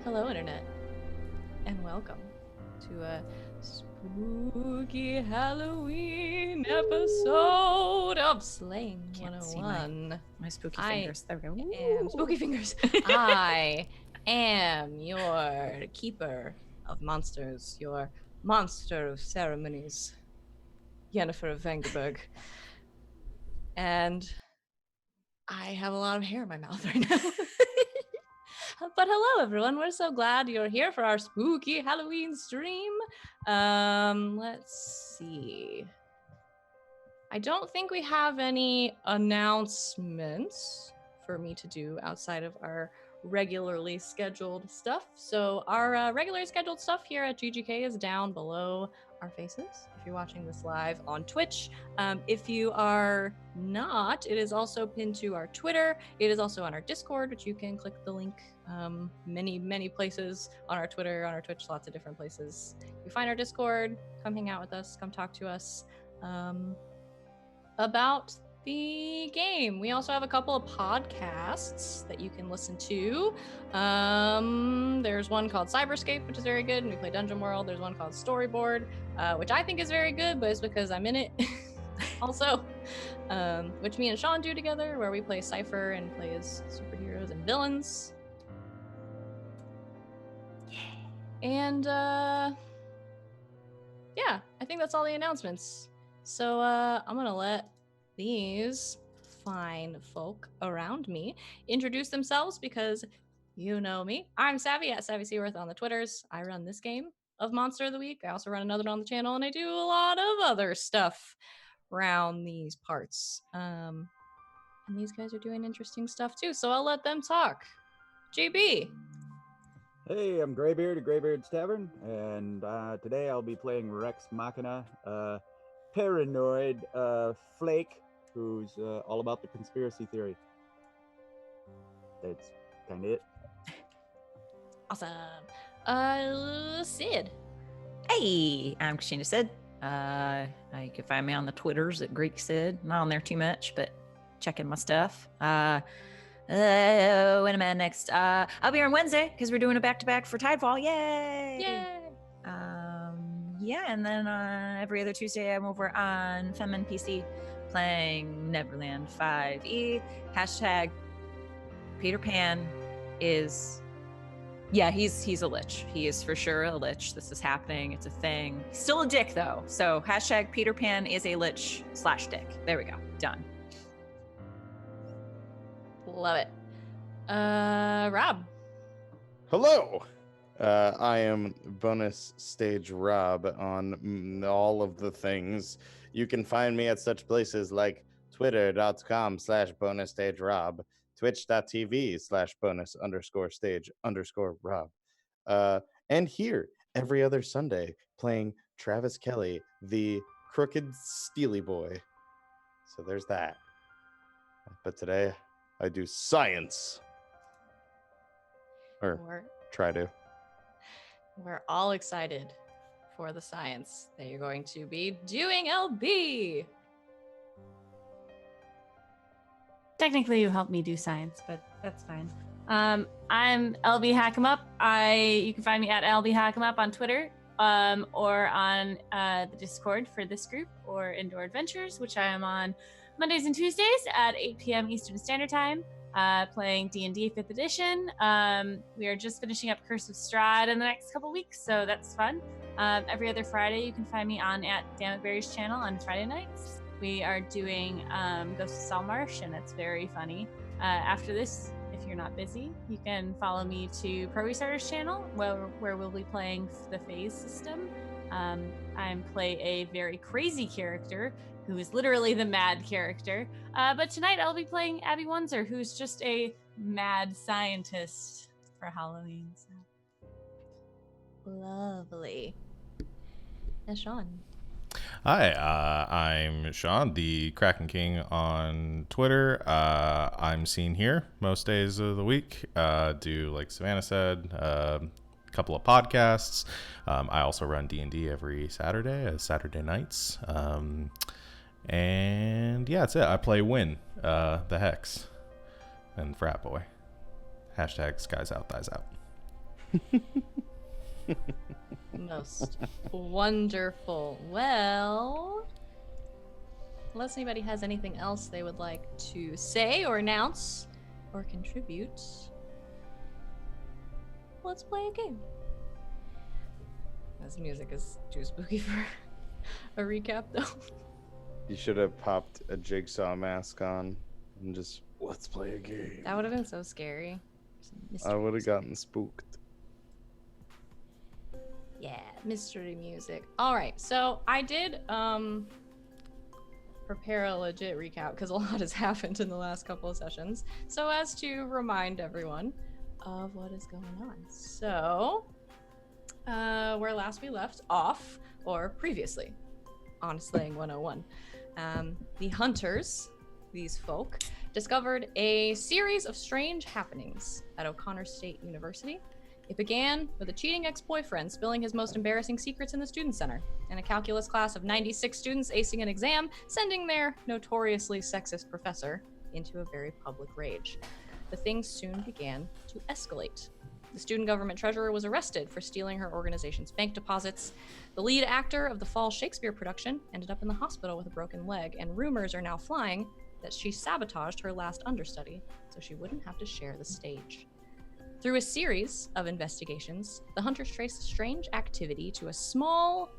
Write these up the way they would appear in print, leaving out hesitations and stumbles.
Hello, Internet, and welcome to a spooky Halloween episode of Slaying Can't 101. My spooky fingers. There we go. And spooky fingers. I am your keeper of monsters, your monster of ceremonies, Yennefer of Vangerberg. And I have a lot of hair in my mouth right now. But hello, everyone. We're so glad you're here for our spooky Halloween stream. Let's see. I don't think we have any announcements for me to do outside of our regularly scheduled stuff. So our regularly scheduled stuff here at GGK is down below our faces if you're watching this live on Twitch. If you are not, it is also pinned to our Twitter. It is also on our Discord, which you can click the link many places on our Twitter, on our Twitch, lots of different places. You find our Discord, come hang out with us, come talk to us about the game. We also have a couple of podcasts that you can listen to. There's one called Cyberscape, which is very good, and we play Dungeon World. There's one called Storyboard, which I think is very good, but it's because I'm in it also, which me and Sean do together, where we play Cypher and play as superheroes and villains. And yeah, I think that's all the announcements. So I'm gonna let these fine folk around me introduce themselves because you know me. I'm Savvy at Savvy Seaworth on the Twitters. I run this game of Monster of the Week. I also run another on the channel, and I do a lot of other stuff around these parts. And these guys are doing interesting stuff too, so I'll let them talk. JB. Hey, I'm Greybeard at Greybeard's Tavern, and today I'll be playing Rex Machina, paranoid flake who's all about the conspiracy theory. That's kind of it. Awesome. Sid. Hey, I'm Christina Sid. You can find me on the Twitters at Greek Sid. Not on there too much, but checking my stuff. When am I next? I'll be here on Wednesday because we're doing a back-to-back for Tidefall. Yay! Yeah, and then every other Tuesday I'm over on Femin PC playing Neverland 5e. Hashtag Peter Pan is... Yeah, he's a lich. He is for sure a lich. This is happening. It's a thing. He's still a dick, though. So hashtag Peter Pan is a lich / dick. There we go. Done. Love it. Rob. Hello. I am bonus stage Rob on all of the things. You can find me at such places like twitter.com/bonus stage Rob, twitch.tv/bonus_stage_Rob. And here every other Sunday playing Travis Kelly, the crooked Steely boy. So there's that. But today I do science. Or try to. We're all excited for the science that you're going to be doing, LB. Technically, you helped me do science, but that's fine. I'm LB Hackemup. You can find me at LB Hackemup on Twitter, or on the Discord for this group, or Indoor Adventures, which I am on Mondays and Tuesdays at 8 p.m. Eastern Standard Time, playing D&D 5th edition. We are just finishing up Curse of Strahd in the next couple weeks, so that's fun. Every other Friday, you can find me on at Dammit channel on Friday nights. We are doing Ghost of Saltmarsh, and it's very funny. After this, if you're not busy, you can follow me to Pro Restarter's channel, where we'll be playing the phase system. I play a very crazy character who is literally the mad character. But tonight I'll be playing Abby Wunzer, who's just a mad scientist for Halloween. So. Lovely. And Sean. Hi, I'm Sean, the Kraken King on Twitter. I'm seen here most days of the week. Do, like Savannah said, a couple of podcasts. I also run D&D every Saturday nights. And yeah, that's it. I play Win, the Hex, and Frat Boy. Hashtag Skies Out, Thighs Out. Most wonderful. Well, unless anybody has anything else they would like to say or announce or contribute, let's play a game. This music is too spooky for a recap, though. You should have popped a Jigsaw mask on and just, let's play a game. That would have been so scary. I would have gotten spooked. Yeah, mystery music. All right, so I did prepare a legit recap because a lot has happened in the last couple of sessions, so as to remind everyone of what is going on. So, where last we left off, or previously, on Slaying 101, the hunters, these folk, discovered a series of strange happenings at O'Connor State University. It began with a cheating ex-boyfriend spilling his most embarrassing secrets in the student center, and a calculus class of 96 students acing an exam, sending their notoriously sexist professor into a very public rage. The things soon began to escalate. The student government treasurer was arrested for stealing her organization's bank deposits. The lead actor of the fall Shakespeare production ended up in the hospital with a broken leg, and rumors are now flying that she sabotaged her last understudy so she wouldn't have to share the stage. Through a series of investigations, the hunters traced strange activity to a small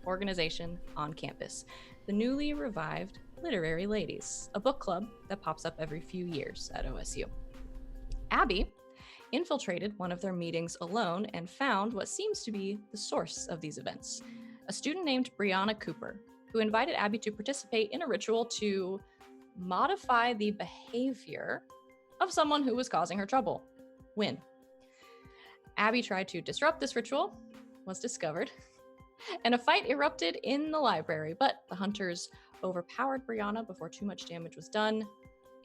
organization on campus, the newly revived Literary Ladies, a book club that pops up every few years at OSU. Abby infiltrated one of their meetings alone and found what seems to be the source of these events, a student named Brianna Cooper, who invited Abby to participate in a ritual to modify the behavior of someone who was causing her trouble, Wynn. Abby tried to disrupt this ritual, was discovered, and a fight erupted in the library, but the hunters overpowered Brianna before too much damage was done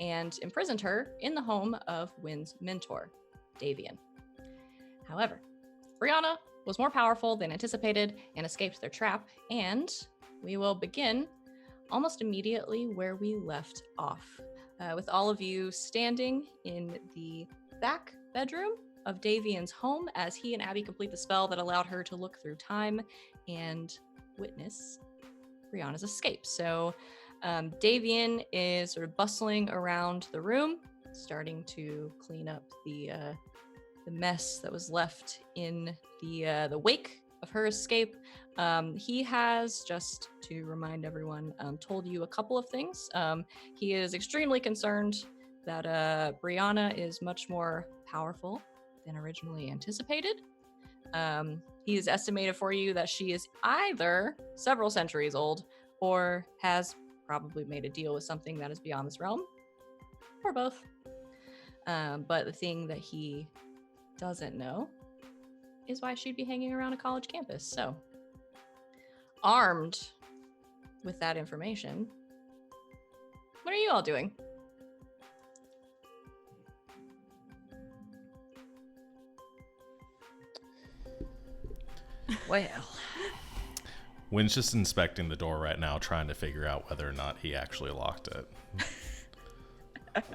and imprisoned her in the home of Wynn's mentor, Davian. However, Brianna was more powerful than anticipated and escaped their trap, and we will begin almost immediately where we left off, with all of you standing in the back bedroom of Davian's home as he and Abby complete the spell that allowed her to look through time and witness Brianna's escape. So Davian is sort of bustling around the room, starting to clean up the mess that was left in the wake of her escape. He has, just to remind everyone, told you a couple of things. He is extremely concerned that Brianna is much more powerful than originally anticipated. He has estimated for you that she is either several centuries old or has probably made a deal with something that is beyond this realm, or both. But the thing that he doesn't know is why she'd be hanging around a college campus. So, armed with that information, what are you all doing? Well, Wynn's just inspecting the door right now, trying to figure out whether or not he actually locked it.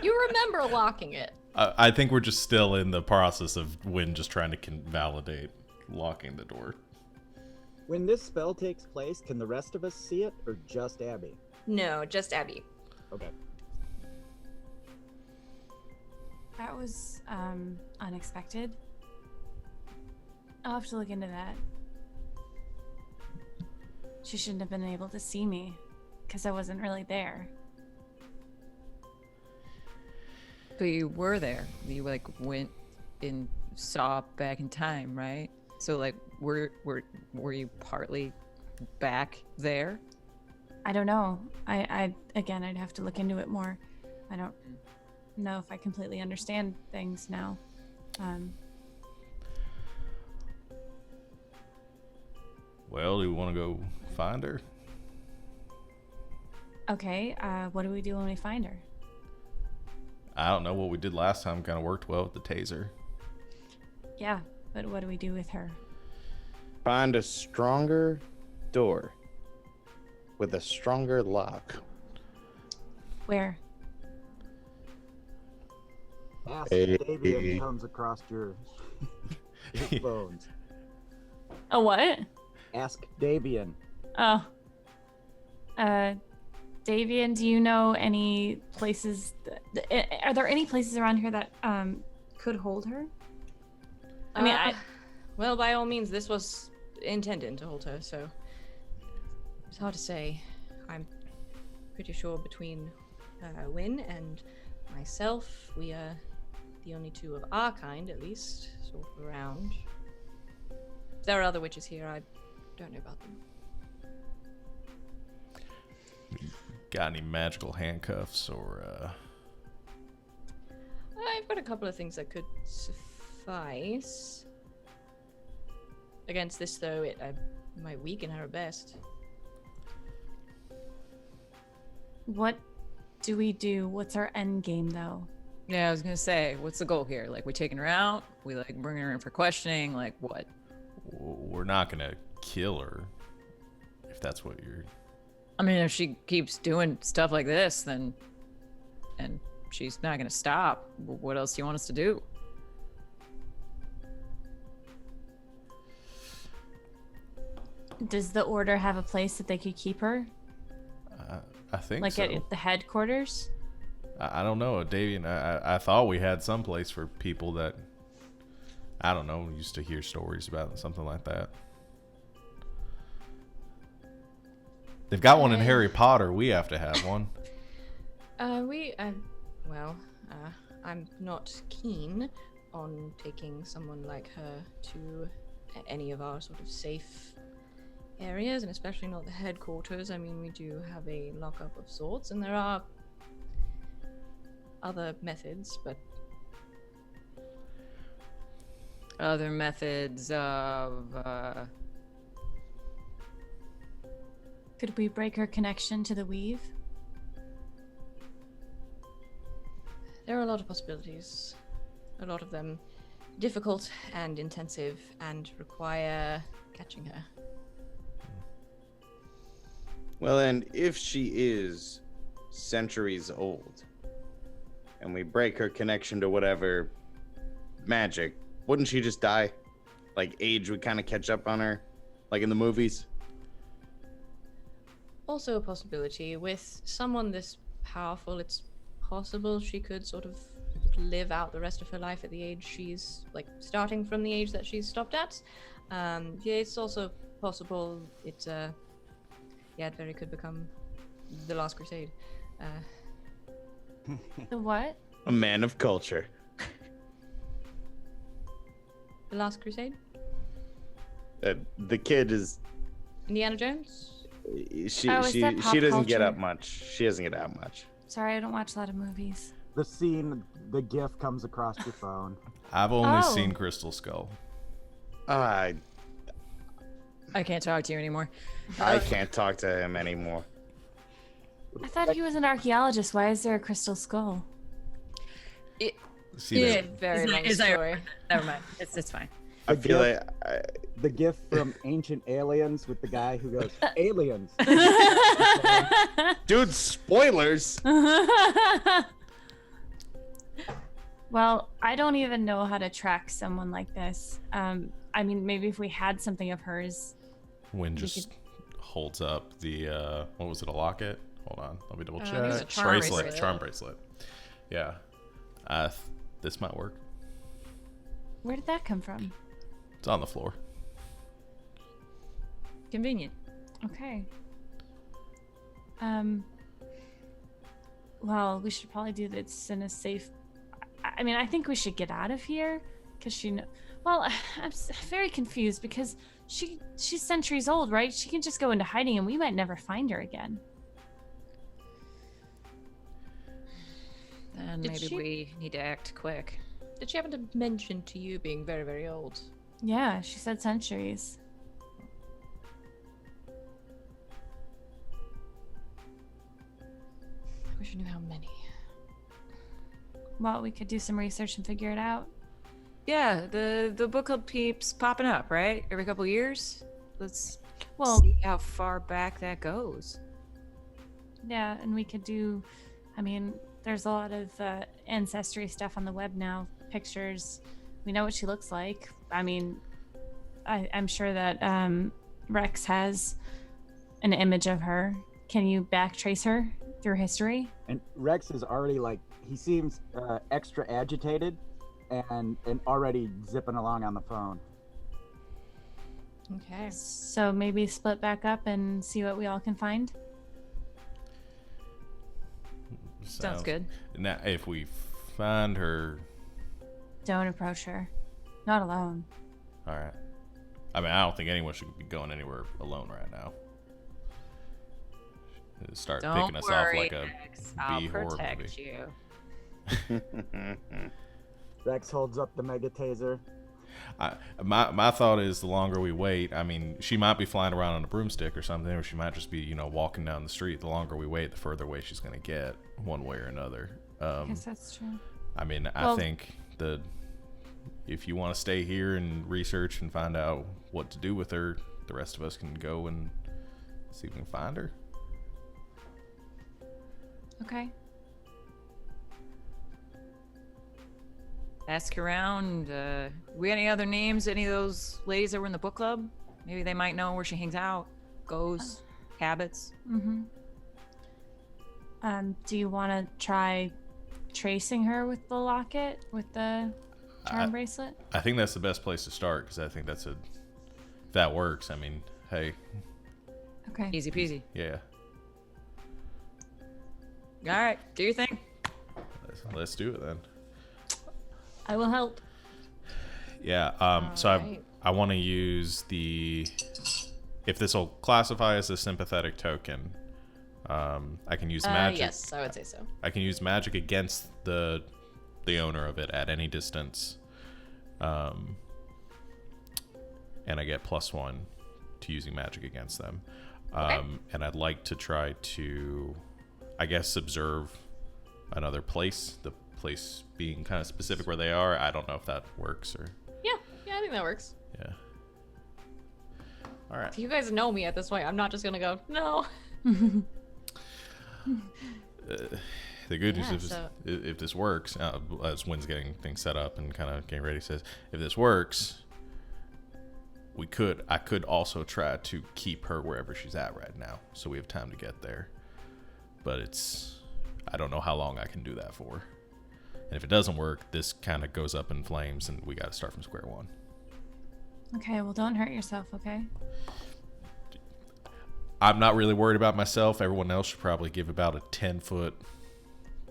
You remember locking it. I think we're just still in the process of Wynn just trying to validate locking the door. When this spell takes place, can the rest of us see it, or just Abby? No, just Abby. Okay. That was unexpected. I'll have to look into that. She shouldn't have been able to see me because I wasn't really there. but you were there. You like went and saw back in time, right? So like, were you partly back there? I don't know. I again, I'd have to look into it more. I don't know if I completely understand things now. Well, do you want to go find her? Okay, what do we do when we find her? I don't know. What we did last time kind of worked well with the taser. Yeah, but what do we do with her? Find a stronger door with a stronger lock. Where? Ask Hey. Davian comes across your his bones. A what? Ask Davian. Oh. Davian, do you know any places? Are there any places around here that could hold her? I mean, well, by all means, this was intended to hold her, so it's hard to say. I'm pretty sure between Wynn and myself, we are the only two of our kind, at least, sort of around. If there are other witches here, I don't know about them. Got any magical handcuffs or I've got a couple of things that could suffice. Against this, though, it might weaken her at best. What do we do? What's our end game, though? Yeah, I was gonna say, what's the goal here? Like, we taking her out? We like bringing her in for questioning? Like, what? we're not gonna kill her if that's what you're. I mean, if she keeps doing stuff like this, then, and she's not gonna stop. What else do you want us to do? Does the order have a place that they could keep her? I think like so. at the headquarters? I don't know, Davian. I thought we had some place for people that I don't know used to hear stories about something like that. They've got one in Harry Potter. We have to have one. I'm not keen on taking someone like her to any of our sort of safe areas, and especially not the headquarters. I mean, we do have a lockup of sorts, and there are other methods, but Other methods of, Could we break her connection to the weave? there are a lot of possibilities. A lot of them difficult and intensive and require catching her. Well, and if she is centuries old, and we break her connection to whatever magic, wouldn't she just die? Like, age would kind of catch up on her, like in the movies? Also a possibility. With someone this powerful, it's possible she could sort of live out the rest of her life at the age she's, like, starting from the age that she's stopped at. Yeah, it's also possible it very could become the Last Crusade. The what? A man of culture. The Last Crusade? The kid is... Indiana Jones? She Oh, is that pop she doesn't get culture? up much. She doesn't get out much. Sorry, I don't watch a lot of movies. The scene, the GIF comes across your phone. I've only Oh. seen Crystal Skull. I can't talk to you anymore. can't talk to him anymore. I thought he was an archaeologist. Why is there a crystal skull? See, Yeah. Very long It's not- story. Never mind. It's fine. I The feel GIF, like the GIF from Ancient Aliens with the guy who goes, aliens. dude, spoilers. Well, I don't even know how to track someone like this. I mean, maybe if we had something of hers. Wynn We just holds up the what was it, a locket? Hold on, let me double I think it was check. a charm bracelet. Charm bracelet. Yeah, this might work. Where did that come from? It's on the floor. Convenient. Okay. Well, we should probably do this in a safe. I mean, I think we should get out of here because well, I'm very confused because she's centuries old, right? She can just go into hiding and we might never find her again. Then Did maybe she- we need to act quick. Did she happen to mention to you being very, very old? Yeah, she said centuries. I wish I knew how many. Well, we could do some research and figure it out. Yeah, the book club keeps popping up, right? Every couple years. Let's Well, see how far back that goes. yeah, and we could do. I mean, there's a lot of ancestry stuff on the web now, pictures. We know what she looks like. I mean, I'm sure that Rex has an image of her. Can you backtrace her through history? And Rex is already he seems extra agitated and already zipping along on the phone. Okay. So maybe split back up and see what we all can find. Sounds good. Now, if we find her, Don't approach her. Not alone. all right. I mean, I don't think anyone should be going anywhere alone right now. Start Don't picking us worry, off like a Rex. I'll B horror protect movie. you. Rex holds up the mega taser. My thought is the longer we wait, I mean, she might be flying around on a broomstick or something, or she might just be, walking down the street. The longer we wait, the further away she's going to get, one way or another. I guess that's true. I mean, Well- I think that if you want to stay here and research and find out what to do with her, the rest of us can go and see if we can find her. Okay. Ask around. We any other names? Any of those ladies that were in the book club? Maybe they might know where she hangs out, goes, habits. Mm-hmm. Do you want to try tracing her with the locket, with the charm bracelet? I think that's the best place to start, because I think if that works, I mean, hey, Okay. Easy peasy. yeah, All right, do your thing. let's do it then. I will help. Yeah, so Alright. I want to use if this will classify as a sympathetic token, I can use magic. Yes, I would say so. I can use magic against the owner of it at any distance, and I get +1 to using magic against them. And I'd like to try to, I guess, observe another place. The place being kind of specific where they are. I don't know if that works or. Yeah, I think that works. Yeah. All right. You guys know me at this point. I'm not just gonna go, no. The good news Yeah, is so- if this works, as Wynn's getting things set up and kind of getting ready, says if this works, I could also try to keep her wherever she's at right now, so we have time to get there. But I don't know how long I can do that for. And if it doesn't work, this kind of goes up in flames, and we got to start from square one. Okay, well, don't hurt yourself, okay? I'm not really worried about myself. Everyone else should probably give about a 10-foot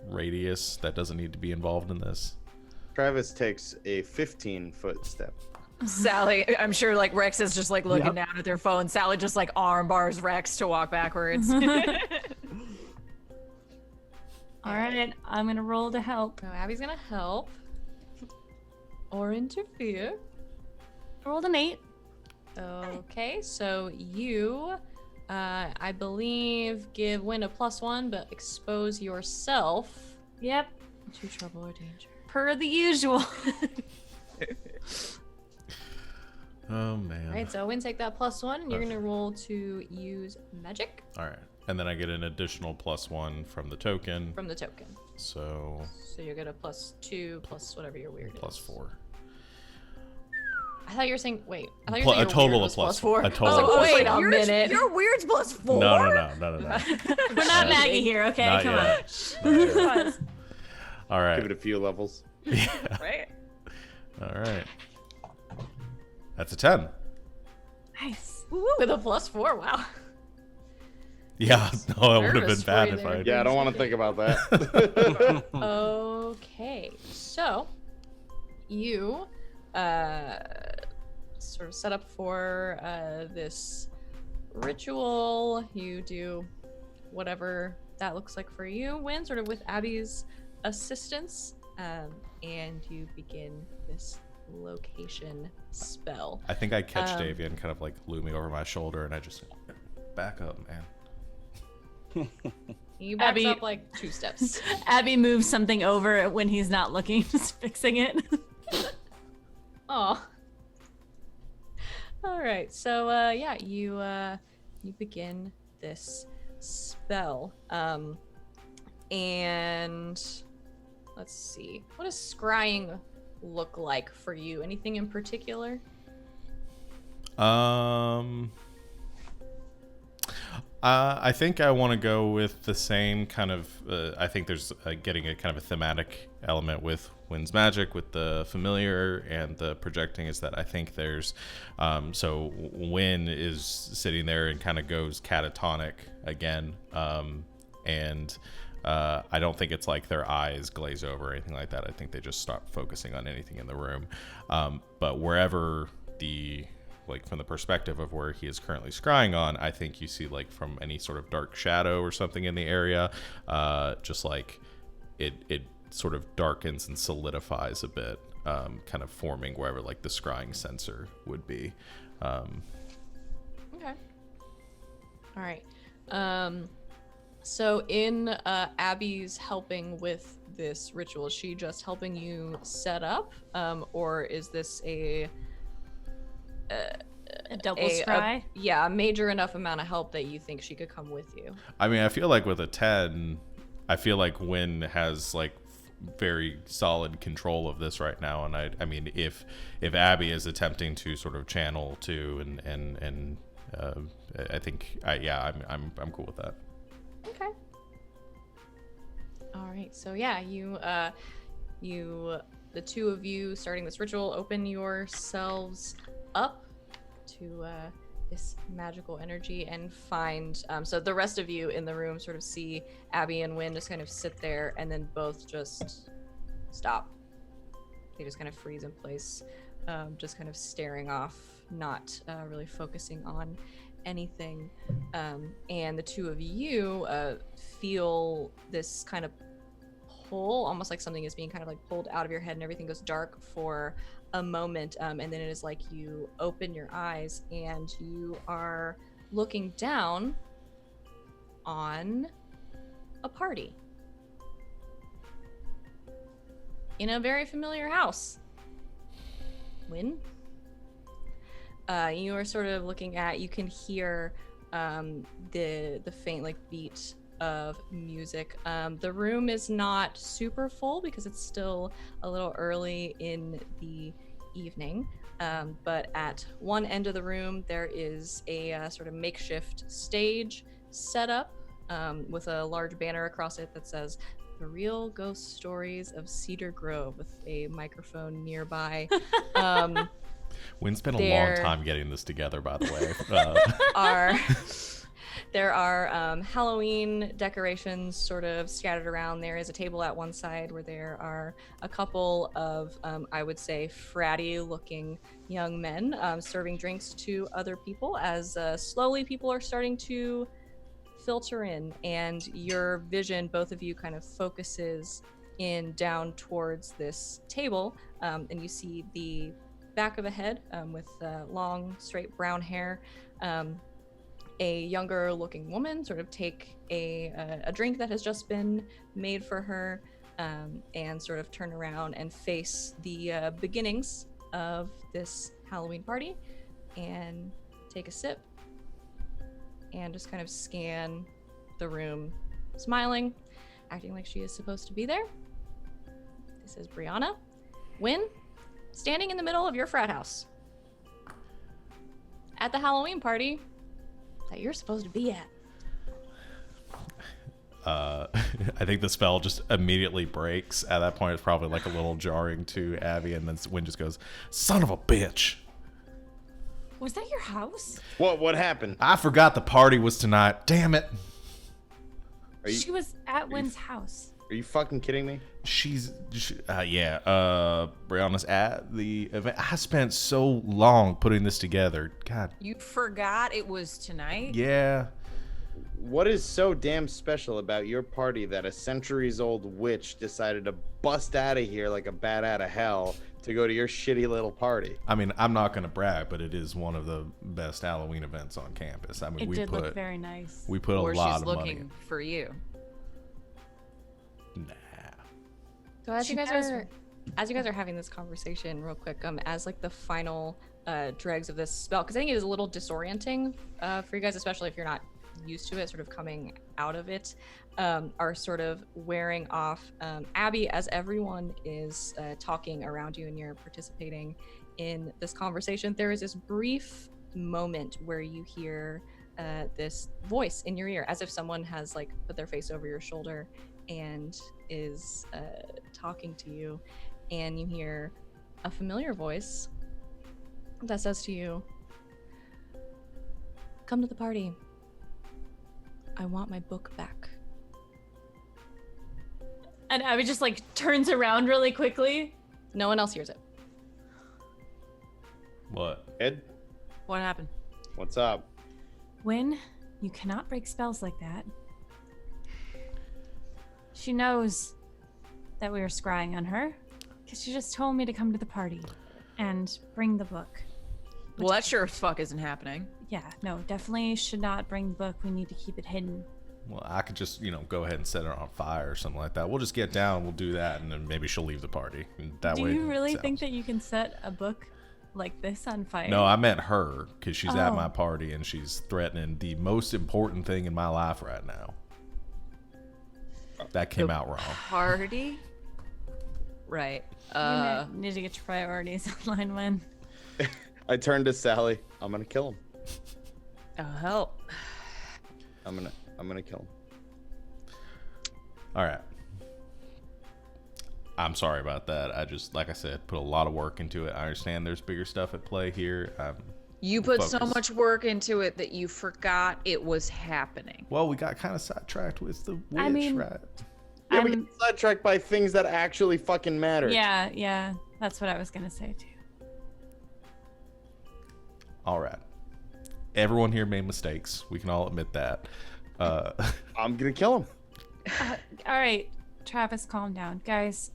radius. That doesn't need to be involved in this. Travis takes a 15-foot step. Sally, I'm sure Rex is just looking down at their phone. Sally just arm bars Rex to walk backwards. All right, I'm gonna roll to help. No, Abby's gonna help. Or interfere. I rolled an 8. Okay, so you, I believe, give Wynn a +1, but expose yourself Yep, to trouble or danger. per the usual. Oh, man. Alright, so Wynn, take that +1, and you're gonna roll to use magic All right. And then I get an additional +1 from the token. from the token. So So you get a +2 plus whatever your weird is. +4. I thought you were saying, wait, I thought you Pl- were saying a total your of weird was +4. +4. A total I was of like, +4. wait a minute. Your weird's +4. No. We're not Maggie here, okay? Not Come yet. on. All right. Give it a few levels. Yeah. Right? All right. That's a 10. Nice. With a +4, wow. Yeah, no, it would have been Nervous bad for you if there. I. Yeah, I don't want to think about that. Okay, so you sort of set up for this ritual. You do whatever that looks like for you, Win, sort of with Abby's assistance, and you begin this location spell. I think I catch Um, Davia and kind of looming over my shoulder, and I just back up, man. He backs Abby- up 2 steps. Abby moves something over when he's not looking, just fixing it. Oh. All right. So yeah, you begin this spell. And let's see. What does scrying look like for you? Anything in particular? I think I want to go with the same kind of. I think there's getting a kind of a thematic element with Wynn's magic, with the familiar and the projecting. Is that I think there's. So Wynn is sitting there and kind of goes catatonic again, and I don't think it's like their eyes glaze over or anything like that. I think they just stop focusing on anything in the room. But wherever like from the perspective of where he is currently scrying on, I think you see like from any sort of dark shadow or something in the area, just like it sort of darkens and solidifies a bit, kind of forming wherever like the scrying sensor would be. Okay. All right. So in Abby's helping with this ritual, is she just helping you set up, or is this a double scry? Yeah, a major enough amount of help that you think she could come with you? I mean, I feel like with a 10, I feel like Wynn has like very solid control of this right now, and I mean, if Abby is attempting to sort of channel too, and I think I'm cool with that. Okay. All right. So yeah, the two of you starting this ritual, open yourselves up to this magical energy and find. So the rest of you in the room sort of see Abby and Wynn just kind of sit there, and then both just stop. They just kind of freeze in place, just kind of staring off, not really focusing on anything. And the two of you feel this kind of pull, almost like something is being kind of like pulled out of your head, and everything goes dark for a moment, and then it is like you open your eyes and you are looking down on a party in a very familiar house. Wynn? You are sort of looking at, you can hear the faint like beat of music. The room is not super full because it's still a little early in the evening, but at one end of the room there is a sort of makeshift stage set up with a large banner across it that says "The Real Ghost Stories of Cedar Grove" with a microphone nearby. Wynn's spent a long time getting this together, by the way. There are Halloween decorations sort of scattered around. There is a table at one side where there are a couple of, I would say, fratty-looking young men serving drinks to other people as slowly people are starting to filter in, and your vision, both of you, kind of focuses in down towards this table, and you see the back of a head with long, straight brown hair. A younger looking woman sort of take a drink that has just been made for her, and sort of turn around and face the beginnings of this Halloween party and take a sip and just kind of scan the room, smiling, acting like she is supposed to be there. This is Brianna. Wynn, standing in the middle of your frat house at the Halloween party that you're supposed to be at. I think the spell just immediately breaks. At that point, it's probably like a little jarring to Abby, and then Wynn just goes, "Son of a bitch." Was that your house? What happened? I forgot the party was tonight. Damn it. She was at Wynn's house. Are you fucking kidding me? Brianna's at the event. I spent so long putting this together. God. You forgot it was tonight? Yeah. What is so damn special about your party that a centuries-old witch decided to bust out of here like a bat out of hell to go to your shitty little party? I mean, I'm not going to brag, but it is one of the best Halloween events on campus. I mean, It did look very nice. We put Or a lot she's of looking money. for you. Nah. So as you guys are having this conversation real quick, as like the final dregs of this spell, because I think it is a little disorienting for you guys, especially if you're not used to it, sort of coming out of it, are sort of wearing off. Abby, as everyone is talking around you and you're participating in this conversation, there is this brief moment where you hear this voice in your ear, as if someone has like put their face over your shoulder and is talking to you, and you hear a familiar voice that says to you, "Come to the party. I want my book back." And Abby just like turns around really quickly. No one else hears it. What? Ed, What happened? what's up? Wynn, you cannot break spells like that. She knows that we were scrying on her because she just told me to come to the party and bring the book. Well, that sure as fuck isn't happening. Yeah, no, definitely should not bring the book. We need to keep it hidden. Well, I could just, go ahead and set it on fire or something like that. We'll just get down, we'll do that, and then maybe she'll leave the party. And that Do way you really it think sounds- that you can set a book like this on fire? No, I meant her, because she's at Oh. my party and she's threatening the most important thing in my life right now. That came out wrong. Party? Right. You need to get your priorities in line, Wynn. I turned to Sally. I'm gonna kill him. Oh, hell. I'm gonna kill him. All right. I'm sorry about that. I just, like I said, put a lot of work into it. I understand there's bigger stuff at play here. You put so focused. much work into it that you forgot it was happening. Well, we got kind of sidetracked with the witch, I mean- right? Yeah, we I'm- get sidetracked by things that actually fucking matter. Yeah, that's what I was gonna say too. All right. Everyone here made mistakes. We can all admit that. I'm gonna kill him. All right, Travis, calm down. Guys,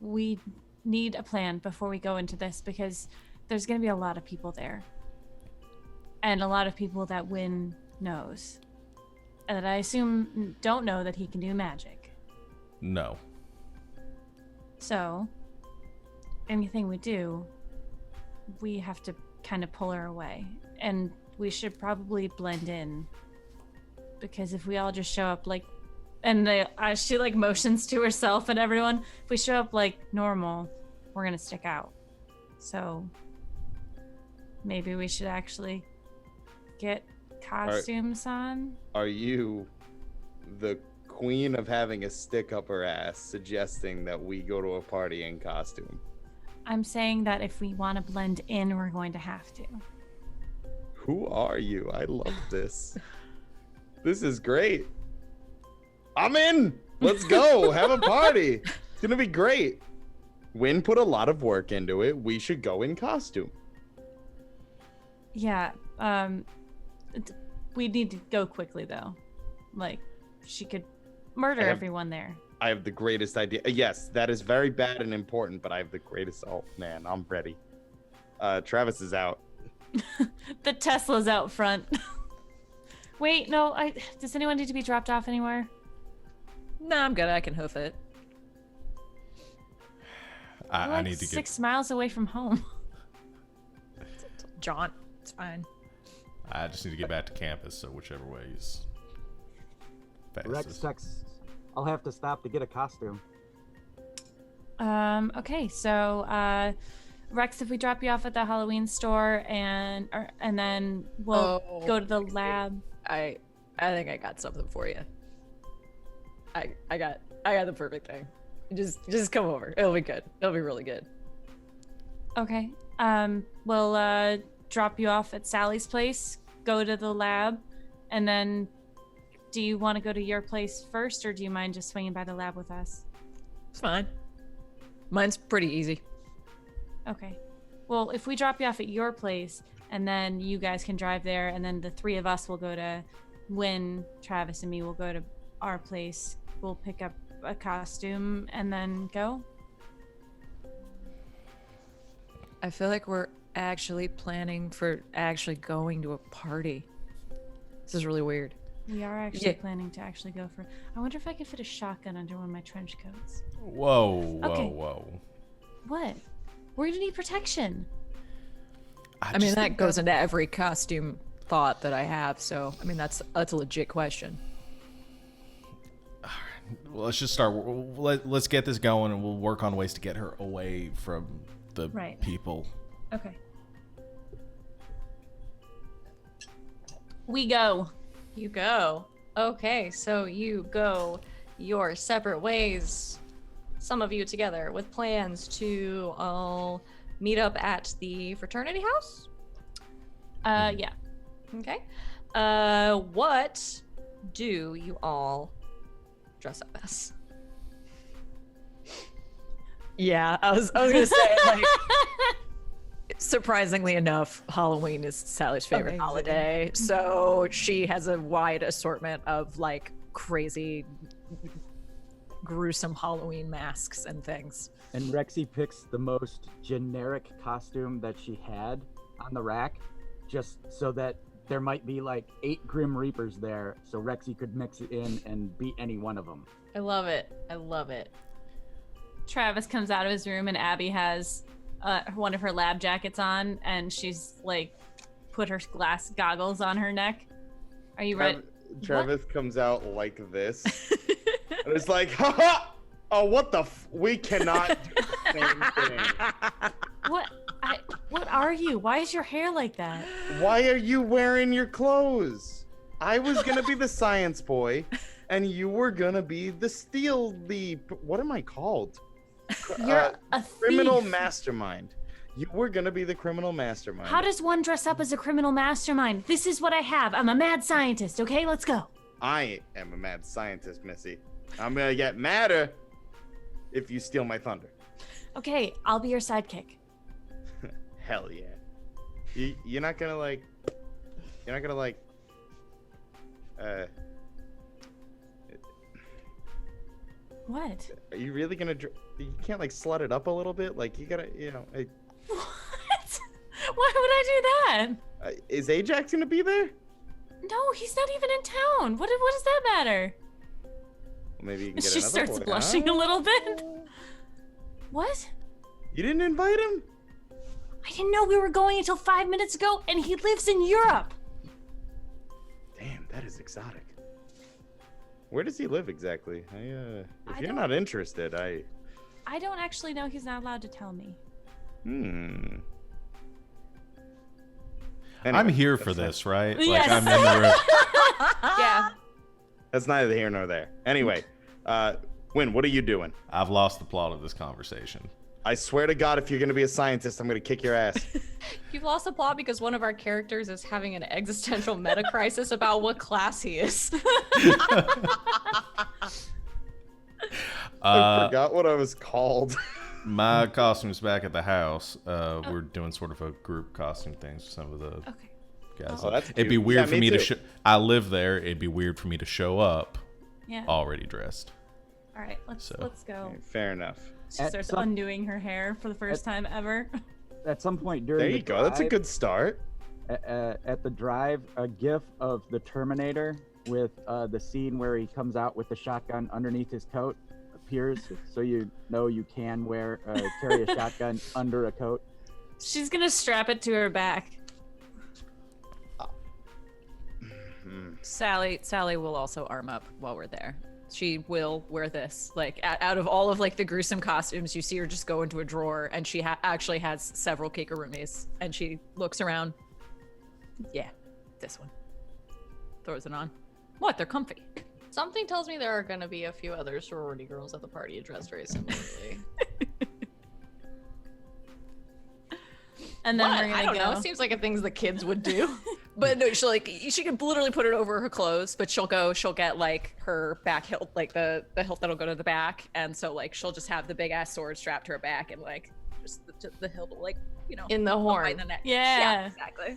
we need a plan before we go into this because there's going to be a lot of people there. And a lot of people that Wynn knows. And that I assume don't know that he can do magic. No. So, anything we do, we have to kind of pull her away. And we should probably blend in. Because if we all just show up like, and she like motions to herself and everyone, if we show up like normal, we're gonna stick out. So maybe we should actually get costumes on. Are you the queen of having a stick up her ass suggesting that we go to a party in costume? I'm saying that if we want to blend in, we're going to have to. Who are you? I love this. This is great. I'm in. Let's go. Have a party. It's gonna be great. Wynn put a lot of work into it. We should go in costume. Yeah, we need to go quickly though. Like, she could murder everyone there. I have the greatest idea. Yes, that is very bad and important, but I have the greatest. Oh man, I'm ready. Travis is out. The Tesla's out front. Wait, no, does anyone need to be dropped off anywhere? Nah, I'm good. I can hoof it. I We're like need to get 6 miles away from home. Jaunt. It's fine. I just need to get back to campus, so whichever way is Rex fastest. texts, I'll have to stop to get a costume. Okay, so Rex, if we drop you off at the Halloween store and then we'll go to the lab. I think I got something for you. I got the perfect thing. Just come over. It'll be good. It'll be really good. Okay. We'll drop you off at Sally's place, go to the lab, and then do you want to go to your place first, or do you mind just swinging by the lab with us? It's fine. Mine's pretty easy. Okay. Well, if we drop you off at your place, and then you guys can drive there, and then the three of us will go to Wynn, Travis, and me will go to our place. We'll pick up a costume and then go. I feel like we're actually planning for actually going to a party. This is really weird. We are actually planning to actually go for. I wonder if I could fit a shotgun under one of my trench coats. Whoa. Okay. Whoa. What? We're gonna need protection. I mean, that goes into every costume thought that I have. So, I mean, that's a legit question. Well, let's just start. Let's get this going, and we'll work on ways to get her away from the Right. people. Okay. We go. You go. Okay, so you go your separate ways. Some of you together with plans to all meet up at the fraternity house. Yeah. Okay. What do you all dress up as? Yeah, I was gonna say, like, surprisingly enough, Halloween is Sally's favorite Amazing. holiday, so she has a wide assortment of like crazy, gruesome Halloween masks and things. And Rexy picks the most generic costume that she had on the rack, just so that there might be like 8 Grim Reapers there, so Rexy could mix it in and beat any one of them. I love it. I love it. Travis comes out of his room and Abby has one of her lab jackets on and she's like put her glass goggles on her neck. Are you ready? Travis comes out like this. And it's like, haha! Oh, what the we cannot do the same thing. What are you? Why is your hair like that? Why are you wearing your clothes? I was gonna be the science boy, and you were gonna be the what am I called? You're a criminal thief. mastermind. You were gonna be the criminal mastermind. How does one dress up as a criminal mastermind? This is what I have. I'm a mad scientist, okay? Let's go. I am a mad scientist, Missy. I'm gonna get madder if you steal my thunder. Okay, I'll be your sidekick. Hell yeah. You're not gonna like. What? Are you really gonna? You can't like slut it up a little bit. Like you gotta, What? Why would I do that? Is Ajax gonna be there? No, he's not even in town. What does that matter? Well, maybe you can get She another starts boy, blushing huh? a little bit. What? You didn't invite him? I didn't know we were going until 5 minutes ago, and he lives in Europe. Damn, that is exotic. Where does he live exactly? If I you're don't- not interested, I don't actually know. He's not allowed to tell me. Anyway, I'm here for that's this, right? Yes. Like I'm in the room. Yeah. That's neither here nor there. Anyway, Win, what are you doing? I've lost the plot of this conversation. I swear to God, if you're gonna be a scientist, I'm gonna kick your ass. You've lost the plot because one of our characters is having an existential meta crisis about what class he is. I forgot what I was called. My costume's back at the house. We're doing sort of a group costume thing with some of the Okay. guys. Oh, that's It'd be cute. weird Yeah, for me me to too. show. I live there. It'd be weird for me to show up Yeah. already dressed. All right. Let's go. Fair enough. She At starts some- undoing her hair for the first time ever. At some point during There the you go. That's a drive- good start. at the drive, a gif of the Terminator with the scene where he comes out with the shotgun underneath his coat appears, so you know you can carry a shotgun under a coat. She's gonna strap it to her back. Sally will also arm up while we're there. She will wear this. Like out of all of like the gruesome costumes, you see her just go into a drawer, and she actually has several kikurumis, and she looks around. Yeah, this one. Throws it on. What? They're comfy. Something tells me there are going to be a few other sorority girls at the party dressed very similarly. And then What? we're gonna I don't go. know. It seems like a things the kids would do. But no, she can literally put it over her clothes, but she'll get like her back hilt, like the hilt that'll go to the back, and so like she'll just have the big ass sword strapped to her back, and like just the hilt will, like, you know, In the go horn. right in the neck. Yeah. Exactly.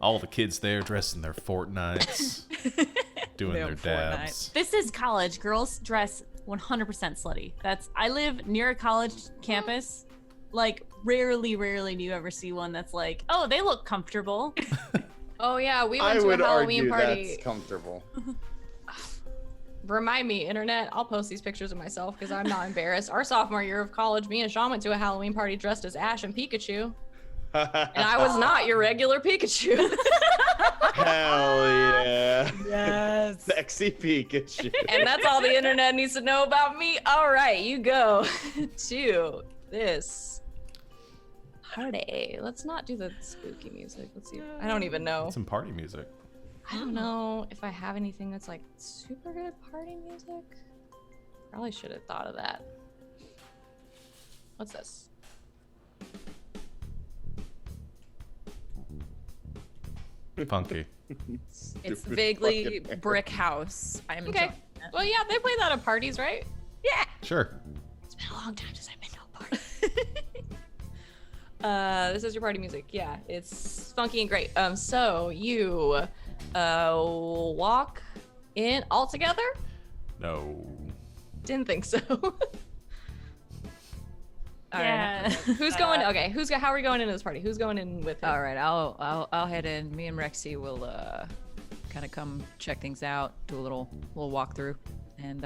All the kids there dressed in their Fortnites, doing They their have Fortnite. dabs. This is college. Girls dress 100% slutty. I live near a college campus. Like, rarely do you ever see one that's like, oh, they look comfortable. Oh yeah, we went I to would a Halloween argue party. that's comfortable. Remind me, internet. I'll post these pictures of myself because I'm not embarrassed. Our sophomore year of college, me and Sean went to a Halloween party dressed as Ash and Pikachu, and I was not your regular Pikachu. Hell yeah. Yes. Sexy Pikachu. And that's all the internet needs to know about me. All right, you go to this party. Let's not do the spooky music. Let's see. I don't even know. Some party music. I don't know if I have anything that's like super good party music. Probably should have thought of that. What's this? Funky. It's Stupid vaguely fucking hair. brick house. I'm Okay. enjoying it. Well, yeah, they play that at parties, right? Yeah. Sure. It's been a long time since I've been to a party. This is your party music. Yeah, it's funky and great. So you walk in all together? No. Didn't think so. All right. Yeah. Who's going? Okay. How are we going into this party? Who's going in with him? All right, I'll head in. Me and Rexy will kind of come check things out, do a little walkthrough, and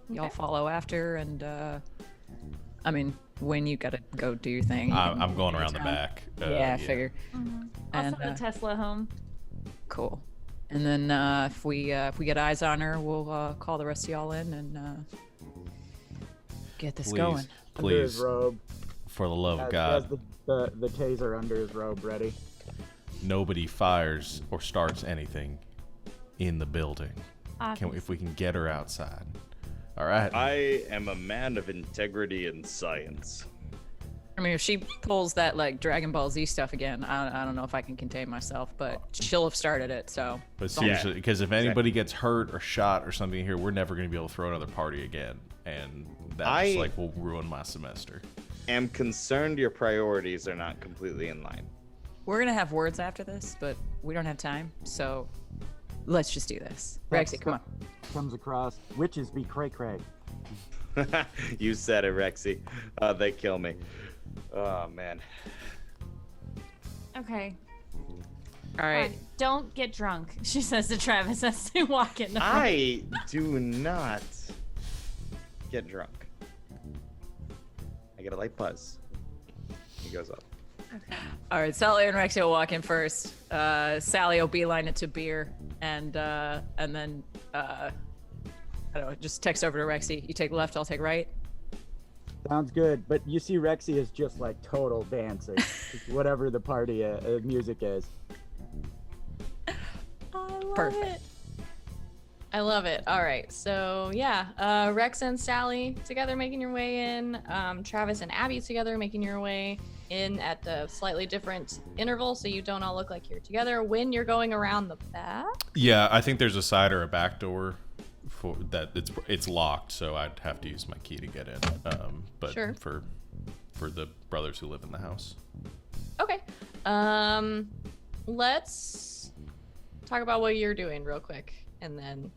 y'all Okay. follow after. And I mean, when you gotta go do your thing. I'm going around the Town. back. Yeah, I figure. I'll And send the Tesla home. cool. And then if we get eyes on her, we'll call the rest of y'all in and get this going. Under his Please, robe. for the love of Has God, the taser under his robe ready. nobody fires or starts anything in the building. Obviously. If we can get her outside. All right. I am a man of integrity and science. I mean, if she pulls that like Dragon Ball Z stuff again, I don't know if I can contain myself, but she'll have started it. So But seriously, because if anybody gets hurt or shot or something here, we're never going to be able to throw another party again, and that's like will ruin my semester. Am concerned your priorities are not completely in line. we're gonna have words after this, but we don't have time. So let's just do this. Rexy, come on. Comes across. Witches be cray cray. You said it, Rexy. They kill me. Oh man. Okay. All right. Don't get drunk, she says to Travis as they walk in. I do not get drunk. I get a light buzz. He goes up. All right, Sally and Rexy will walk in first. Sally will beeline it to beer, and then I don't know, just text over to Rexy. You take left, I'll take right. Sounds good, but you see Rexy is just like total dancing, whatever the party music is. Perfect. I love it. All right. So yeah, Rex and Sally together making your way in. Travis and Abby together making your way in at a slightly different interval, so you don't all look like you're together when you're going around the back. Yeah, I think there's a side or a back door for that. It's locked, so I'd have to use my key to get in. But Sure. for the brothers who live in the house. Okay. Let's talk about what you're doing real quick, and then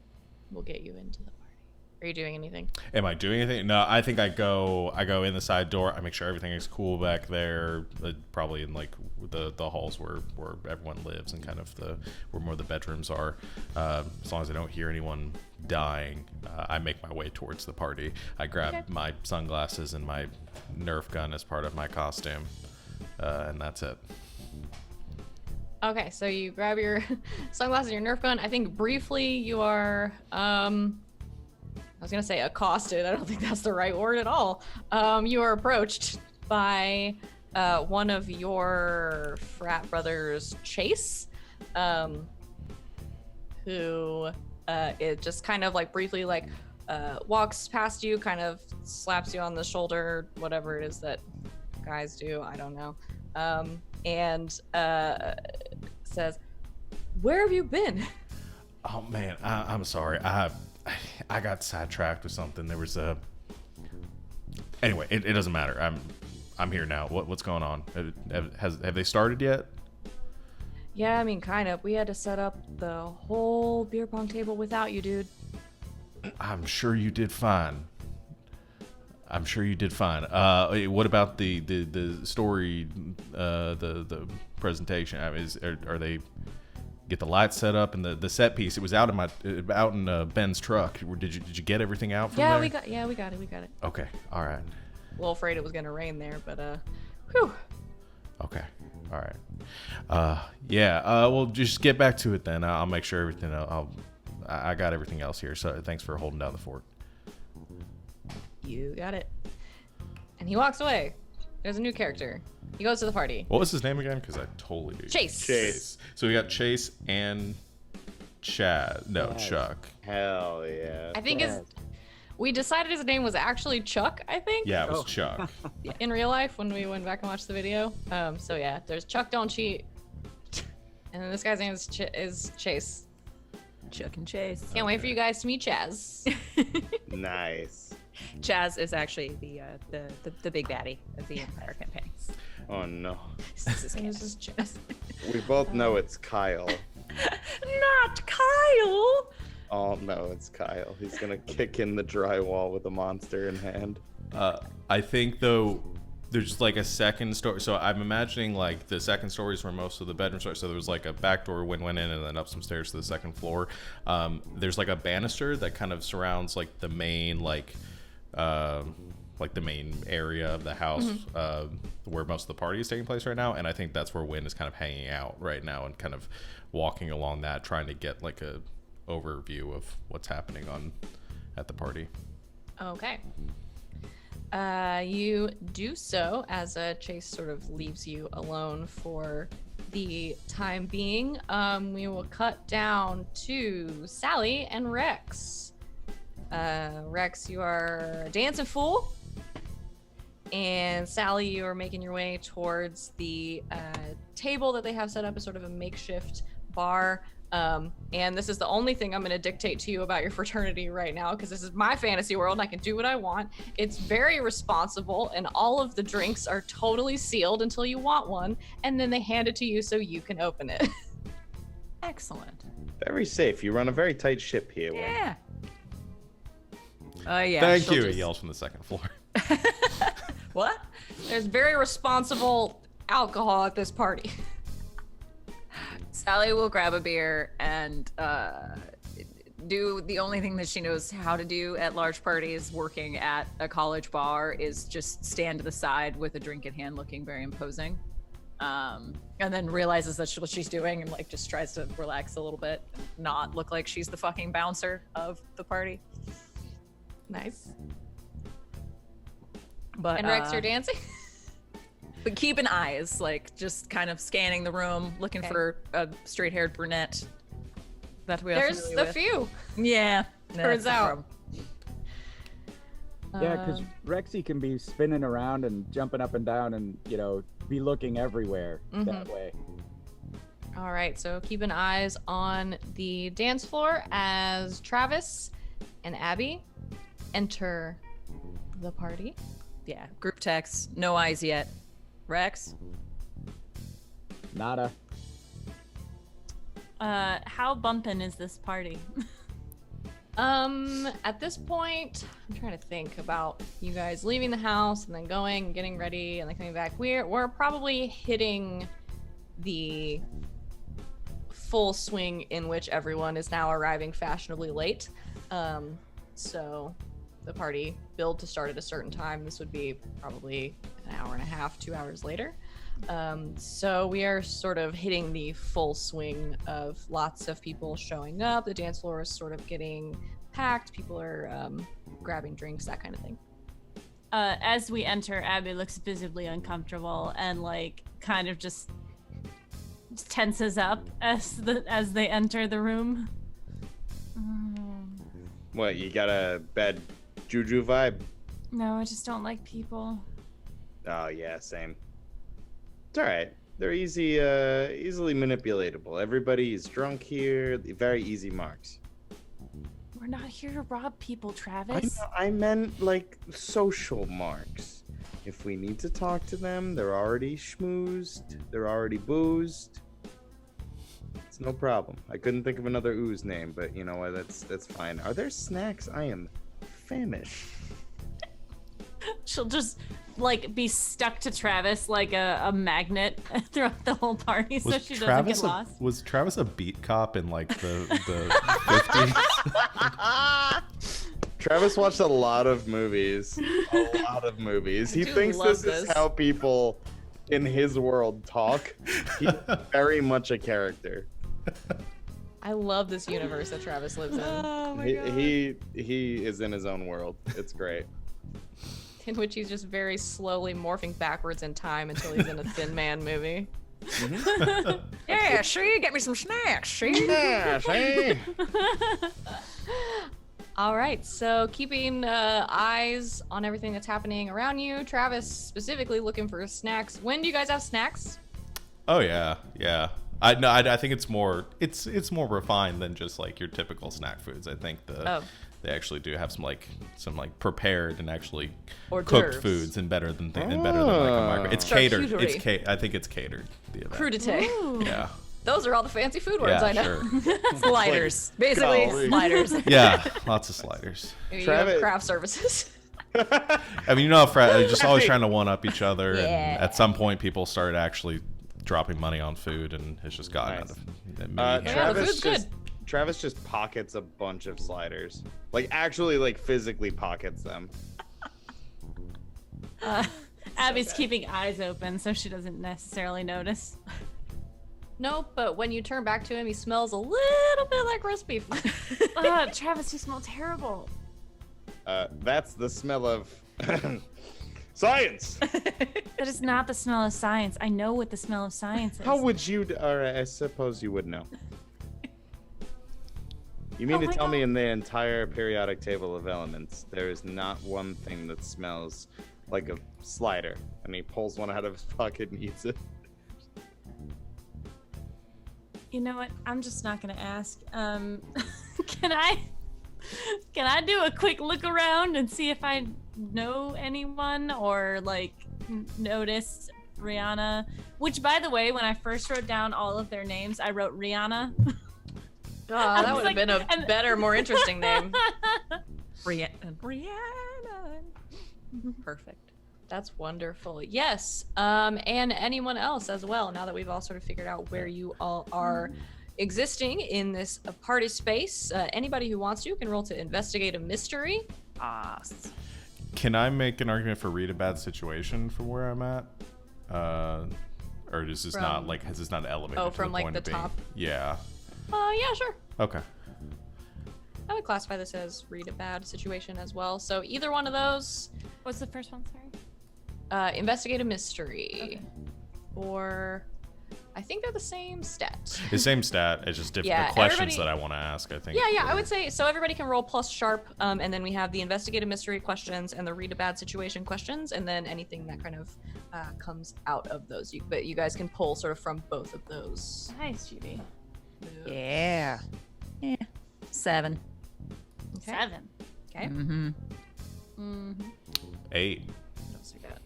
we'll get you into the party. Are you doing anything? Am I doing anything? No, I think I go in the side door. I make sure everything is cool back there. Probably in like the halls where everyone lives and kind of where more the bedrooms are. As long as I don't hear anyone dying, I make my way towards the party. I grab my sunglasses and my Nerf gun as part of my costume, and that's it. Okay, so you grab your sunglasses and your Nerf gun. I think briefly you are, I was gonna say accosted. I don't think that's the right word at all. You are approached by one of your frat brothers, Chase, who it just kind of like briefly like walks past you, kind of slaps you on the shoulder, whatever it is that guys do. I don't know. And says, "Where have you been?" Oh man, I'm sorry. I got sidetracked with something. There was a. Anyway, it doesn't matter. I'm here now. What's going on? Have they started yet? Yeah, I mean, kind of. We had to set up the whole beer pong table without you, dude. I'm sure you did fine. What about the story, the presentation? I mean, are they get the lights set up and the set piece? It was out in Ben's truck. Did you get everything out from there? We got it. Okay, all right. A little afraid it was gonna rain there, but whew. Okay. All right. Yeah. We'll just get back to it then. I'll make sure everything. I got everything else here. So thanks for holding down the fort. You got it. And he walks away. There's a new character. He goes to the party. What was his name again? Because I totally do. Chase. So we got Chase and Chad. No, Yes. Chuck. Hell yeah. I think we decided his name was actually Chuck, I think. Yeah, it was Oh. Chuck. In real life when we went back and watched the video. So yeah, there's Chuck Don't Cheat. And then this guy's name is Chase. Chuck and Chase. Can't wait for you guys to meet Chaz. Nice. Chaz is actually the big baddie of the entire campaign. Oh no. This is This is Chaz. We both know it's Kyle. not Kyle. Oh no, it's Kyle. He's gonna kick in the drywall with a monster in hand. I think though there's like a second story. So I'm imagining like the second story is where most of the bedrooms are. So there was like a back door went in and then up some stairs to the second floor. There's like a banister that kind of surrounds like the main the main area of the house where most of the party is taking place right now. And I think that's where Wynn is kind of hanging out right now and kind of walking along that, trying to get like a overview of what's happening at the party. Okay. You do so as Chase sort of leaves you alone for the time being. We will cut down to Sally and Rex. Rex, you are a dancing fool. And Sally, you are making your way towards the table that they have set up as sort of a makeshift bar. And this is the only thing I'm going to dictate to you about your fraternity right now, because this is my fantasy world and I can do what I want. It's very responsible, and all of the drinks are totally sealed until you want one, and then they hand it to you so you can open it. Excellent. Very safe. You run a very tight ship here. Wynn. Yeah. Oh yeah. Thank she'll you, just- he yells from the second floor. What? There's very responsible alcohol at this party. Sally will grab a beer and do the only thing that she knows how to do at large parties, working at a college bar, is just stand to the side with a drink in hand, looking very imposing. And then realizes that's what she's doing and like just tries to relax a little bit, and not look like she's the fucking bouncer of the party. Nice. But And Rex, you're dancing? but keeping eyes, like just kind of scanning the room, looking Okay. for a straight-haired brunette that we are There's familiar a with. few. Yeah, Turns that's the out. problem. Yeah, because Rexy can be spinning around and jumping up and down and, be looking everywhere that way. All right, so keeping eyes on the dance floor as Travis and Abby enter the party. Yeah, group text, no eyes yet. Rex? Nada. How bumpin' is this party? At this point, I'm trying to think about you guys leaving the house and then going and getting ready and then coming back. We're probably hitting the full swing in which everyone is now arriving fashionably late. So the party billed to start at a certain time. This would be probably an hour and a half, 2 hours later. So we are sort of hitting the full swing of lots of people showing up. The dance floor is sort of getting packed. People are grabbing drinks, that kind of thing. As we enter, Abby looks visibly uncomfortable and like kind of just tenses up as they enter the room. What, you got a bad juju vibe? No, I just don't like people. Oh yeah, same. It's all right. They're easily manipulatable. Everybody is drunk here. Very easy marks. We're not here to rob people, I Travis. know, I meant like social marks. If we need to talk to them, they're already schmoozed. They're already boozed. It's no problem. I couldn't think of another ooze name, but you know what? That's fine. Are there snacks? I am famished. She'll just like be stuck to Travis like a magnet throughout the whole party so she doesn't get lost. Was Travis a beat cop in like the 50s? Travis watched a lot of movies. A lot of movies. He do thinks love this is this. how people in his world talk. He's very much a character. I love this universe that Travis lives in, Oh my god. He is in his own world. It's great. in which he's just very slowly morphing backwards in time until he's in a Thin Man movie. Yeah, see, get me some snacks. See. Yeah, see? All right, so keeping eyes on everything that's happening around you. Travis specifically looking for snacks. When do you guys have snacks? Oh yeah. I think it's more refined than just like your typical snack foods. I think they actually do have some prepared and actually Hors cooked d'oeuvres. foods and better than like a micro. It's catered. Charcuterie. I think it's catered. The event. Crudité. Ooh. Yeah. Those are all the fancy food words Yeah. I know. Sure. Sliders. Basically, golly. sliders. Yeah. Lots of sliders. You have Travis- craft services. I mean, just always trying to one up each other, Yeah. and at some point, people started actually dropping money on food, and it's just gotten Nice. out of me. Yeah, the Travis food's just Travis just pockets a bunch of sliders. Like actually like physically pockets them. Abby's keeping eyes open so she doesn't necessarily notice. No, but when you turn back to him, he smells a little bit like roast beef. Travis, you smell terrible. That's the smell of science. That is not the smell of science. I know what the smell of science is. How would you? All right, I suppose you would know. You mean Oh to my tell me God. in the entire periodic table of elements, there is not one thing that smells like a slider? And he pulls one out of his pocket and eats it. You know what? I'm just not gonna ask. Can I do a quick look around and see if I know anyone or like notice Rihanna? Which, by the way, when I first wrote down all of their names, I wrote Rihanna. That was would have like- been a and- better, more interesting name. Rihanna. Perfect. That's wonderful. Yes. And anyone else as well, now that we've all sort of figured out where you all are existing in this party space. Anybody who wants to can roll to investigate a mystery. Can I make an argument for read a bad situation for where I'm at? Or is this not From- like has this not elevated? Oh, to from, the like, point the of being- top? Yeah. Yeah, sure. Okay. I would classify this as read a bad situation as well. So either one of those, What's the first one? Sorry. investigate a mystery, or I think they're the same stat. The same stat. It's just different Yeah, the questions everybody- that I want to ask. I think. Yeah, I would say so. Everybody can roll plus sharp, and then we have the investigate a mystery questions and the read a bad situation questions, and then anything that kind of comes out of those. But you guys can pull sort of from both of those. Nice, Judy. Yeah. 7. Okay. 7. Okay. Mm-hmm. Mm-hmm. 8. What else we got?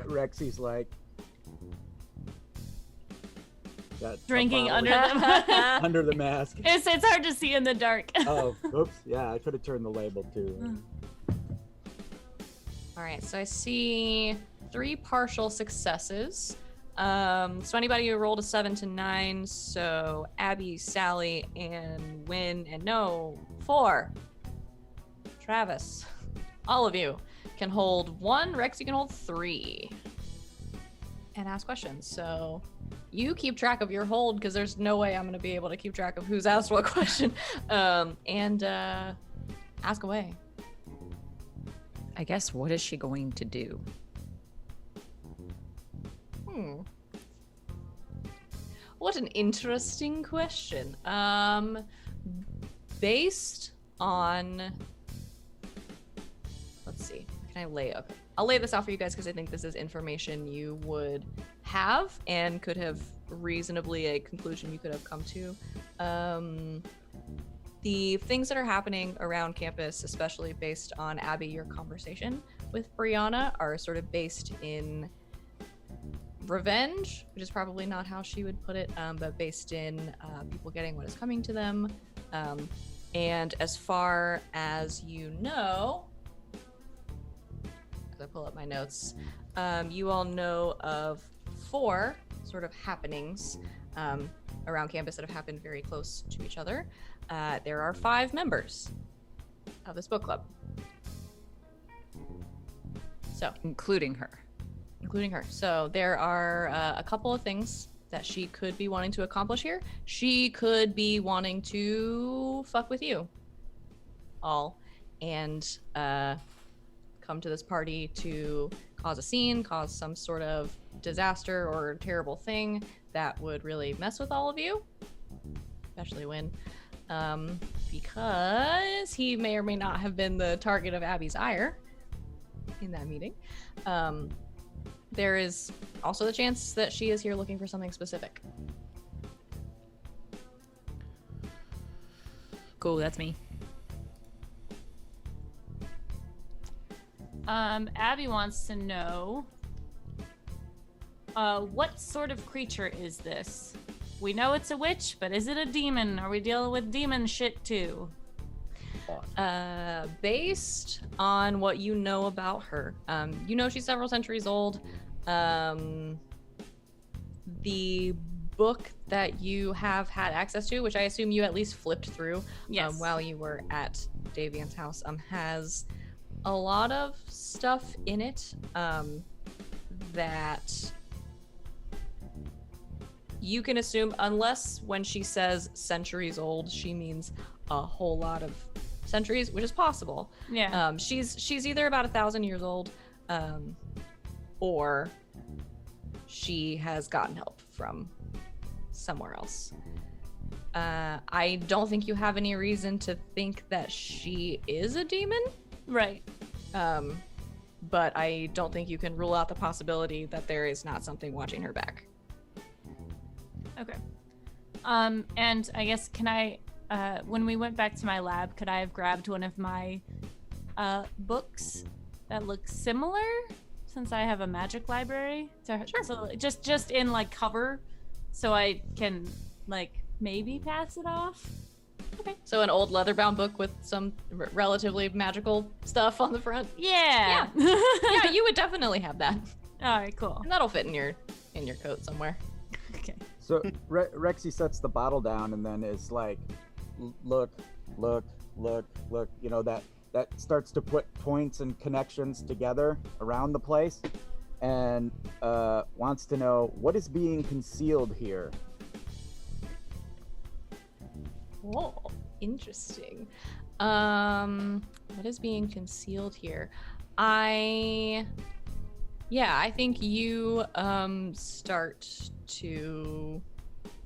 Rexy's like got a Drinking bottle under the. under the mask. It's hard to see in the dark. Oh, oops. Yeah, I could have turned the label too. All right, so I see 3 partial successes. So anybody who rolled a 7 to 9, so Abby, Sally, and Win, and no, 4. Travis, all of you can hold 1. Rex, you can hold 3. And ask questions. So you keep track of your hold because there's no way I'm going to be able to keep track of who's asked what question. And ask away. I guess what is she going to do? What an interesting question. Based on, let's see, can I lay up? I'll lay this out for you guys because I think this is information you would have and could have reasonably a conclusion you could have come to. The things that are happening around campus, especially based on Abby, your conversation with Brianna, are sort of based in revenge, which is probably not how she would put it, but based in people getting what is coming to them. And as far as you know, as I pull up my notes, you all know of 4 sort of happenings around campus that have happened very close to each other. There are 5 members of this book club. So, Including her. including her. So there are a couple of things that she could be wanting to accomplish here. She could be wanting to fuck with you all and come to this party to cause a scene, cause some sort of disaster or terrible thing that would really mess with all of you, especially when because he may or may not have been the target of Abby's ire in that meeting. There is also the chance that she is here looking for something specific. Cool, that's me. Abby wants to know what sort of creature is this? We know it's a witch, but is it a demon? Are we dealing with demon shit too? Based on what you know about her, you know she's several centuries old. The book that you have had access to, which I assume you at least flipped through while you were at Davian's house, has a lot of stuff in it that you can assume, unless when she says centuries old, she means a whole lot of centuries, which is possible. Yeah. She's either about 1,000 years old, or she has gotten help from somewhere else. I don't think you have any reason to think that she is a demon. Right. But I don't think you can rule out the possibility that there is not something watching her back. Okay. And I guess can I, when we went back to my lab, could I have grabbed one of my books that looks similar, since I have a magic library? Sure. So just in like cover, so I can like maybe pass it off. Okay. So an old leather-bound book with some relatively magical stuff on the front. Yeah. Yeah, you would definitely have that. All right, cool. And that'll fit in your coat somewhere. Okay. So Rexy sets the bottle down and then is like, look. You know, that starts to put points and connections together around the place, and wants to know what is being concealed here. Whoa, interesting. What is being concealed here? I think you start to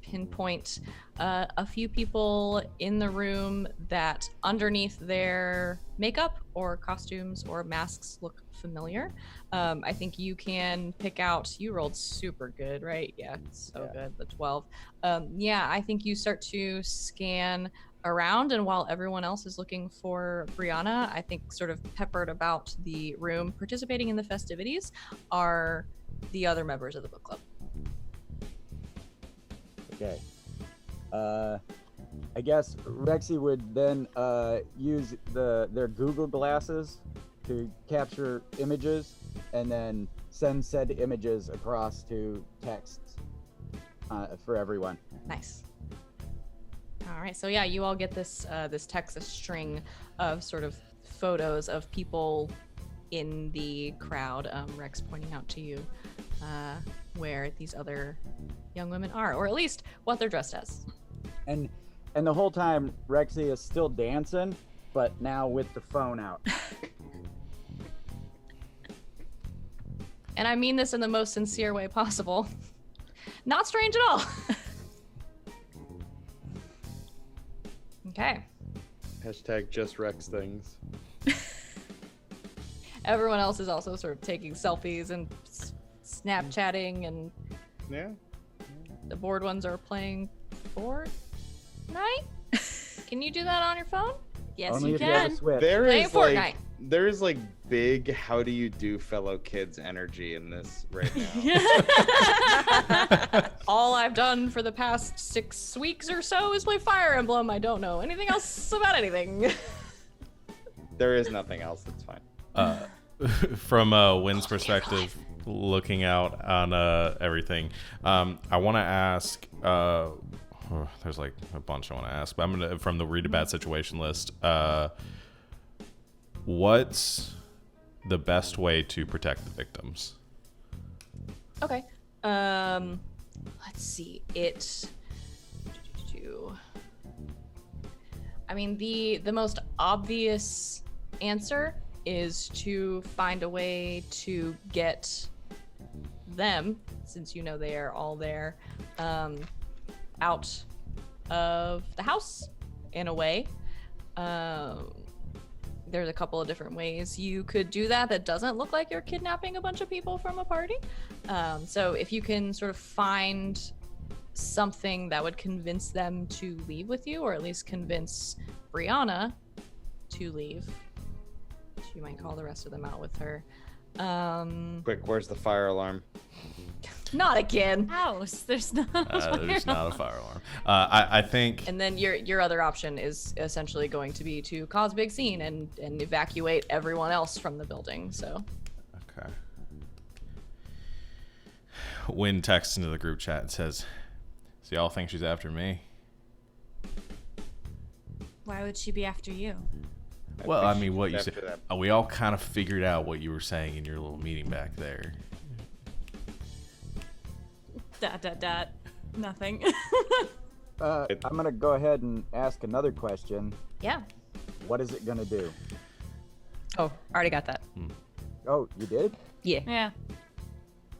pinpoint a few people in the room that underneath their makeup or costumes or masks look familiar. I think you can pick out, you rolled super good, right? Yeah, good, the 12. I think you start to scan around, and while everyone else is looking for Brianna, I think sort of peppered about the room participating in the festivities are the other members of the book club. Okay. I guess Rexy would then use their Google glasses to capture images and then send said images across to texts for everyone. Nice. All right, so yeah, you all get this text, a string of sort of photos of people in the crowd. Rex pointing out to you where these other young women are, or at least what they're dressed as. And the whole time, Rexy is still dancing, but now with the phone out. And I mean this in the most sincere way possible. Not strange at all. Okay. Hashtag just Rex things. Everyone else is also sort of taking selfies and Snapchatting, and Yeah. the bored ones are playing Fortnite. Can you do that on your phone? Yes, Only you if you have a can. Switch. There is like big how do you do fellow kids energy in this right now. All I've done for the past 6 weeks or so is play Fire Emblem. I don't know anything else about anything. There is nothing else. That's fine. From Wynn's perspective, looking out on everything, I want to ask. There's like a bunch I want to ask, but I'm gonna from the read a bad situation list. What's the best way to protect the victims? Okay. Let's see. I mean, the most obvious answer is to find a way to get them, since you know they are all there, out of the house in a way. There's a couple of different ways you could do that doesn't look like you're kidnapping a bunch of people from a party. So if you can sort of find something that would convince them to leave with you, or at least convince Brianna to leave, she might call the rest of them out with her. Quick, where's the fire alarm? Not again. House. There's not. There's not a fire alarm. I think. And then your other option is essentially going to be to cause a big scene and evacuate everyone else from the building. So. Okay. Wynn texts into the group chat and says, "So y'all think she's after me?" Why would she be after you? Well, I mean, what you after said. that. We all kind of figured out what you were saying in your little meeting back there. ... Nothing. I'm gonna go ahead and ask another question. Yeah. What is it gonna do? Oh, already got that. Oh, you did? Yeah. Yeah.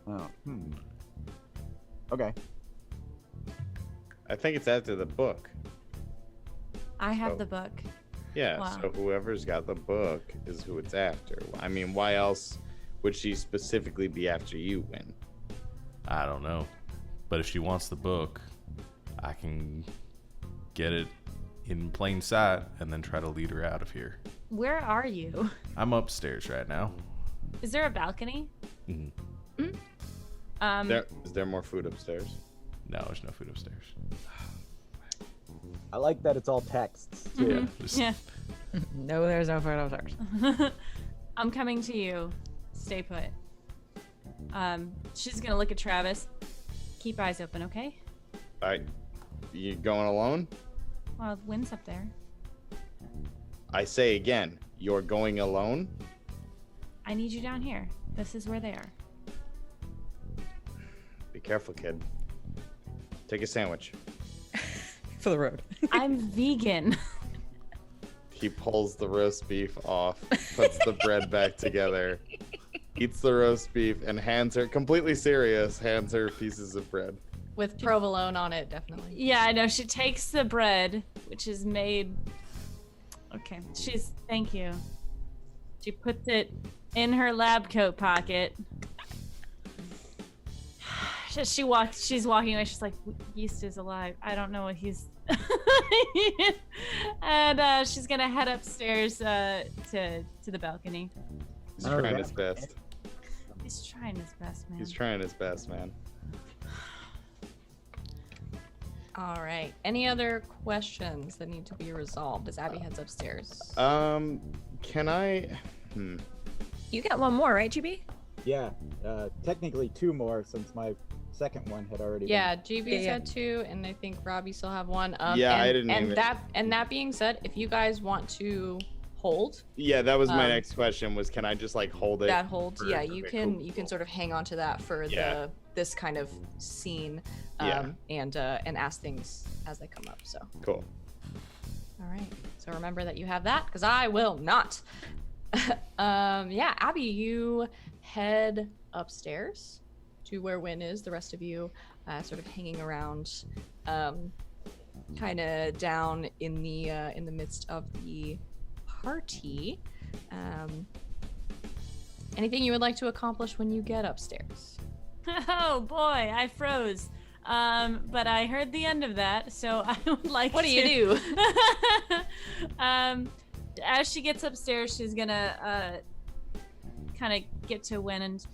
Oh, Okay. I think it's after the book. I have Oh. the book. Yeah, Wow. so whoever's got the book is who it's after. I mean, why else would she specifically be after you, Win? I don't know. But if she wants the book, I can get it in plain sight and then try to lead her out of here. Where are you? I'm upstairs right now. Is there a balcony? Mhm. Is there more food upstairs? No, there's no food upstairs. I like that it's all texts too. Just- Yeah. No, there's no photo search. I'm coming to you. Stay put. She's gonna look at Travis. Keep eyes open, okay? You going alone? Well, Wynn's up there. I say again, you're going alone? I need you down here. This is where they are. Be careful, kid. Take a sandwich. For the road. I'm vegan. He pulls the roast beef off, puts the bread back together, eats the roast beef, and hands her, completely serious, hands her pieces of bread. With provolone on it, definitely. Yeah, I know. She takes the bread, which is made. Okay. Thank you. She puts it in her lab coat pocket. She's walking away. She's like, Yeast is alive. I don't know what he's. And she's gonna head upstairs to the balcony. He's Oh, trying yeah. his best. He's trying his best, man. He's trying his best, man. All right. Any other questions that need to be resolved as Abby heads upstairs? Can I? You got one more, right, GB? Yeah, technically two more since my second one had already Yeah, GB's Yeah. had two, and I think Robbie still have one. Yeah, and, I didn't And even- that being said, if you guys want to hold Yeah, that was my Um, next question. Was can I just like hold it? that hold, for- yeah, you okay, can cool, you can cool. sort of hang on to that for Yeah. this kind of scene, Yeah. and ask things as they come up. So, Cool. all right. So remember that you have that, because I will not. Yeah, Abby, you head upstairs to where Wynn is. The rest of you sort of hanging around, kind of down in the midst of the party. Anything you would like to accomplish when you get upstairs? Oh boy, I froze. But I heard the end of that, so I would like. What do you do? As she gets upstairs, she's gonna kind of get to Wynn, and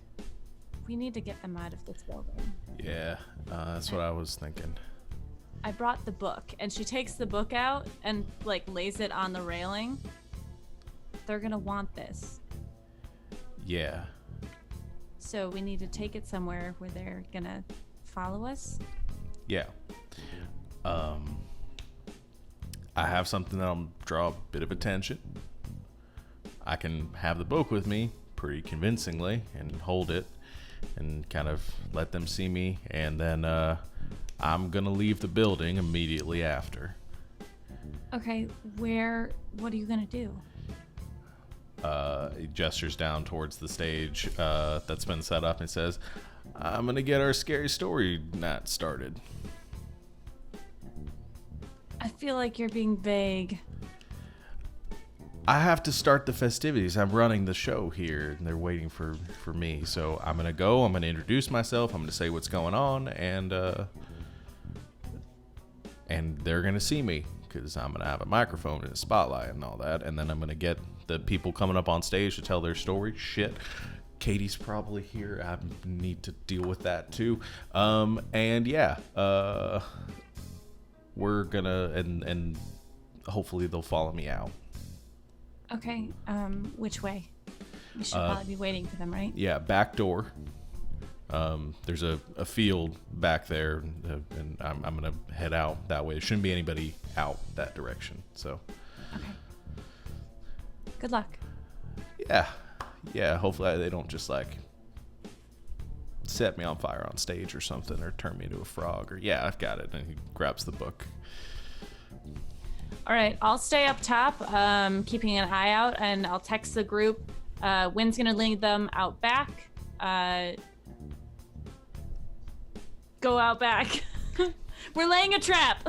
we need to get them out of this building. Yeah, that's what I was thinking. I brought the book, and she takes the book out and like lays it on the railing. They're gonna want this, Yeah. so we need to take it somewhere where they're gonna follow us. Yeah. I have something that'll draw a bit of attention. I can have the book with me pretty convincingly and hold it. and kind of let them see me, and then I'm gonna leave the building immediately after. Okay, what are you gonna do? He gestures down towards the stage that's been set up and says, I'm gonna get our scary story night started. I feel like you're being vague. I have to start the festivities. I'm running the show here, and they're waiting for me. So I'm gonna go. I'm gonna introduce myself. I'm gonna say what's going on, and they're gonna see me because I'm gonna have a microphone and a spotlight and all that. And then I'm gonna get the people coming up on stage to tell their story. Shit, Katie's probably here. I need to deal with that too. And yeah, we're gonna and hopefully they'll follow me out. Okay, which way? We should probably be waiting for them, right? Yeah, back door. There's a field back there, and I'm gonna head out that way. There shouldn't be anybody out that direction. So. Okay. Good luck. Yeah. Hopefully they don't just like set me on fire on stage or something, or turn me into a frog. Or yeah, I've got it. And he grabs the book. All right, I'll stay up top, keeping an eye out, and I'll text the group. Wynn's gonna lead them out back. Go out back. We're laying a trap.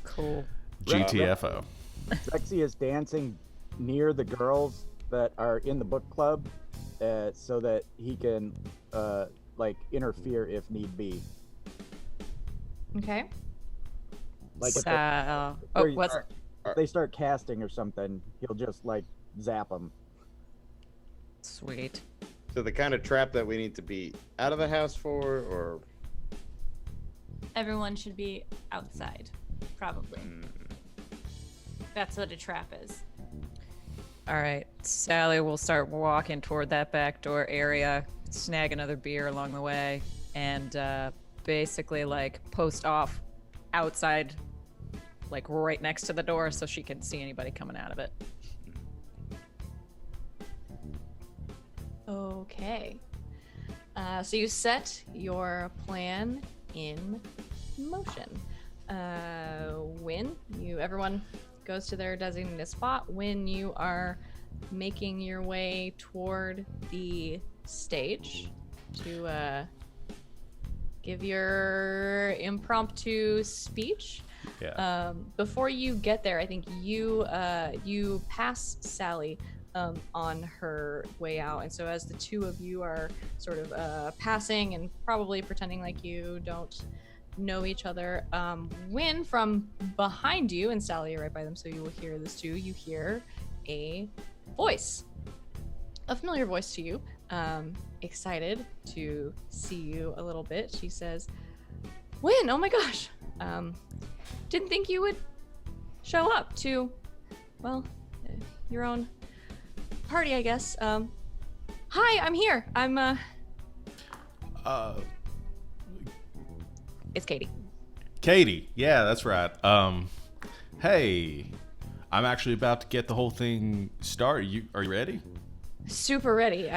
Cool. GTFO. Rexy is dancing near the girls that are in the book club, so that he can like interfere if need be. Okay. Like if they start casting or something, he'll just like zap them. Sweet. So the kind of trap that we need to be out of the house for, or Everyone should be outside, probably. That's what a trap is. All right, Sally will start walking toward that back door area, snag another beer along the way, and basically like post off outside, like right next to the door, so she can see anybody coming out of it. Okay. So you set your plan in motion. When everyone goes to their designated spot, when you are making your way toward the stage to give your impromptu speech. Yeah. Before you get there, I think you pass Sally on her way out, and so as the two of you are sort of passing and probably pretending like you don't know each other, when from behind you, and Sally, you're right by them, so you will hear this too, you hear a voice, a familiar voice to you, excited to see you a little bit. She says, Wynn, oh my gosh, didn't think you would show up to, well, your own party, I guess. Hi, I'm here. It's Katie. Katie, yeah, that's right. Hey, I'm actually about to get the whole thing started. Are you ready? Super ready.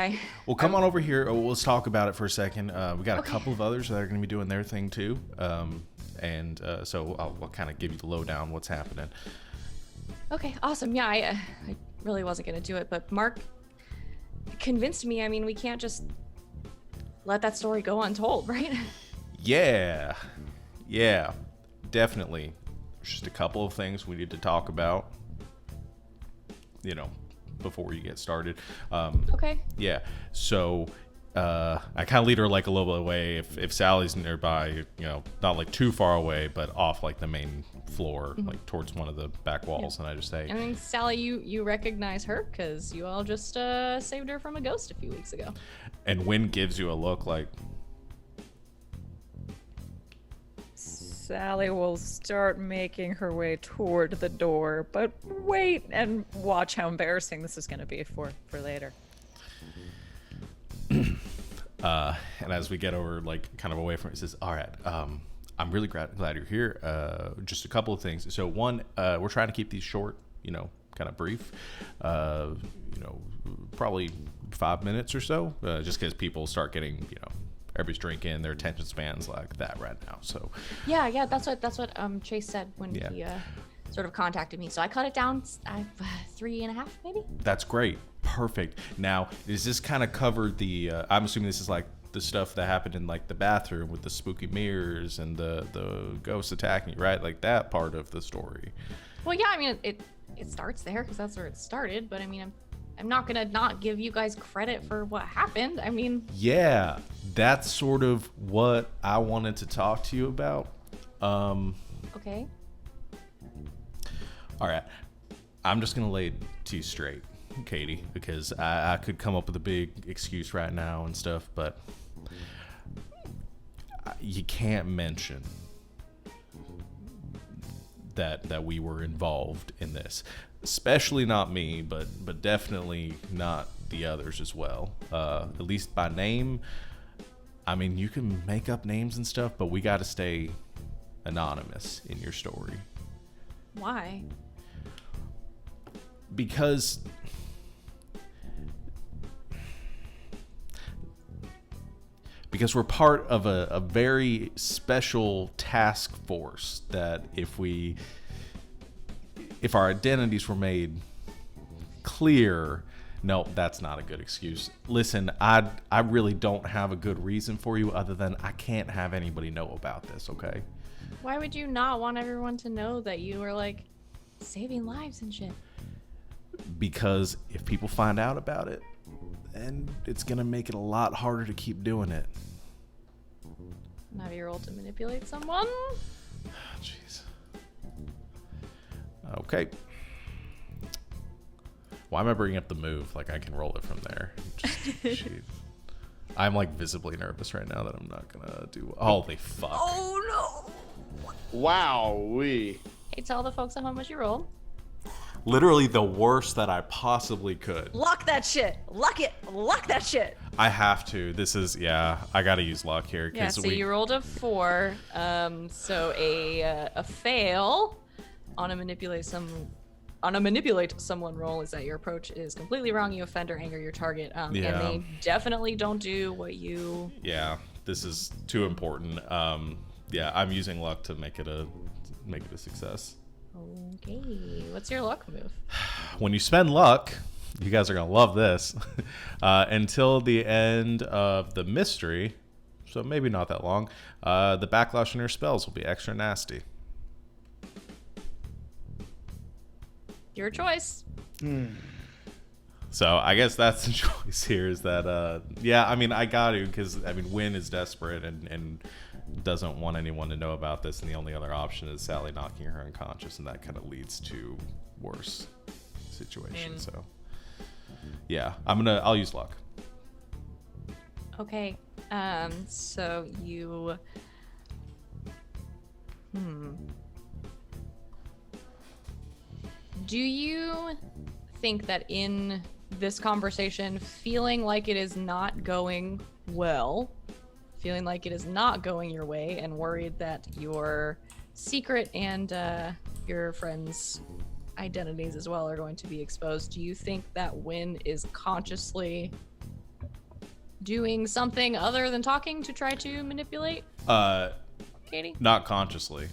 Well, come on over here. Let's talk about it for a second. We got a couple of others that are going to be doing their thing too. So I'll kind of give you the lowdown what's happening. Okay, awesome. Yeah, I really wasn't going to do it, but Mark convinced me. I mean, we can't just let that story go untold, right? Yeah, definitely. There's just a couple of things we need to talk about, before you get started. Okay. Yeah, so I kind of lead her like a little bit away. If Sally's nearby, not like too far away, but off like the main floor, like towards one of the back walls, and I just say, I mean, Sally, you recognize her because you all just saved her from a ghost a few weeks ago. And Wynn gives you a look like, Sally will start making her way toward the door, but wait and watch how embarrassing this is going to be for later. and as we get over, like, kind of away from it, says, all right, I'm really glad you're here. Just a couple of things. So one, we're trying to keep these short, kind of brief. Probably 5 minutes or so, just because people start getting, you know, everybody's drinking, their attention span's like that right now. So Yeah, that's what Chase said when Yeah. he sort of contacted me. So I cut it down 3.5 maybe. that's great. Perfect. Now, does this kind of cover the, I'm assuming this is like the stuff that happened in like the bathroom with the spooky mirrors and the ghosts attacking you, right? Like that part of the story. Well, yeah, I mean, it starts there because that's where it started. But I mean, I'm not gonna not give you guys credit for what happened. I mean, Yeah, that's sort of what I wanted to talk to you about. okay. All right, I'm just gonna lay it to you straight, Katie, because I could come up with a big excuse right now and stuff, but you can't mention that we were involved in this, especially not me, but definitely not the others as well. At least by name. I mean, you can make up names and stuff, but we got to stay anonymous in your story. Why? Because we're part of a very special task force that if our identities were made clear. No, that's not a good excuse. Listen, I really don't have a good reason for you other than I can't have anybody know about this, okay? Why would you not want everyone to know that you were like saving lives and shit? Because if people find out about it, then it's gonna make it a lot harder to keep doing it. Now you're roll to manipulate someone? Jeez. Okay. Why am I bringing up the move? Like I can roll it from there. Just, I'm like visibly nervous right now that I'm not gonna do. Holy fuck! Oh Wow, we. Hey, tell the folks at home what you rolled. Literally the worst that I possibly could. no! Lock that shit. Lock it. Lock that shit. I have to. This is I gotta use luck here. Yeah, so you rolled a 4. So a fail on a manipulate someone roll is that your approach is completely wrong. You offend or anger your target, and they definitely don't do what you. Yeah, this is too important. I'm using luck to make it a success. Okay, what's your luck move? When you spend luck, you guys are gonna love this. Until the end of the mystery, so maybe not that long. The backlash on your spells will be extra nasty. Your choice. So I guess that's the choice here. Is that I mean I got to, because I mean Wynn is desperate and doesn't want anyone to know about this, and the only other option is Sally knocking her unconscious, and that kind of leads to worse situations. So yeah, I'll use luck. Okay. So you. Do you think that in this conversation, feeling like it is not going well, feeling like it is not going your way, and worried that your secret and your friends' identities as well are going to be exposed, do you think that Wynn is consciously doing something other than talking to try to manipulate Katie? Not consciously.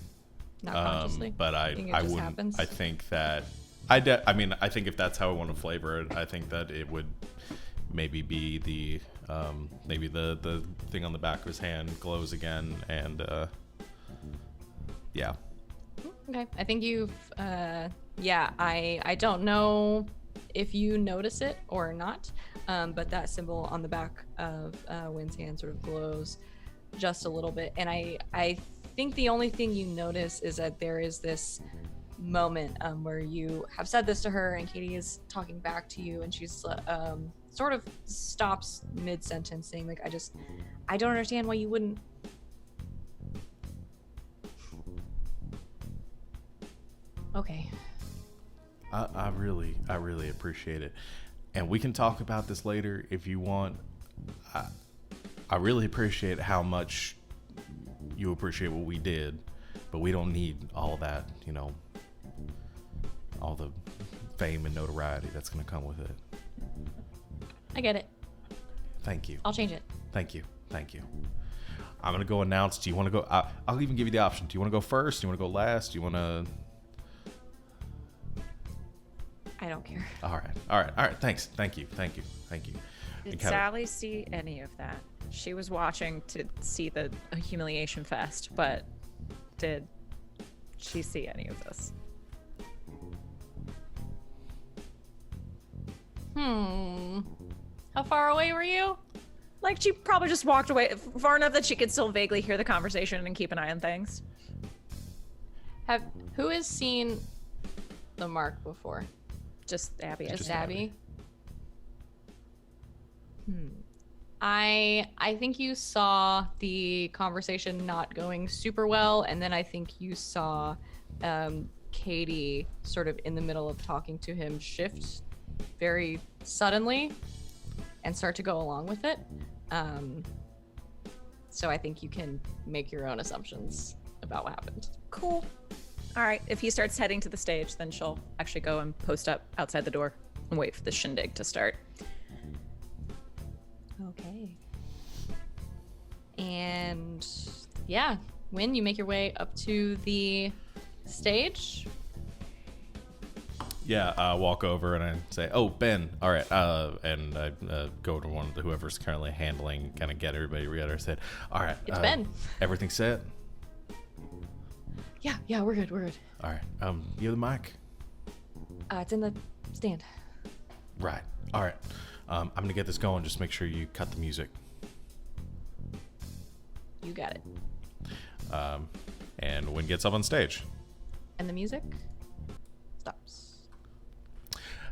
Not consciously, but I wouldn't. Happens? I think that I think if that's how I want to flavor it, I think that it would maybe be the the thing on the back of his hand glows again, and yeah. Okay, I think you've I don't know if you notice it or not, but that symbol on the back of Wynn's hand sort of glows just a little bit, and I think the only thing you notice is that there is this moment where you have said this to her, and Katie is talking back to you, and she's sort of stops mid-sentence saying like, I don't understand why you wouldn't. Okay. I really appreciate it, and we can talk about this later if you want. I really appreciate how much you appreciate what we did, but we don't need all that, all the fame and notoriety that's going to come with it. I get it. Thank you. I'll change it. Thank you. Thank you. I'm going to go announce. Do you want to go? I'll even give you the option. Do you want to go first? Do you want to go last? Do you want to? I don't care. All right. Thanks. Thank you. Did Sally see any of that? She was watching to see the humiliation fest, but did she see any of this? How far away were you? Like, she probably just walked away far enough that she could still vaguely hear the conversation and keep an eye on things. Who has seen the mark before? Just Abby. Just Abby. I think you saw the conversation not going super well, and then I think you saw Katie sort of in the middle of talking to him shift very suddenly and start to go along with it. So I think you can make your own assumptions about what happened. Cool. All right. If he starts heading to the stage, then she'll actually go and post up outside the door and wait for the shindig to start. Okay. And yeah, Wynn, you make your way up to the stage. Yeah, I walk over and I say, "Oh, Ben, all right," and I go to one of whoever's currently handling, kind of get everybody together. I said, "All right, It's Ben. Everything set? Yeah, we're good. All right, you have the mic? It's in the stand. Right. All right. I'm gonna get this going. Just make sure you cut the music." You got it. And Wynn gets up on stage. And the music stops.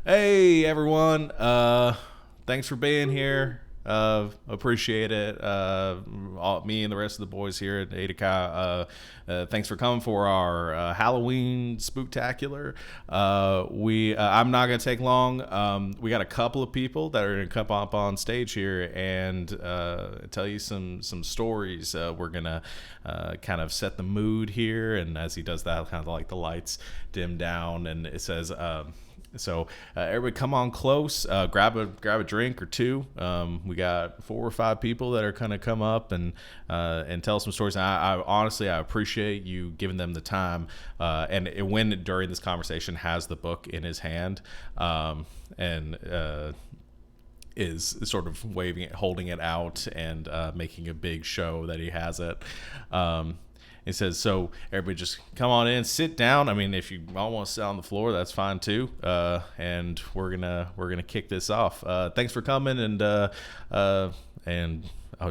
Hey everyone, thanks for being here. Appreciate it. Me and the rest of the boys here at Adaka, thanks for coming for our Halloween spooktacular. I'm not gonna take long. We got a couple of people that are gonna come up on stage here and tell you some stories. We're gonna kind of set the mood here, and as he does that, kind of like the lights dim down, and it says. So everybody come on close, grab a drink or two. We got 4 or 5 people that are going to come up and tell some stories. And I honestly, I appreciate you giving them the time. And when during this conversation has the book in his hand and is sort of waving it, holding it out and making a big show that he has it. It says, so everybody just come on in, sit down. I mean, if you all want to sit on the floor, that's fine too. And we're gonna kick this off. Thanks for coming. And oh,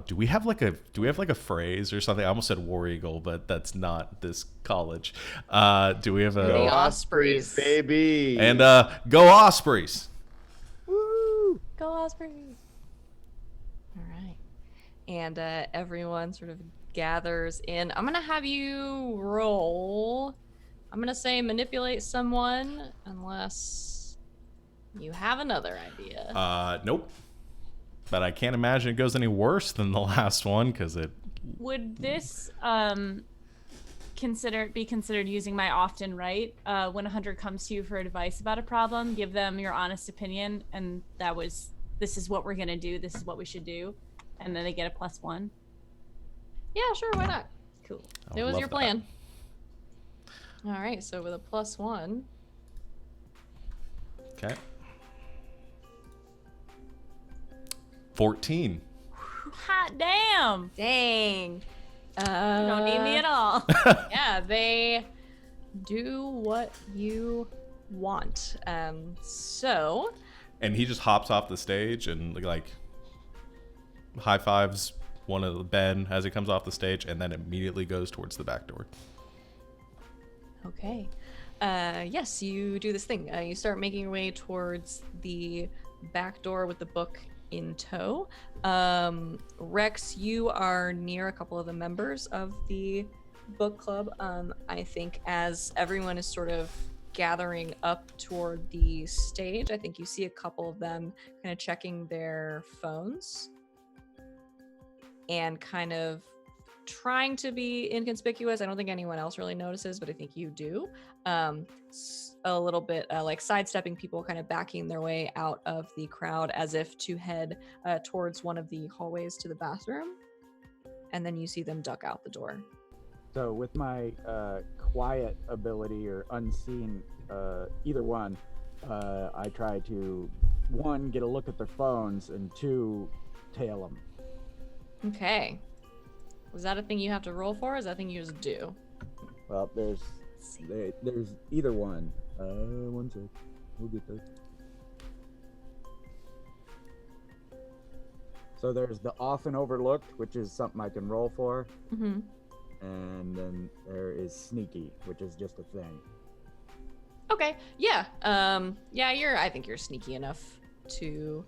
do we have like a phrase or something? I almost said War Eagle, but that's not this college. Do we have a The Ospreys, baby? And go Ospreys! Woo! Go Ospreys! All right, and everyone sort of gathers in. I'm gonna have you roll. I'm gonna say manipulate someone unless you have another idea. Nope. But I can't imagine it goes any worse than the last one because it. Would this be considered using my often right? When a hunter comes to you for advice about a problem, give them your honest opinion, and this is what we're gonna do. This is what we should do, and then they get a +1. Yeah, sure, why not? Cool. It was your plan. All right, so with a +1. Okay. 14. Hot damn! Dang. You don't need me at all. Yeah, they do what you want. So. And he just hops off the stage and like high fives one of the Ben as he comes off the stage, and then immediately goes towards the back door. Okay. Yes, you do this thing. You start making your way towards the back door with the book in tow. Rex, you are near a couple of the members of the book club. I think as everyone is sort of gathering up toward the stage, I think you see a couple of them kind of checking their phones and kind of trying to be inconspicuous. I don't think anyone else really notices, but I think you do. A little bit like sidestepping people, kind of backing their way out of the crowd as if to head towards one of the hallways to the bathroom. And then you see them duck out the door. So with my quiet ability or unseen, either one, I try to, one, get a look at their phones, and two, tail them. Okay. Was that a thing you have to roll for, or is that a thing you just do? Well, there's either one. One sec. We'll get there. So there's the often overlooked, which is something I can roll for. Mm-hmm. And then there is sneaky, which is just a thing. Okay. Yeah. Yeah. I think you're sneaky enough to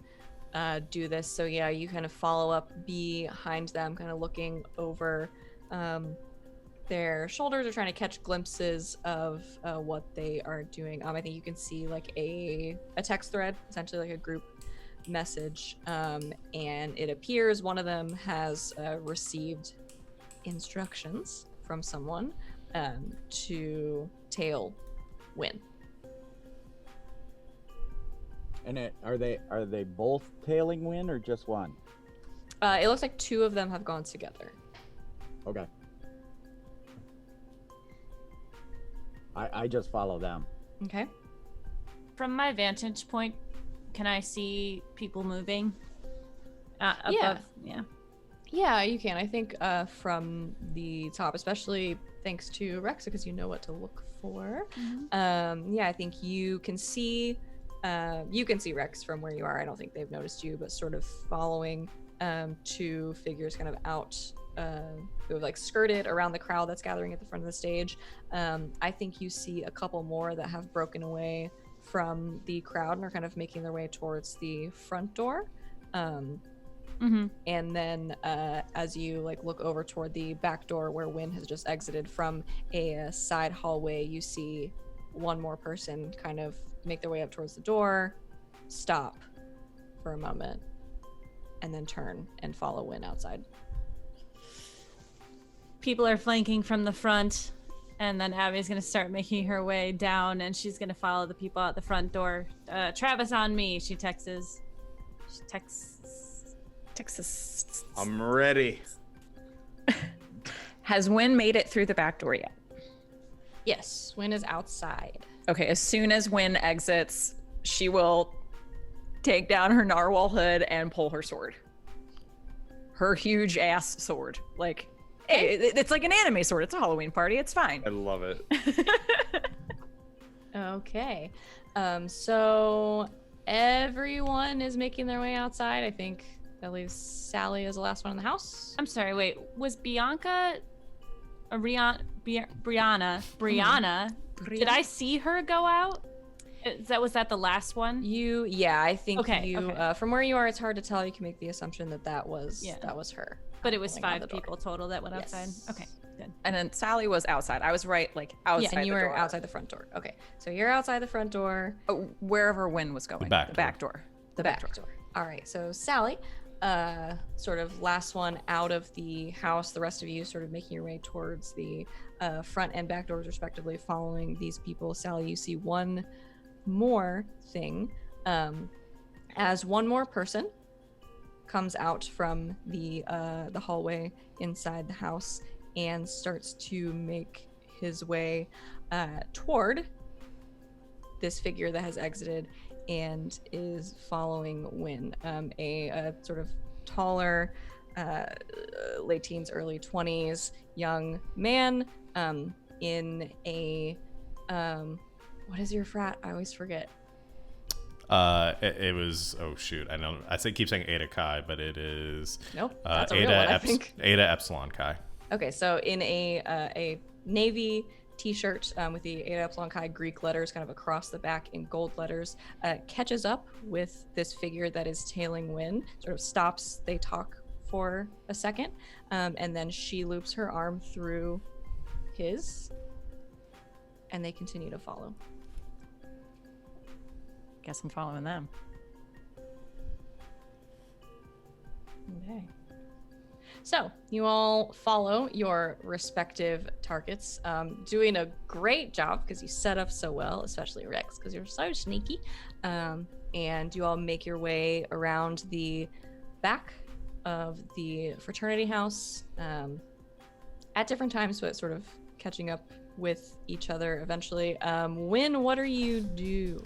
do this. So yeah, you kind of follow up behind them, kind of looking over their shoulders, or trying to catch glimpses of what they are doing. I think you can see like a text thread, essentially like a group message, and it appears one of them has received instructions from someone to tail Win. And are they both tailing Win or just one? It looks like two of them have gone together. Okay. I just follow them. Okay. From my vantage point, can I see people moving? Above? Yeah. Yeah, you can. I think from the top, especially thanks to Rex, because you know what to look for. Mm-hmm. Yeah, I think you can see Rex from where you are. I don't think they've noticed you, but sort of following two figures kind of out who have like skirted around the crowd that's gathering at the front of the stage. I think you see a couple more that have broken away from the crowd and are kind of making their way towards the front door. Mm-hmm. And then as you like look over toward the back door where Wynn has just exited from a side hallway, you see one more person kind of make their way up towards the door, stop for a moment, and then turn and follow Wynn outside. People are flanking from the front, and then Abby's going to start making her way down, and she's going to follow the people out the front door. Travis on me, she texts. Texas. I'm ready. Has Wynn made it through the back door yet? Yes, Wynn is outside. Okay, as soon as Wynn exits, she will take down her narwhal hood and pull her sword. Her huge ass sword. Like, hey, it's like an anime sword. It's a Halloween party. It's fine. I love it. Okay. So everyone is making their way outside. I think that leaves Sally as the last one in the house. I'm sorry, wait. Was Bianca... Brianna. Did I see her go out? Was that the last one? I think Okay. From where you are, it's hard to tell. You can make the assumption that was her. But it was pulling out the 5 door. people total that went outside. Yes. Okay, good. And then Sally was outside. I was right, like outside. And you were the door. outside the front door. Okay, so you're outside the front door. Oh, wherever Wynn was going. The back door. The back door. All right, so Sally, sort of last one out of the house. The rest of you sort of making your way towards the front and back doors, respectively, following these people. Sally, you see one more thing as one more person comes out from the hallway inside the house and starts to make his way toward this figure that has exited and is following Wynn, a sort of taller, late teens, early 20s young man in a what is your frat? I always forget. It was, oh shoot, I know, keep saying Eta Chi, but it is Nope, that's a real one, I think. Eta Epsilon Chi. Okay, so in a navy t-shirt with the Eta Epsilon Chi Greek letters kind of across the back in gold letters, catches up with this figure that is tailing Wynn, sort of stops, they talk for a second, and then she loops her arm through his, and they continue to follow. Guess I'm following them. Okay. So you all follow your respective targets, doing a great job because you set up so well, especially Rex, because you're so sneaky. And you all make your way around the back of the fraternity house at different times, so it's sort of catching up with each other eventually. Win, what are you doing?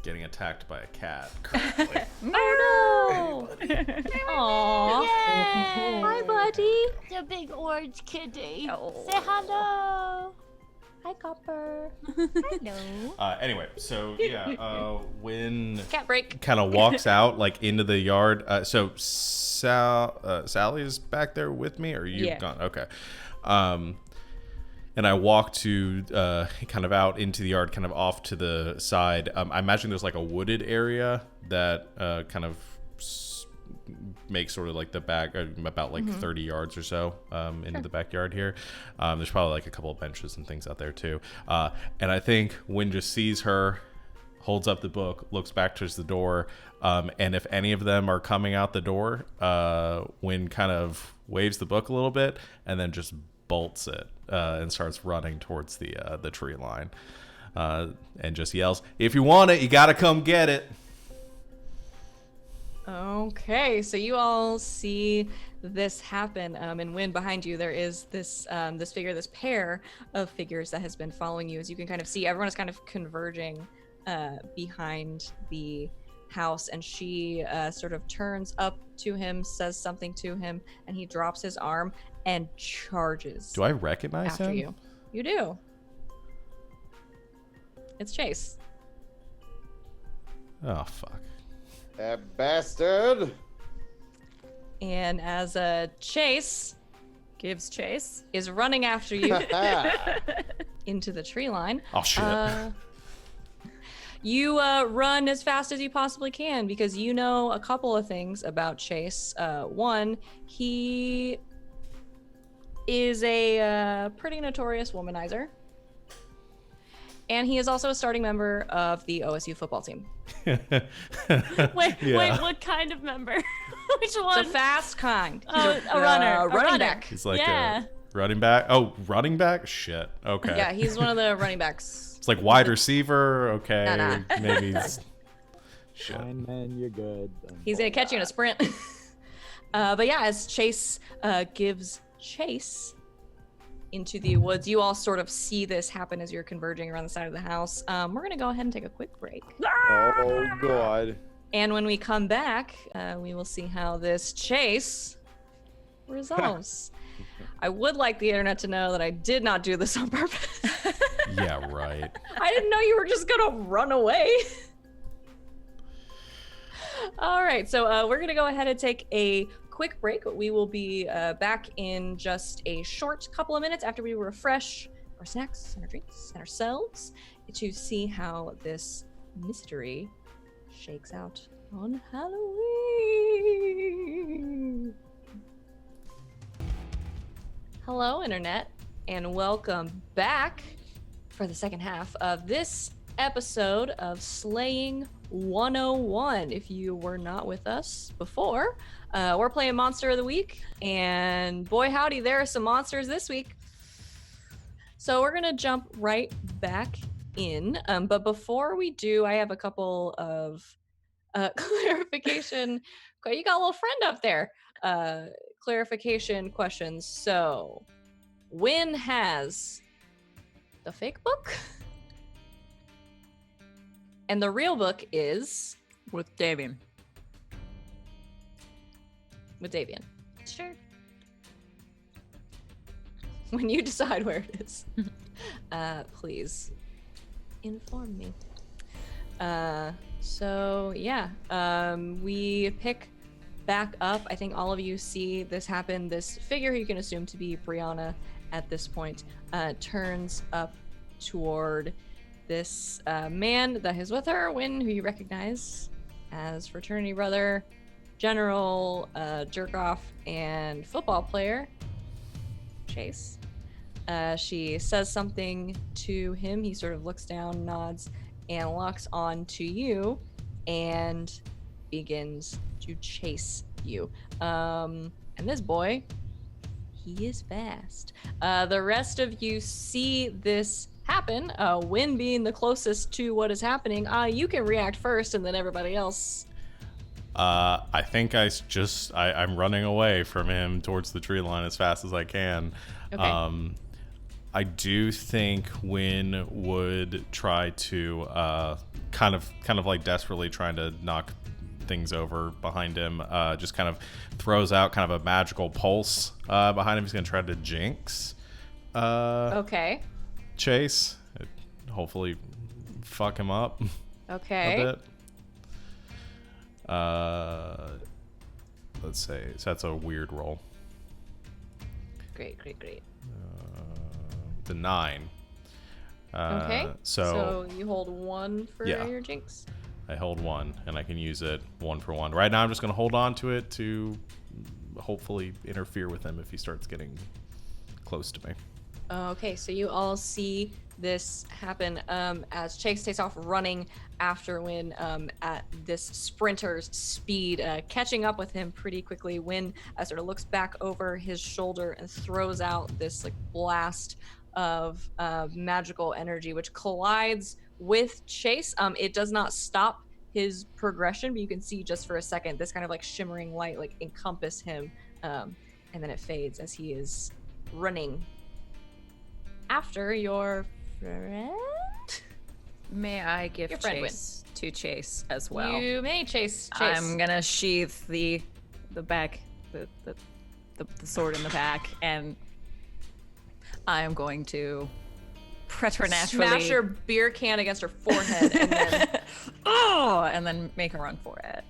Getting attacked by a cat currently. Oh no! Aww. Hi, buddy. The big orange kitty. Oh. Say hello. Hi, Copper. Hello. Anyway, so when Cat break. kind of walks out like into the yard, so Sally is back there with me, or you've gone? Okay. And I walk to kind of out into the yard, kind of off to the side. I imagine there's like a wooded area that kind of makes sort of like the back, about like 30 yards or so into the backyard here. There's probably like a couple of benches and things out there too. And I think Wynn just sees her, holds up the book, looks back towards the door. And if any of them are coming out the door, Wynn kind of waves the book a little bit and then just bolts it and starts running towards the tree line and just yells, "If you want it, you gotta come get it." Okay, so you all see this happen, and Wynn, behind you there is this pair of figures that has been following you. As you can kind of see, everyone is kind of converging behind the house, and she sort of turns up to him, says something to him, and he drops his arm and charges. Do I recognize after him? You do. It's Chase. Oh fuck. That bastard! And as Chase Gives chase. is running after you into the tree line. Oh shit. You run as fast as you possibly can because you know a couple of things about Chase. One, he is a pretty notorious womanizer. And he is also a starting member of the OSU football team. Wait, what kind of member? Which one? The fast kind. He's a runner. A running runner. back. He's like Yeah. a running back. Oh, running back? Shit. Okay. Yeah, he's one of the running backs. It's like wide receiver. Okay. Nah. Maybe it's... Shit. Fine, man, you're good. He's gonna catch you in a sprint. But yeah, as Chase gives chase into the woods, you all sort of see this happen as you're converging around the side of the house. We're gonna go ahead and take a quick break. Oh god. And when we come back, we will see how this chase resolves. I would like the internet to know that I did not do this on purpose. Yeah, right. I didn't know you were just gonna run away. All right, so we're gonna go ahead and take a quick break. We will be back in just a short couple of minutes after we refresh our snacks and our drinks and ourselves to see how this mystery shakes out on Halloween. Hello, Internet, and welcome back for the second half of this episode of Slaying 101. If you were not with us before, we're playing Monster of the Week, and boy howdy, there are some monsters this week. So we're gonna jump right back in, but before we do, I have a couple of clarification. You got a little friend up there. Clarification questions. So, Wynn has the fake book, and the real book is With Davian. with Davian. Sure. When you decide where it is, please inform me. So yeah, we pick back up. I think all of you see this happen. This figure, who you can assume to be Brianna at this point, turns up toward this man that is with her, Wynn, who you recognize as fraternity brother, general, jerk-off, and football player, Chase. She says something to him. He sort of looks down, nods, and locks on to you and begins to chase you. And this boy, he is fast. The rest of you see this happen. Win being the closest to what is happening. You can react first, and then everybody else. I think I'm running away from him towards the tree line as fast as I can. Okay. I do think Win would try to kind of like desperately trying to knock things over behind him. Just kind of throws out kind of a magical pulse behind him. He's gonna try to jinx. Okay. Chase. Hopefully, fuck him up. Okay. A bit. Let's say so that's a weird roll. Great. The 9. Okay. So you hold 1 for Yeah. your jinx. I hold 1, and I can use it 1 for 1. Right now, I'm just going to hold on to it to hopefully interfere with him if he starts getting close to me. Okay, so you all see this happen as Chase takes off running after Win at this sprinter's speed, catching up with him pretty quickly. Win sort of looks back over his shoulder and throws out this like blast of magical energy, which collides with Chase. It does not stop his progression, but you can see just for a second this kind of like shimmering light like encompass him, and then it fades as he is running after your friend. May I give Your friend chase to Chase as well? You may chase. I'm gonna sheath the back, the sword in the back, and I am going to preternaturally smash your beer can against her forehead, and then and then make a run for it.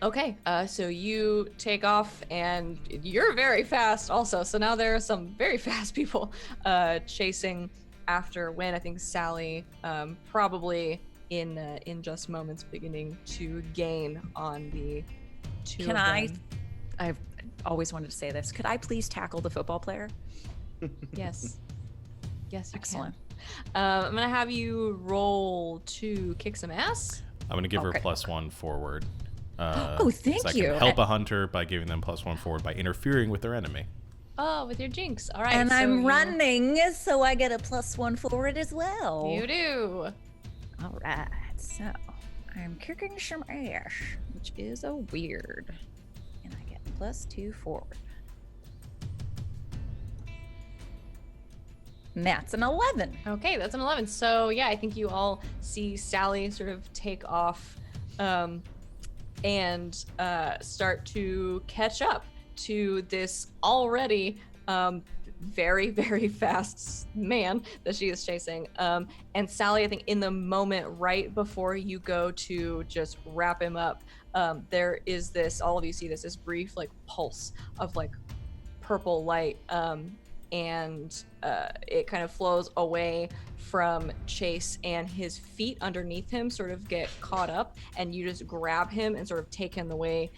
okay. So you take off, and you're very fast, also. So now there are some very fast people chasing after Win. I think Sally probably in just moments beginning to gain on the two. Can of I? them. I've always wanted to say this. Could I please tackle the football player? Yes. Yes, you Excellent. can. I'm gonna have you roll to kick some ass. I'm going to give her Okay. +1 forward. Oh, thank so I you. can help a hunter by giving them +1 forward by interfering with their enemy. Oh, with your jinx. All right. And so I'm you- running, so I get a +1 forward as well. You do. All right. So I'm kicking some ass, which is a weird, and I get +2 forward. And that's an 11. Okay, that's an 11. So yeah, I think you all see Sally sort of take off and start to catch up to this already very, very fast man that she is chasing. And Sally, I think in the moment right before you go to just wrap him up, there is this, all of you see this brief like pulse of like purple light, and it kind of flows away from Chase, and his feet underneath him sort of get caught up, and you just grab him and sort of take him the way,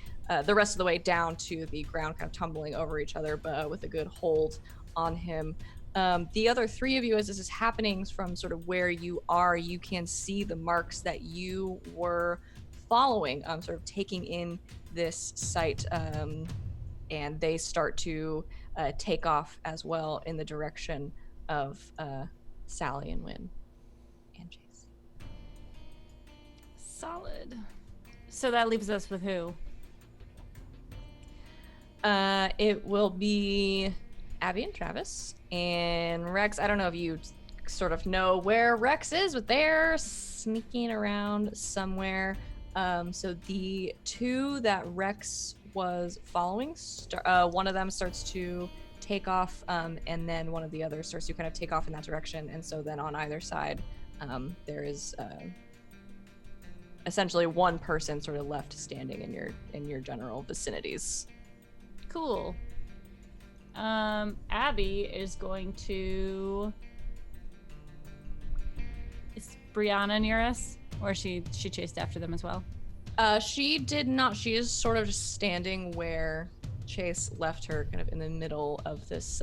the rest of the way down to the ground, kind of tumbling over each other, but with a good hold on him. The other three of you, as this is happening from sort of where you are, you can see the marks that you were following, sort of taking in this site, and they start to take off as well in the direction of Sally and Win and Chase. Solid. So that leaves us with who? It will be Abby and Travis and Rex. I don't know if you sort of know where Rex is, but they're sneaking around somewhere. So the two that Rex was following, one of them starts to take off, and then one of the others starts to kind of take off in that direction. And so then on either side, there is essentially one person sort of left standing in your general vicinities. Cool. Abby is going to. Is Brianna near us, or she chased after them as well? She did not. She is sort of just standing where Chase left her, kind of in the middle of this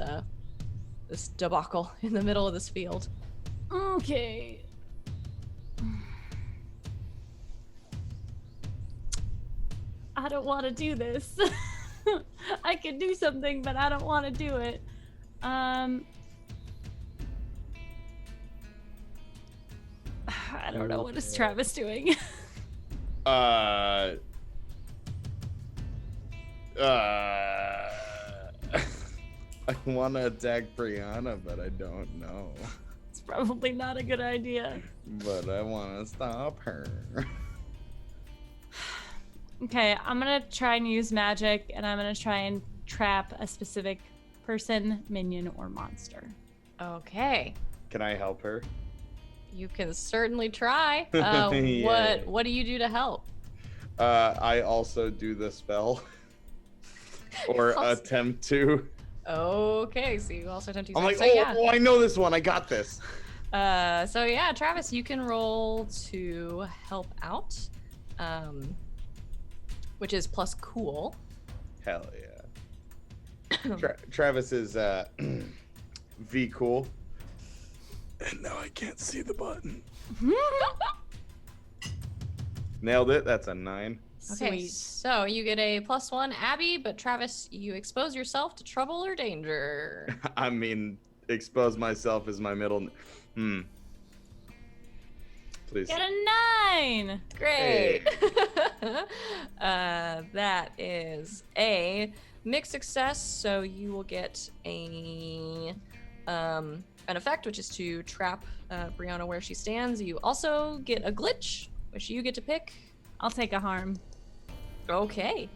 this debacle, in the middle of this field. Okay. I don't want to do this. I could do something, but I don't want to do it. I don't know. What is Travis doing? I want to attack Brianna, but I don't know. It's probably not a good idea. But I want to stop her. Okay, I'm gonna try and use magic, and I'm gonna try and trap a specific person, minion, or monster. Okay. Can I help her? You can certainly try. Yay. What do you do to help? I also do the spell. Or attempt to. Okay, so you also attempt to use I'm like, so, yeah. I know this one. I got this. So yeah, Travis, you can roll to help out, which is plus cool. Hell yeah. Travis is V cool. And now I can't see the button. Nailed it. That's a 9. Okay, Sweet. so you get a +1, Abby, but Travis, you expose yourself to trouble or danger. I mean, expose myself is my middle. Please. Get a 9! Great. That is a mixed success, so you will get an effect, which is to trap Brianna where she stands. You also get a glitch, which you get to pick. I'll take a harm. Okay.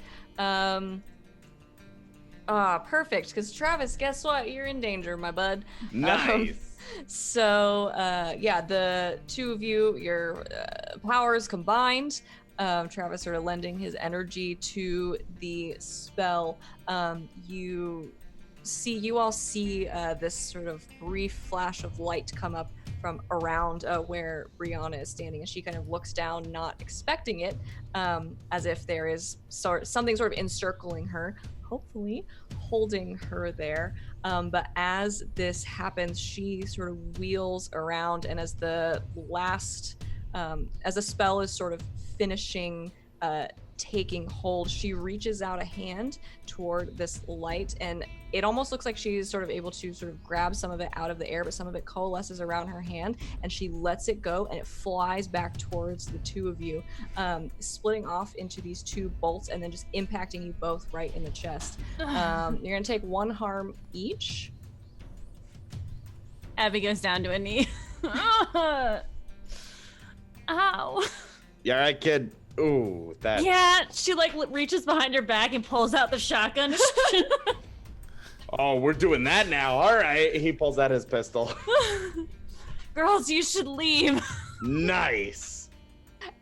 Perfect, because Travis, guess what? You're in danger, my bud. Nice. So, yeah, the two of you, your powers combined, Travis sort of lending his energy to the spell. You all see this sort of brief flash of light come up from around where Brianna is standing, and she kind of looks down, not expecting it, as if there is something sort of encircling her, hopefully holding her there. But as this happens, she sort of wheels around, and as the spell is sort of finishing taking hold, she reaches out a hand toward this light, and it almost looks like she's sort of able to sort of grab some of it out of the air, but some of it coalesces around her hand, and she lets it go, and it flies back towards the two of you, splitting off into these two bolts, and then just impacting you both right in the chest. You're gonna take 1 harm each. Abby goes down to a knee. Ow. Yeah, right, kid. Ooh, that. Yeah, she like reaches behind her back and pulls out the shotgun. Oh, we're doing that now. All right. He pulls out his pistol. Girls, you should leave. Nice.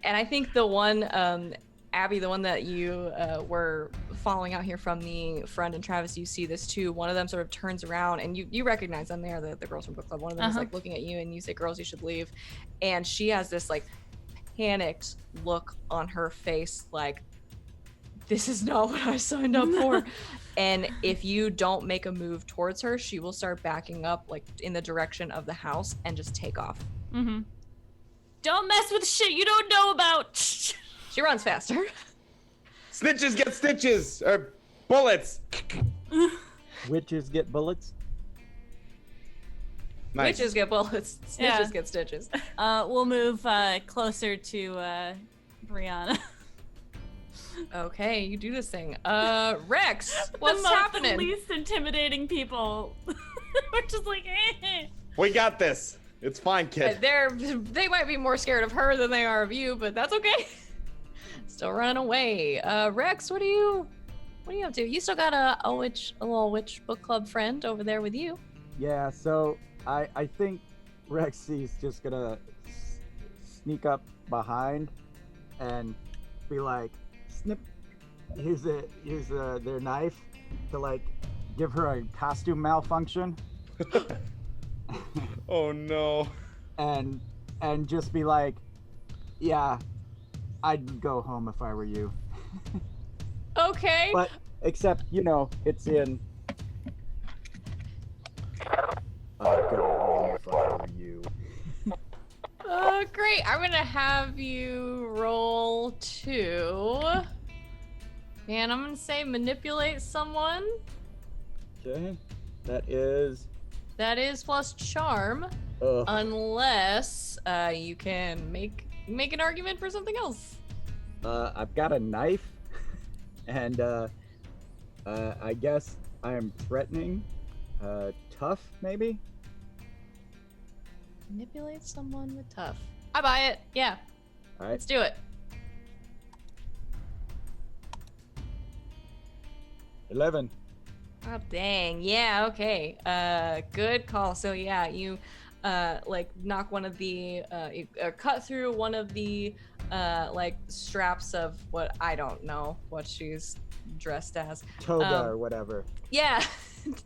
And I think the one, Abby, the one that you were following out here from the front, and Travis, you see this too. One of them sort of turns around, and you recognize them. They are the girls from book club. One of them is like looking at you, and you say, "Girls, you should leave." And she has this like panicked look on her face, like, this is not what I signed up for. And if you don't make a move towards her, she will start backing up like in the direction of the house and just take off. Mm-hmm. Don't mess with shit you don't know about. She runs faster. Snitches get stitches, or bullets. Witches get bullets. Nice. Witches get bullets, snitches get stitches. We'll move closer to Brianna. Okay, you do this thing. Rex, what's the happening? least intimidating people. We're just like, eh. We got this. It's fine, kid. They might be more scared of her than they are of you, but that's okay. Still running away. Rex, what are you up to? You still got a little witch book club friend over there with you. Yeah, so I think Rexy's just gonna sneak up behind and be like, snip, use their knife to like give her a costume malfunction. Oh no. And just be like, yeah, I'd go home if I were you. Okay. But except, it's in I'd go home if I were you. Great. I'm gonna have you roll to And I'm gonna say manipulate someone. Okay. That is. Plus charm, Ugh. unless you can make an argument for something else. I've got a knife, and I guess I am threatening. Tough, maybe. Manipulate someone with tough. I buy it. Yeah. All right. Let's do it. 11. Oh dang, yeah, okay. Good call. So yeah, you like knock one of the you, cut through one of the like straps of what I don't know what she's dressed as. Toga or whatever. Yeah,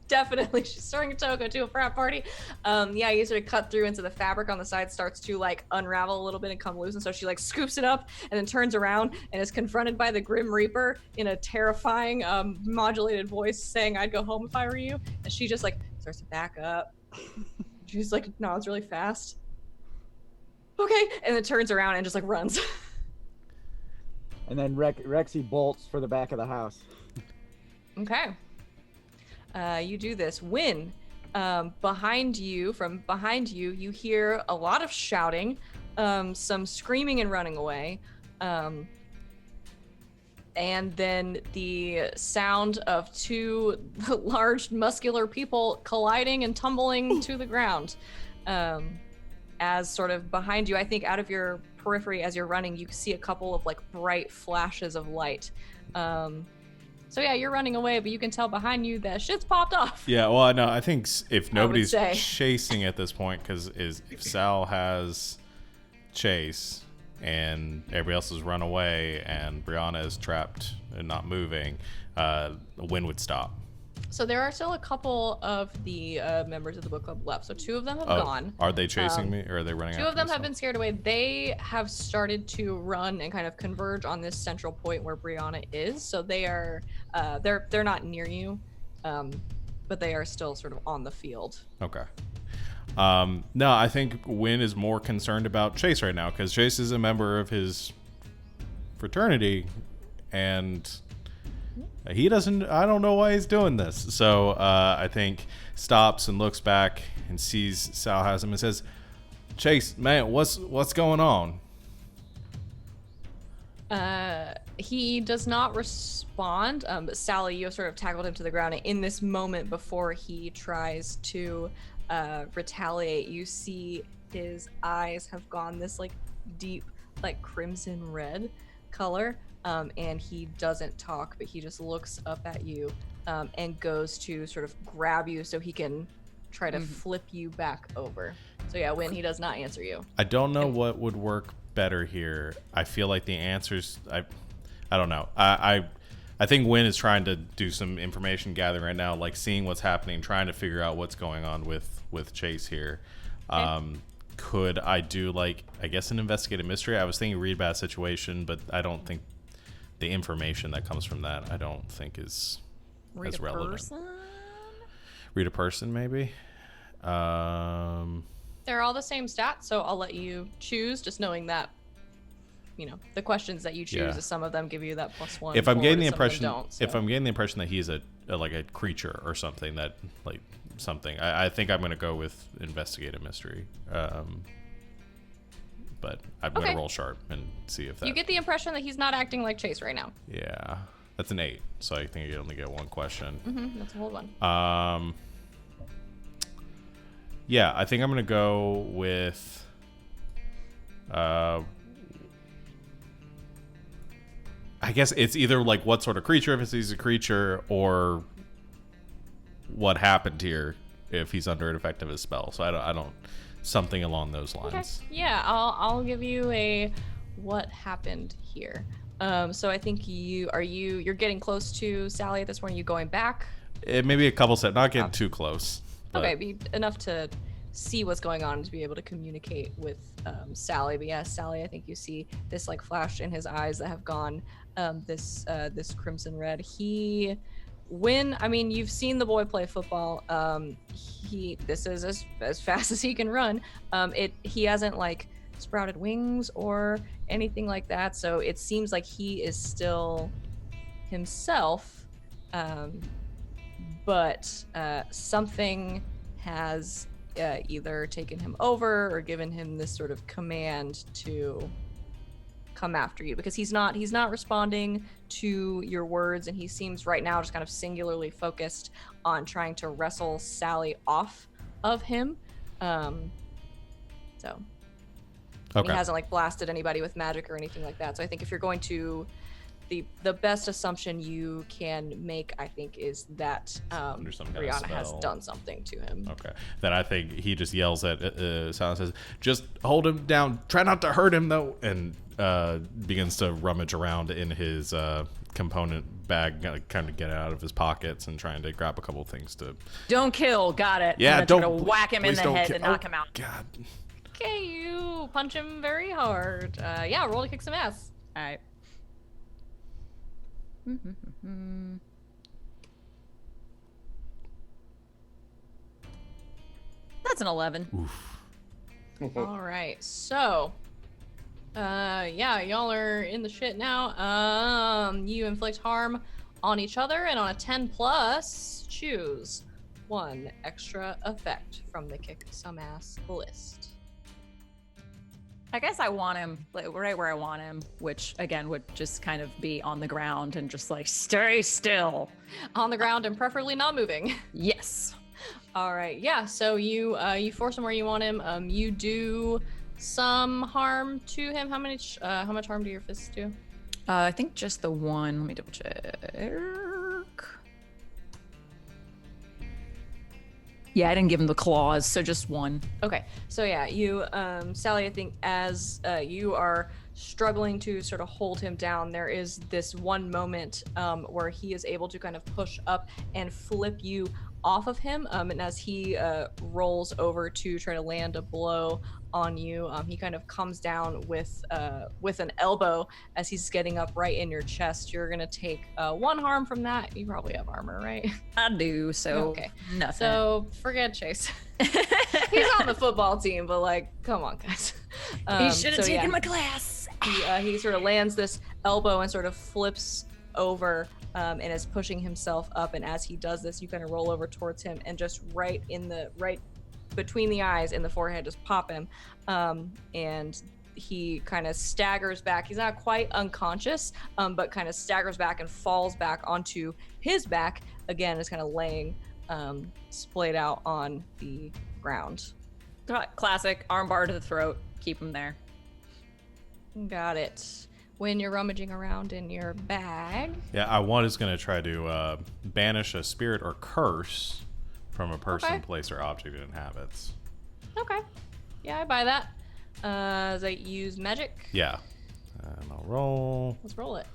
definitely. She's throwing a toga to a frat party. Yeah, you sort of cut through into the fabric on the side, starts to like unravel a little bit and come loose. And so she like scoops it up and then turns around and is confronted by the Grim Reaper in a terrifying modulated voice saying, "I'd go home if I were you." And she just like starts to back up. She's like nods really fast. Okay, and then turns around and just like runs. And then Rexy bolts for the back of the house. Okay. You do this. Win. From behind you, you hear a lot of shouting, some screaming and running away, and then the sound of two large, muscular people colliding and tumbling to the ground. As sort of behind you, I think out of your periphery as you're running, you can see a couple of like bright flashes of light. So yeah, you're running away, but you can tell behind you that shit's popped off. Yeah, well, I know. I think if nobody's say. chasing at this point, because if Sal has chase and everybody else has run away and Brianna is trapped and not moving, the wind would stop. So there are still a couple of the members of the book club left. So two of them have gone. Are they chasing me, or are they running after Two of them me have still? been scared away. They have started to run and kind of converge on this central point where Brianna is. So they are, they're not near you, but they are still sort of on the field. Okay. No, I think Wynn is more concerned about Chase right now, because Chase is a member of his fraternity, and he doesn't. I don't know why he's doing this. So I think stops and looks back and sees Sal has him and says, "Chase, man, what's going on?" He does not respond, but Sally, you have sort of tackled him to the ground. And in this moment, before he tries to retaliate, you see his eyes have gone this like deep, like crimson red color, and he doesn't talk, but he just looks up at you and goes to sort of grab you so he can try to flip you back over. So yeah, Wynn, he does not answer you. I don't know what would work better here. I feel like the answers. I don't know. I think Wynn is trying to do some information gathering right now, like seeing what's happening, trying to figure out what's going on with Chase here. Okay. Could I do like, I guess, an investigative mystery? I was thinking read about a situation, but I don't think the information that comes from that, I don't think is as relevant. Person? Read a person, maybe. They're all the same stats, so I'll let you choose, just knowing that, you know, the questions that you choose, is some of them give you that +1. If I'm getting the impression, if I'm getting the impression that he's a like a creature or something, that like something, I think I'm gonna go with investigative mystery. But I'm gonna roll sharp and see if that. You get the impression that he's not acting like Chase right now. Yeah, that's an 8, so I think you only get one question. That's a whole one. Yeah, I think I'm gonna go with. I guess it's either like what sort of creature, if he's a creature, or what happened here if he's under an effect of his spell. So I don't something along those lines. Okay. Yeah, I'll give you a what happened here. So I think you're getting close to Sally at this point. Are you going back? It maybe a couple steps, not getting too close. But. Okay, be enough to see what's going on to be able to communicate with Sally. But yeah, Sally, I think you see this like flash in his eyes that have gone this crimson red. I mean, you've seen the boy play football. This is as fast as he can run. He hasn't like sprouted wings or anything like that, so it seems like he is still himself, but something has either taken him over or given him this sort of command to come after you, because he's not responding to your words, and he seems right now just kind of singularly focused on trying to wrestle Sally off of him. So Okay. he hasn't like blasted anybody with magic or anything like that. So I think if you're going to, the best assumption you can make, I think, is that Under some kind of Rihanna has spell. done something to him. Okay. Then I think he just yells at Sally and says, "Just hold him down. Try not to hurt him, though." And begins to rummage around in his component bag, kind of get out of his pockets and trying to grab a couple things to. Don't kill. Got it. Yeah, I'm gonna don't try to whack him in please the don't head kill- and knock oh, him out. God. Okay, you punch him very hard. Yeah, roll to kick some ass. All right. That's an 11. All right, so, yeah, y'all are in the shit now. You inflict harm on each other, and on a 10+, choose one extra effect from the kick some ass list. I guess I want him like right where I want him, which again would just kind of be on the ground and just like stay still. On the ground and preferably not moving. Yes. All right, yeah. So you force him where you want him. You do some harm to him. How much harm do your fists do? I think just the one. Let me double check. Yeah, I didn't give him the claws, so just one. Okay, so yeah, you, Sally, I think as you are struggling to sort of hold him down, there is this one moment where he is able to kind of push up and flip you off of him, and as he rolls over to try to land a blow on you, he kind of comes down with an elbow as he's getting up right in your chest. You're gonna take one harm from that. You probably have armor, right? I do, so Okay. nothing. So forget Chase. He's on the football team, but like, come on, guys. He should have so, taken yeah, my class. he sort of lands this elbow and sort of flips over and is pushing himself up. And as he does this, you kind of roll over towards him and just right between the eyes in the forehead, just pop him. And he kind of staggers back. He's not quite unconscious, but kind of staggers back and falls back onto his back. Again, is kind of laying splayed out on the ground. Classic armbar to the throat. Keep him there. Got it. When you're rummaging around in your bag. Yeah, I was going to try to banish a spirit or curse from a person, Okay. place, or object it inhabits. Okay. Yeah, I buy that. Does that use magic? Yeah. And I'll roll. Let's roll it.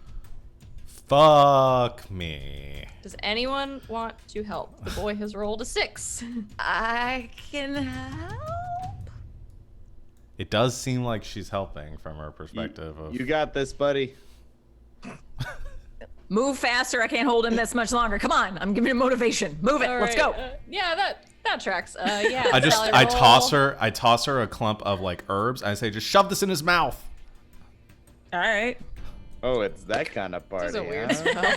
Fuck me. Does anyone want to help? The boy has rolled a 6. I can help. It does seem like she's helping from her perspective. You got this, buddy. Move faster. I can't hold him this much longer. Come on. I'm giving him motivation. Move it. All Let's right, go. Yeah, that tracks. Yeah. I Sally, roll. toss her a clump of like herbs. And I say, just shove this in his mouth. All right. Oh, it's that kind of party. This is a weird huh? spell.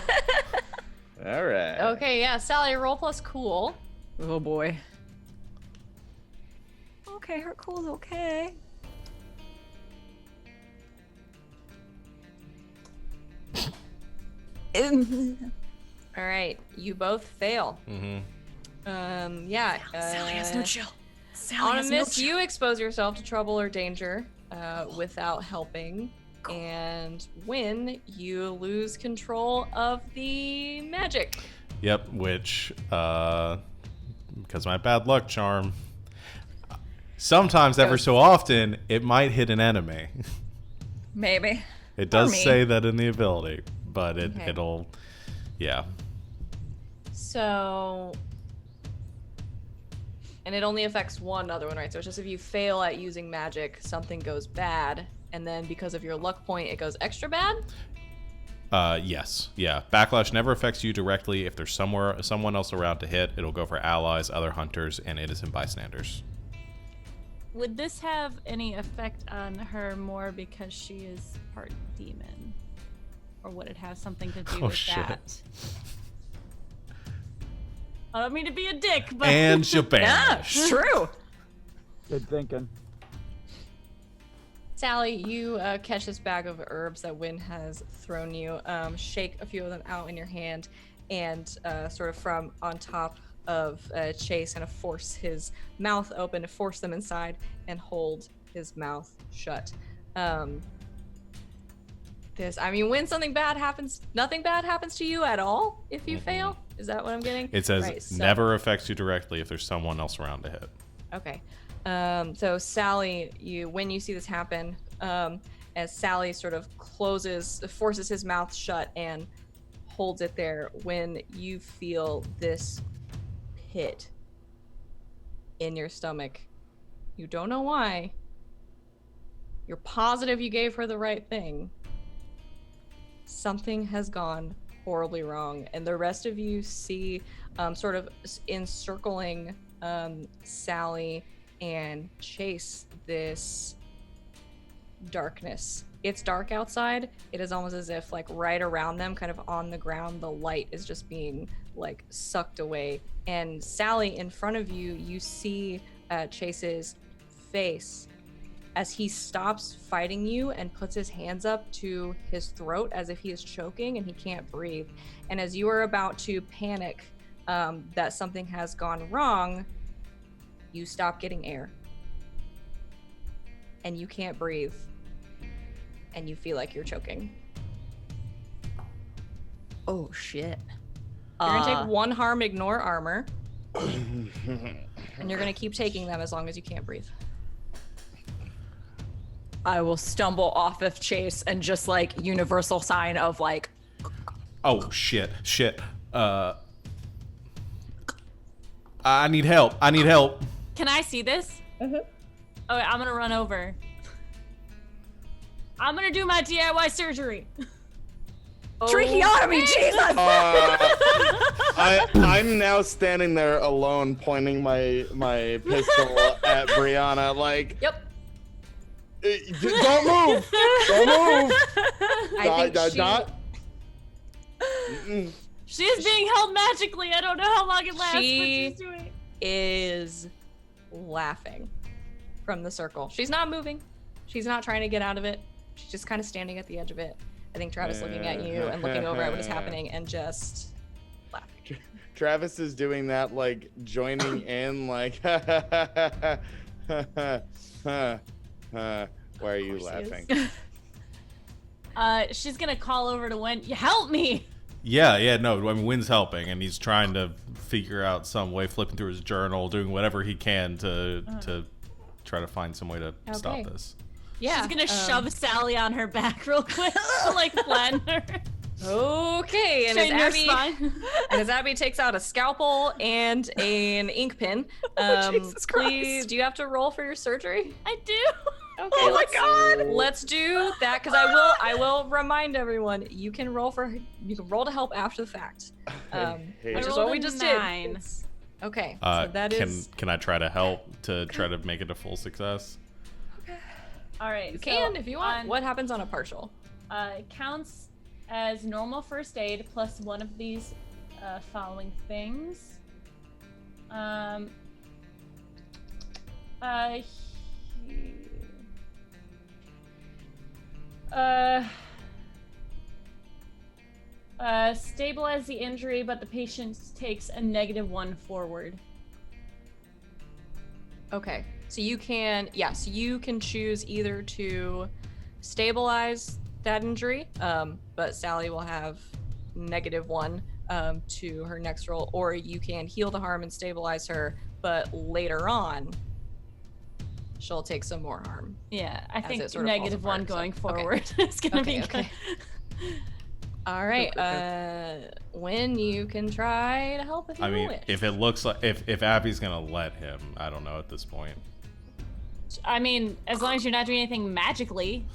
All right. Okay, yeah, Sally, roll plus cool. Oh boy. Okay, her cool's okay. All right, you both fail. Mm-hmm. Yeah. Sally has no chill. On a miss, you expose yourself to trouble or danger without helping. And win, you lose control of the magic. Yep, which, because my bad luck charm, sometimes, ever so often, it might hit an enemy. Maybe. It does me. say that in the ability, but Okay. it'll, yeah. So, and it only affects one other one, right? So it's just if you fail at using magic, something goes bad, and then because of your luck point, it goes extra bad? Yes, yeah. Backlash never affects you directly. If there's someone else around to hit, it'll go for allies, other hunters, and innocent bystanders. Would this have any effect on her more because she is part demon? Or would it have something to do Oh, with shit. that? I don't mean to be a dick, but And she'll Yeah, banish. it's true. Good thinking. Sally, you catch this bag of herbs that Wynn has thrown you, shake a few of them out in your hand, and sort of from on top of Chase, kind of force his mouth open to force them inside and hold his mouth shut. When something bad happens, nothing bad happens to you at all if you fail? Is that what I'm getting? It says Right, so- never affects you directly if there's someone else around to hit. Okay. So Sally, when you see this happen, as Sally sort of forces his mouth shut and holds it there, when you feel this pit in your stomach, you don't know why. You're positive you gave her the right thing. Something has gone horribly wrong, and the rest of you see sort of encircling Sally and Chase this darkness. It's dark outside. It is almost as if like right around them, kind of on the ground, the light is just being like sucked away. And Sally, in front of you, you see Chase's face as he stops fighting you and puts his hands up to his throat as if he is choking and he can't breathe. And as you are about to panic that something has gone wrong, you stop getting air. And you can't breathe. And you feel like you're choking. Oh shit. You're gonna take 1 harm, ignore armor. And you're gonna keep taking them as long as you can't breathe. I will stumble off of Chase and just like universal sign of like, Oh, shit. I need help. can I see this? Mm-hmm. Okay, I'm gonna run over. I'm gonna do my DIY surgery. tracheotomy, Jesus! I'm now standing there alone, pointing my pistol at Brianna, like, Yep. Don't move! Don't move! I think She is being held magically. I don't know how long it lasts, but She- she's doing it. is laughing from the circle. She's not moving. She's not trying to get out of it. She's just kind of standing at the edge of it. I think Travis looking at you and looking over at what is happening and just laughing. Travis is doing that, like, joining in, like, why are you Of course he laughing? She's gonna call over to Wen. Help me! Yeah, no, I mean, Wynn's helping, and he's trying to figure out some way, flipping through his journal, doing whatever he can to try to find some way to stop Okay. this. Yeah. She's gonna shove Sally on her back real quick to like flatten her. Okay, and Straighten her as Abby takes out a scalpel and an ink pen, Jesus please, Christ. do you have to roll for your surgery? I do. Okay, Oh my God. Let's do that because I will remind everyone you can roll to help after the fact, Hey, which I is rolled what we a just 9. did. Okay, so that is Can I try to help to try to make it a full success? All right. you can if you want. What happens on a partial? It counts as normal first aid plus one of these following things. Stabilize the injury, but the patient takes a -1 forward. Okay, so you can you can choose either to stabilize that injury, but Sally will have -1 to her next roll, or you can heal the harm and stabilize her, but later on she'll take some more harm. Yeah, I As think it sort of falls -1 apart, so- going okay. forward is gonna Okay, be okay. good. All right, when you can try to help if you I mean, wish. if it looks like if Abby's gonna let him, I don't know at this point. I mean, as long as you're not doing anything magically.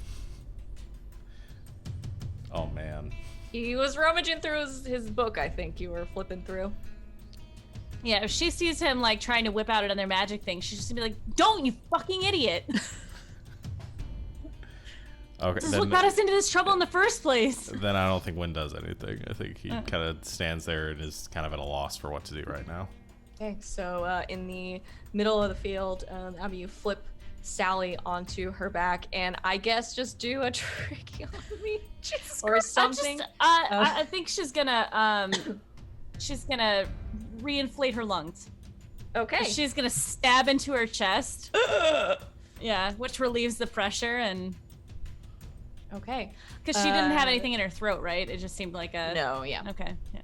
Oh man. He was rummaging through his book, I think you were flipping through. Yeah, if she sees him like trying to whip out another magic thing, she's just gonna be like, "Don't, you fucking idiot!" Okay. This is what got us into this trouble in the first place. Then I don't think Wynn does anything. I think he kind of stands there and is kind of at a loss for what to do right now. Okay, so in the middle of the field, Abby, you flip Sally onto her back, and I guess just do a trick on me or something. I think she's gonna reinflate her lungs. Okay. She's gonna stab into her chest. Yeah, which relieves the pressure and. Okay. Because she didn't have anything in her throat, right? It just seemed like a. No. Yeah. Okay. Yeah.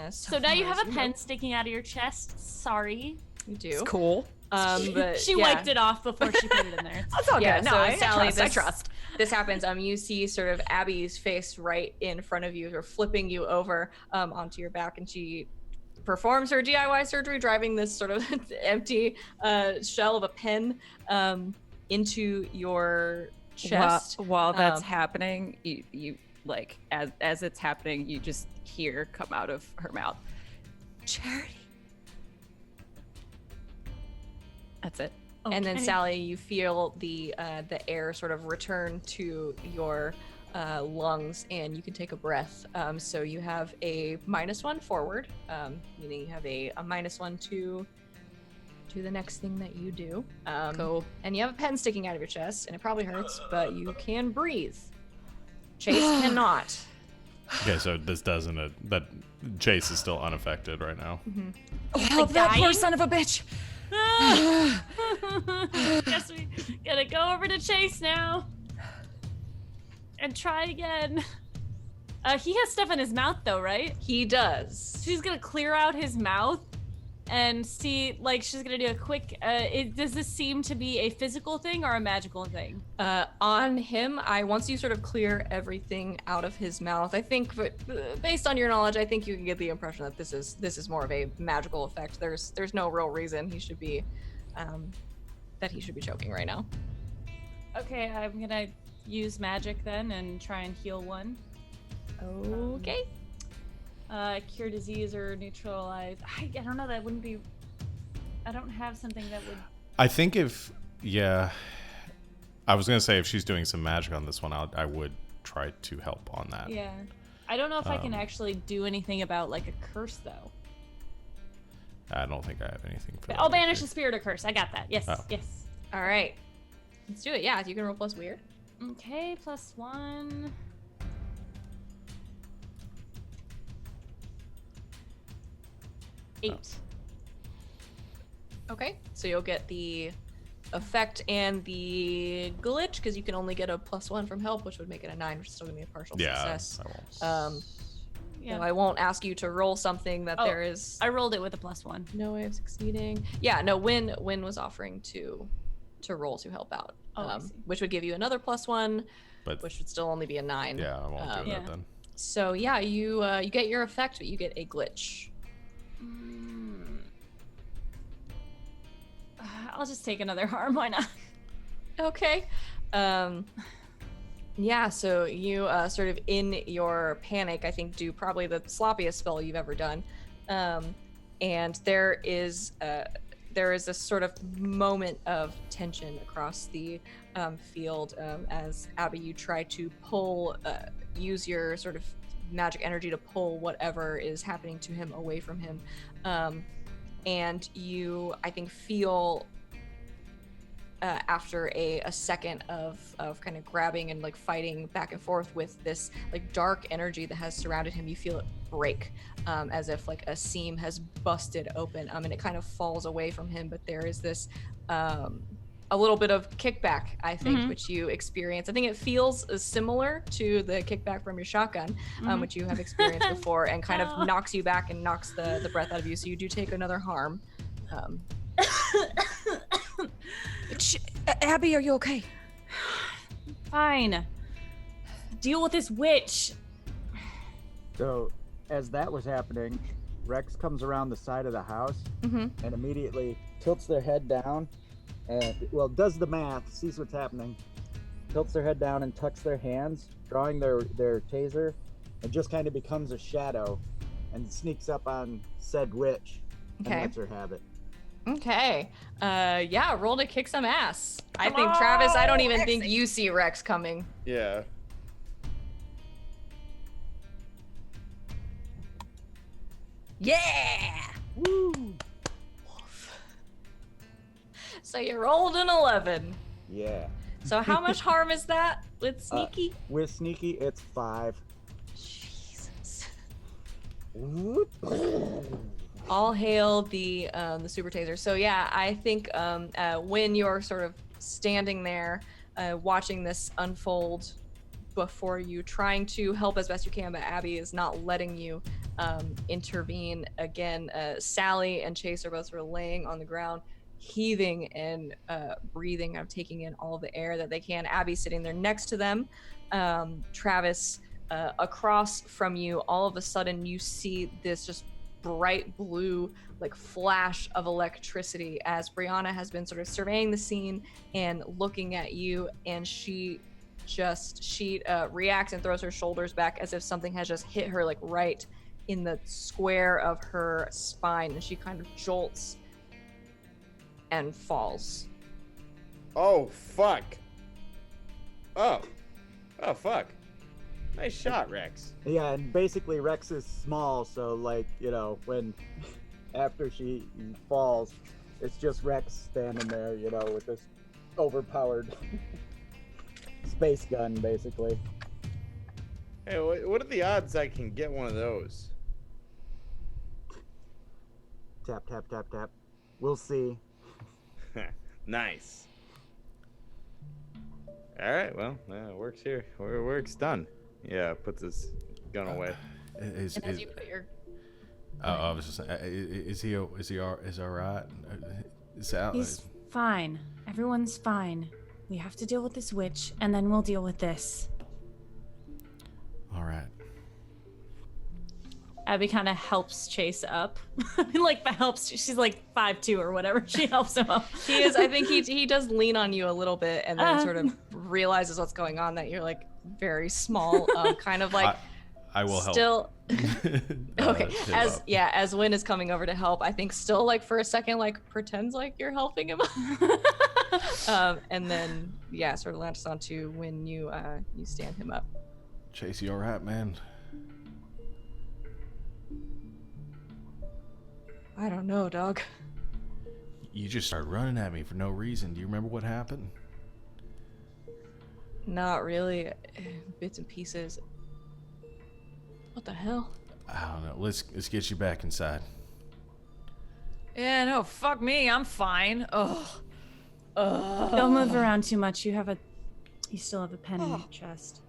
So now you far have as a pen sticking out of your chest. Sorry. You do. It's cool. But She wiped it off before she put it in there. That's all Yeah, good. No, so I Sally, trust. I trust. This happens. You see sort of Abby's face right in front of you, or flipping you over onto your back, and she performs her DIY surgery, driving this sort of empty shell of a pen into your chest. While that's happening, you like as it's happening, you just hear come out of her mouth, Charity. That's it. And then Okay. Sally, you feel the air sort of return to your lungs, and you can take a breath. So you have a -1 forward, meaning you have a -1 to the next thing that you do. Cool. And you have a pen sticking out of your chest, and it probably hurts, but you can breathe. Chase cannot. Okay, so this doesn't. That Chase is still unaffected right now. Oh, Like that poor dying? son of a bitch. Guess we gotta go over to Chase now. And try again. He has stuff in his mouth though, right? He does. She's gonna clear out his mouth and see, like, she's gonna do a quick, does this seem to be a physical thing or a magical thing? On him, once you sort of clear everything out of his mouth, I think, but based on your knowledge, I think you can get the impression that this is more of a magical effect. There's no real reason he should be, that he should be choking right now. Okay, I'm gonna use magic then and try and heal one. Okay. Cure disease or neutralize. I don't know. That wouldn't be. I don't have something that would. I think I was gonna say if she's doing some magic on this one, I would try to help on that. Yeah. I don't know if I can actually do anything about like a curse though. I don't think I have anything for that. I'll banish a spirit or curse. I got that. Yes. Oh. Yes. All right. Let's do it. Yeah, you can roll plus weird. Okay. +1. Oh. 8. Okay. So you'll get the effect and the glitch because you can only get a +1 from help, which would make it a 9, which is still gonna be a partial success. I won't. Yeah. So I won't ask you to roll something that Oh, there is I rolled it with a +1. no way of succeeding. Yeah, no. Wynn was offering to roll to help out, Oh, I see. which would give you another +1, But which would still only be a 9. yeah, I won't do Yeah. that then. So yeah, you get your effect, but you get a glitch. I'll just take another harm. Why not? Okay. Yeah, so you sort of in your panic, I think, do probably the sloppiest spell you've ever done. And there is a sort of moment of tension across the field as Abby, you try to use your sort of magic energy to pull whatever is happening to him away from him. And you, I think, feel after a second of kind of grabbing and like fighting back and forth with this like dark energy that has surrounded him, you feel it break as if like a seam has busted open, and it kind of falls away from him. But there is this a little bit of kickback, I think, which you experience. I think it feels similar to the kickback from your shotgun, which you have experienced before, and kind of knocks you back and knocks the breath out of you. So you do take another harm. Abby, are you okay? Fine. Deal with this witch. So, as that was happening, Rex comes around the side of the house and immediately tilts their head down and, well, does the math, sees what's happening, tilts their head down and tucks their hands, drawing their taser, and just kind of becomes a shadow and sneaks up on said witch and Okay. lets her have it. Okay. Yeah, roll to kick some ass. I Come think, Travis, I don't on, even think Rexy. you see Rex coming. Yeah. Yeah. So you rolled an 11. Yeah. So how much harm is that with sneaky? With sneaky, it's 5. Jesus. All hail the super taser. So yeah, I think when you're sort of standing there, watching this unfold before you, trying to help as best you can, but Abby is not letting you intervene. Again, Sally and Chase are both sort of laying on the ground, heaving and breathing, taking in all the air that they can. Abby sitting there next to them. Travis, across from you, all of a sudden you see this just bright blue like flash of electricity as Brianna has been sort of surveying the scene and looking at you, and she reacts and throws her shoulders back as if something has just hit her like right in the square of her spine, and she kind of jolts and falls. Oh, fuck. Oh, fuck. Nice shot, Rex. Yeah, and basically Rex is small, so like, you know, when after she falls, it's just Rex standing there, you know, with this overpowered space gun, basically. Hey, what are the odds I can get one of those? Tap, tap, tap, tap. We'll see. Nice. All right, well, works here. Work's done. Yeah, puts his gun away. And as you put your I was just is he all right? He's fine. Everyone's fine. We have to deal with this witch, and then we'll deal with this. All right. Abby kind of helps Chase up. She's like 5'2" or whatever. She helps him up. He is, I think he does lean on you a little bit and then sort of realizes what's going on, that you're like very small, kind of like I will still help. okay. As Wynn is coming over to help, I think still like for a second like pretends like you're helping him. And then sort of latches onto when you stand him up. Chase, you all right, man? I don't know, dog. You just started running at me for no reason. Do you remember what happened? Not really. Bits and pieces. What the hell? I don't know. Let's get you back inside. Yeah, no, fuck me. I'm fine. Ugh. Don't move around too much. You still have a pen in your chest.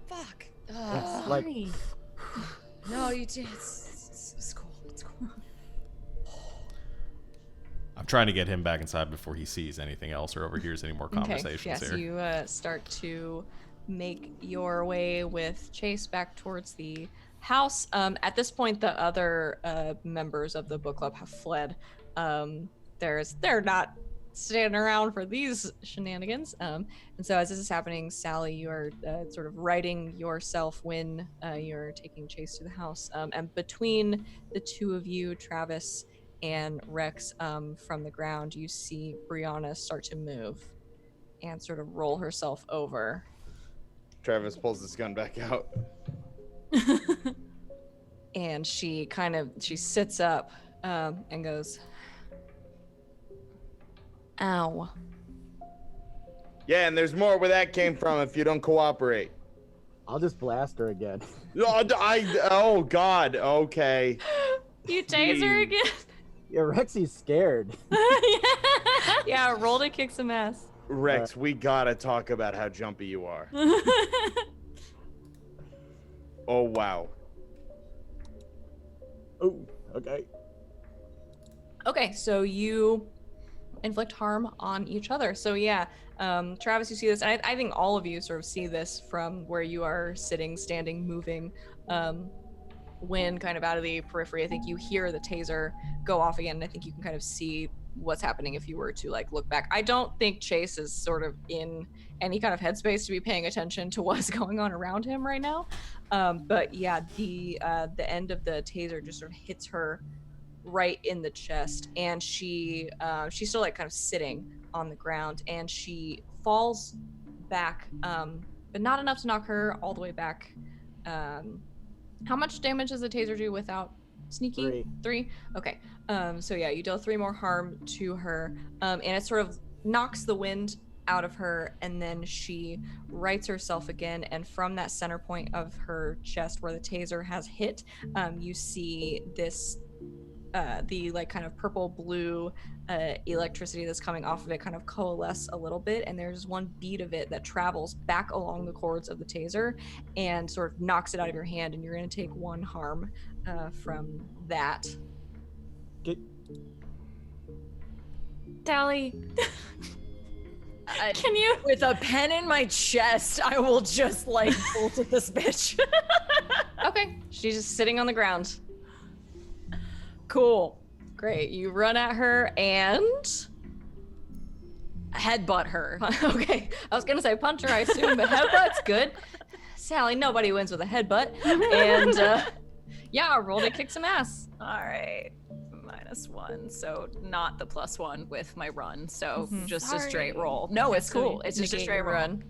Fuck. It's like, Sorry. No, you did. It's cool. It's cool. I'm trying to get him back inside before he sees anything else or overhears any more conversations yes, here. you start to make your way with Chase back towards the house. At this point, the other members of the book club have fled. They're not standing around for these shenanigans. And so as this is happening, Sally, you are sort of righting yourself when you're taking Chase to the house. And between the two of you, Travis and Rex, from the ground, you see Brianna start to move and sort of roll herself over. Travis pulls his gun back out. And she sits up and goes, ow. Yeah, and there's more where that came from if you don't cooperate. I'll just blast her again. Oh, God. Okay. You tase her again? Yeah, Rexy's scared. Yeah, roll to kick some ass. Rex, we gotta talk about how jumpy you are. Oh, wow. Oh, okay. Okay, so you inflict harm on each other. So yeah, Travis, you see this, and I think all of you sort of see this from where you are sitting, standing, moving. When kind of out of the periphery, I think you hear the taser go off again, and I think you can kind of see what's happening if you were to like look back. I don't think Chase is sort of in any kind of headspace to be paying attention to what's going on around him right now. But yeah, the end of the taser just sort of hits her right in the chest, and she's still like kind of sitting on the ground, and she falls back, but not enough to knock her all the way back. How much damage does the taser do without sneaky? 3? Okay. So yeah, you deal 3 more harm to her, and it sort of knocks the wind out of her, and then she rights herself again, and from that center point of her chest where the taser has hit, you see this the like kind of purple blue electricity that's coming off of it kind of coalesce a little bit, and there's one bead of it that travels back along the cords of the taser and sort of knocks it out of your hand, and you're going to take 1 harm from that. Tally. Can you? With a pen in my chest, I will just like bolt at this bitch. Okay, she's just sitting on the ground. Cool. Great. You run at her and Headbutt her. okay, I was gonna say punch her, I assume, but headbutt's good. Sally, nobody wins with a headbutt. And yeah, roll to kick some ass. All right. -1, so not the +1 with my run, so just a straight roll. No, it's So cool. It's just a negate straight your run.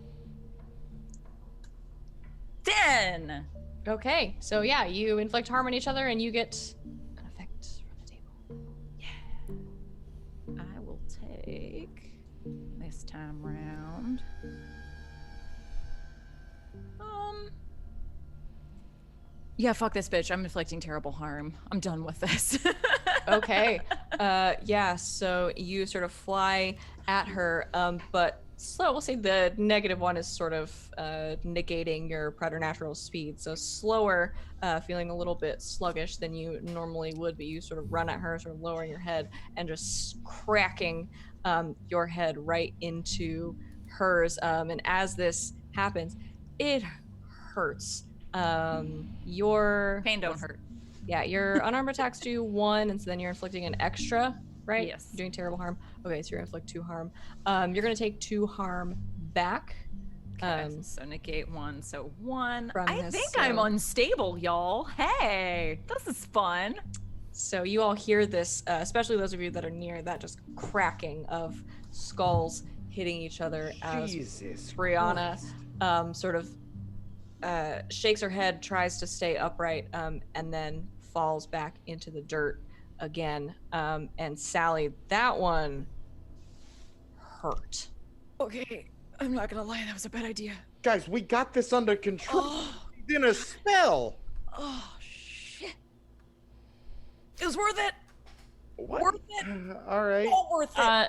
10. Okay, so yeah, you inflict harm on each other, and you get an effect from the table. Yeah. I will take this time round. Yeah, fuck this bitch. I'm inflicting terrible harm. I'm done with this. Okay. Yeah, so you sort of fly at her, but slow. We'll say the -1 is sort of negating your preternatural speed. So slower, feeling a little bit sluggish than you normally would, but you sort of run at her, sort of lowering your head and just cracking your head right into hers. And as this happens, it hurts. Your Pain don't hurt. Yeah, your unarmed attacks do 1, and so then you're inflicting an extra, right? Yes. You're doing terrible harm. Okay, so you're gonna inflict 2 harm. You're gonna take 2 harm back. Okay, so negate 1, so 1. From I this, think so- I'm unstable, y'all. Hey, this is fun. So you all hear this, especially those of you that are near that, just cracking of skulls hitting each other as Jesus Brianna Christ. sort of shakes her head, tries to stay upright, and then falls back into the dirt again. And Sally, that one hurt. Okay, I'm not gonna lie, that was a bad idea. Guys, we got this under control. He's in a spell. Oh, shit. It was worth it. What? Worth it. All right. All worth it.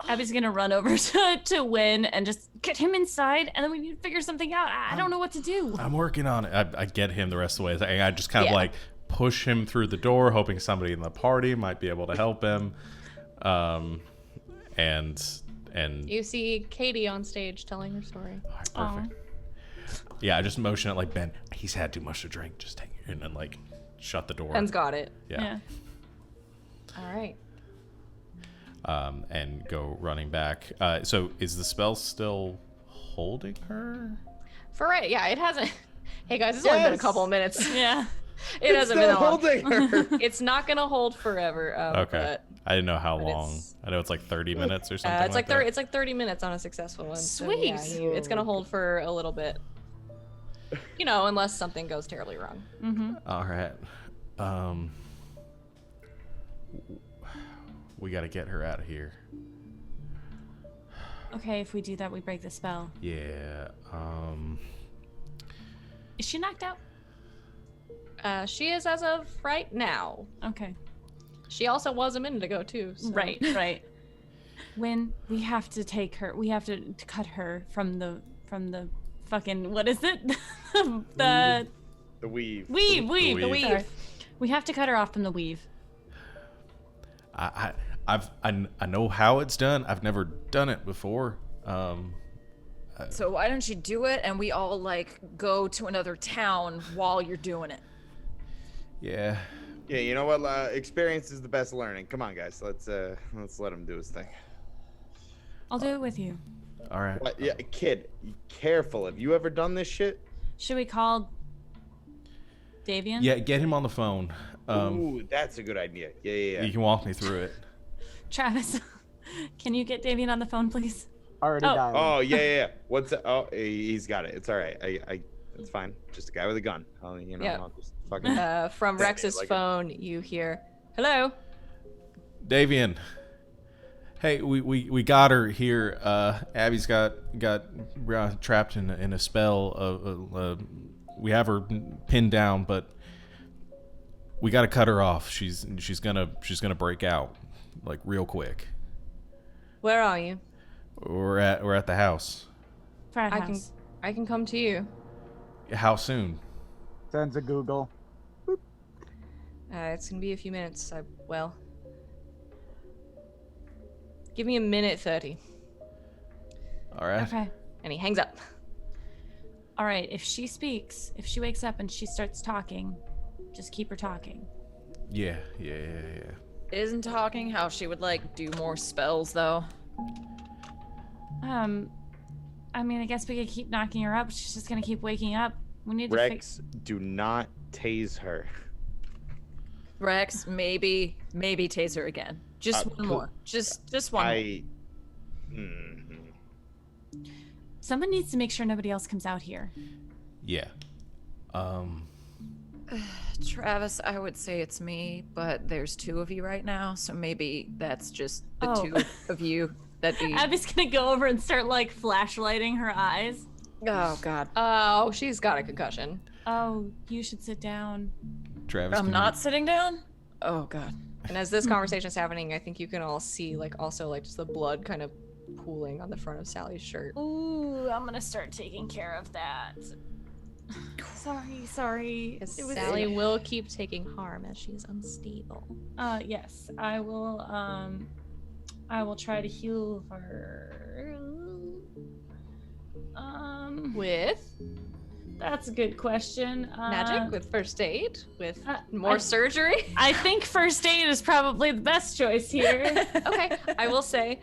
Abby's gonna run over to Win and just get him inside, and then we need to figure something out. I don't know what to do. I'm working on it. I get him the rest of the way. I just kind of Yeah. like push him through the door, hoping somebody in the party might be able to help him. And You see Katie on stage telling her story. all right, perfect. Yeah, I just motion it like, Ben, he's had too much to drink. Just take it, and then like shut the door. Ben's got it. Yeah. All right. And go running back. So is the spell still holding her? For right, yeah, it hasn't. Hey guys, it's only been a Yes! couple of minutes. Yeah. It hasn't been Still that long. holding her. It's not gonna hold forever. Okay. I didn't know how but long. it's- I know it's like 30 minutes or something. But it's like that. it's like 30 minutes on a successful one. So, yeah, Sweet. it's gonna hold for a little bit. You know, unless something goes terribly wrong. Mm-hmm. All right. We got to get her out of here. Okay, if we do that, we break the spell. Yeah. Is she knocked out? She is as of right now. Okay. She also was a minute ago too. So. Right, right. When we have to take her, we have to cut her from the fucking, what is it? the The weave. weave. The weave. Sorry. We have to cut her off from the weave. I know how it's done. I've never done it before. So why don't you do it and we all like go to another town while you're doing it? Yeah. Yeah, you know what? Experience is the best learning. Come on, guys. Let's let him do his thing. I'll do it with you. All right. What? Yeah, kid, careful. Have you ever done this shit? Should we call Davian? Yeah, get him on the phone. Ooh, that's a good idea. Yeah. You can walk me through it. Travis, can you get Davian on the phone, please? Already Oh. dialing. Oh, yeah. What's that? Oh, he's got it. It's all right. It's fine. Just a guy with a gun. I'll just fucking. From Stand there Rex's like a- phone, you hear, "Hello." Davian. Hey, we got her here. Abby's got trapped in a spell. We have her pinned down, but we got to cut her off. She's gonna break out like real quick. Where are you? We're at the house. Frat I house. can come to you. How soon? Sends a Google. It's gonna be a few minutes. Give me a minute 30. All right. Okay. And he hangs up. All right. If she speaks, if she wakes up and she starts talking, just keep her talking. Yeah. Isn't talking how she would like do more spells though? I mean, I guess we could keep knocking her up. She's just gonna keep waking up. We need to Rex, do not tase her. Rex, maybe taser again. Just one more. Just one more. Mhm. Someone needs to make sure nobody else comes out here. Yeah. Travis, I would say it's me, but there's two of you right now, so maybe that's just the Oh. two of you. That'd be. Abby's gonna go over and start like flashlighting her eyes. Oh God. Oh, she's got a concussion. Oh, you should sit down. Travis. I'm can not you- sitting down. Oh God. And as this conversation is happening, I think you can all see just the blood kind of pooling on the front of Sally's shirt. Ooh, I'm gonna start taking care of that. Sorry. Because It was Sally will keep taking harm as she's unstable. Yes, I will try to heal her. With That's a good question. magic, with first aid, with I- surgery. I think first aid is probably the best choice here. Okay, I will say,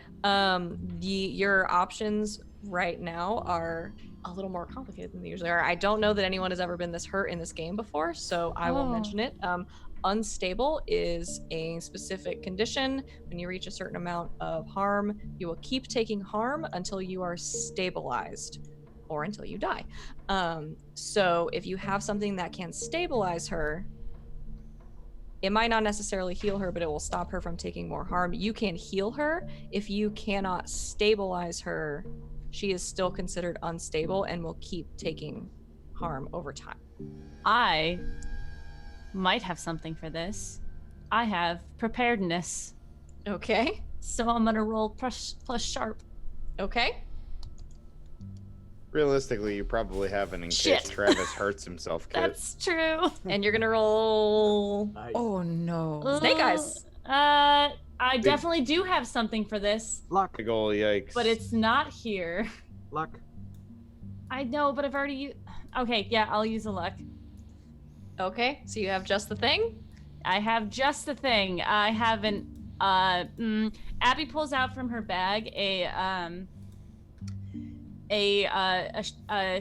your options right now are a little more complicated than they usually are. I don't know that anyone has ever been this hurt in this game before, so I will Oh. mention it. Unstable is a specific condition. When you reach a certain amount of harm, you will keep taking harm until you are stabilized or until you die. So if you have something that can stabilize her, it might not necessarily heal her, but it will stop her from taking more harm. You can heal her. If you cannot stabilize her, she is still considered unstable and will keep taking harm over time. I might have something for this. I have preparedness, Okay. so I'm gonna roll plus sharp. Okay. Realistically, you probably have an in Shit. case Travis hurts himself, kid. That's true. And you're going to roll Nice. Oh no. Snake eyes. I definitely do have something for this, Luck. Big ol' yikes. but it's not here. Luck. I know, but I've already used. Okay, yeah, I'll use a luck. Okay. So you have just the thing? I have just the thing. I have an. Abby pulls out from her bag a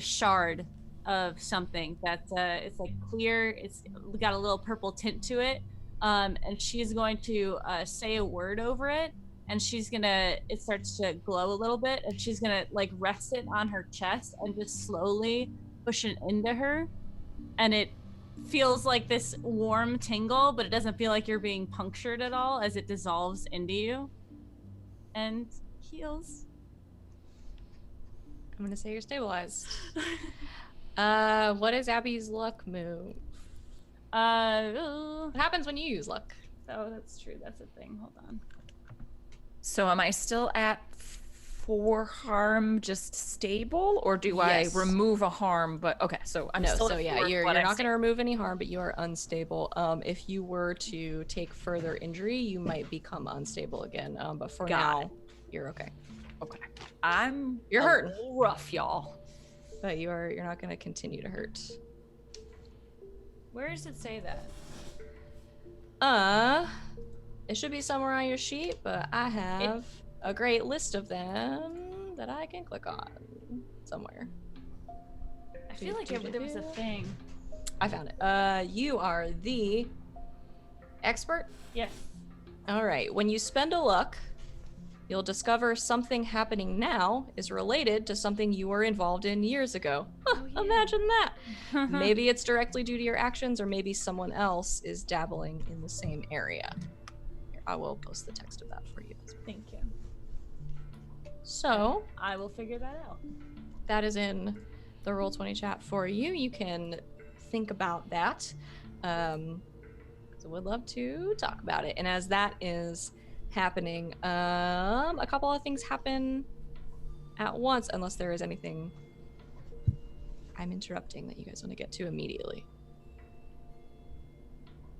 shard of something that's it's like clear. It's got a little purple tint to it. And she's going to say a word over it, and it starts to glow a little bit, and she's gonna like rest it on her chest and just slowly push it into her, and it feels like this warm tingle, but it doesn't feel like you're being punctured at all as it dissolves into you and heals. I'm going to say you're stabilized. What is Abby's luck move? Oh, What happens when you use luck? that's true. That's a thing. Hold on. So am I still at 4 harm, just stable, or do Yes. I remove a harm? But okay, so I'm No, still so at yeah, 4, you're but I'm not going to remove any harm, but you are unstable. If you were to take further injury, you might become unstable again. But for Got now, you're okay. Okay. I'm You're a hurting. little rough, y'all. But you're not going to continue to hurt. Where does it say that? It should be somewhere on your sheet, but I have a great list of them that I can click on somewhere. I feel like there was a thing. I found it. You are the Expert? Yes. All right. When you spend a luck, you'll discover something happening now is related to something you were involved in years ago. Huh, yeah. Imagine that. Maybe it's directly due to your actions, or maybe someone else is dabbling in the same area. Here, I will post the text of that for you. Thank you. So, I will figure that out. that is in the Roll20 chat for you. You can think about that. So would love to talk about it. And as that is happening, a couple of things happen at once, unless there is anything I'm interrupting that you guys want to get to immediately.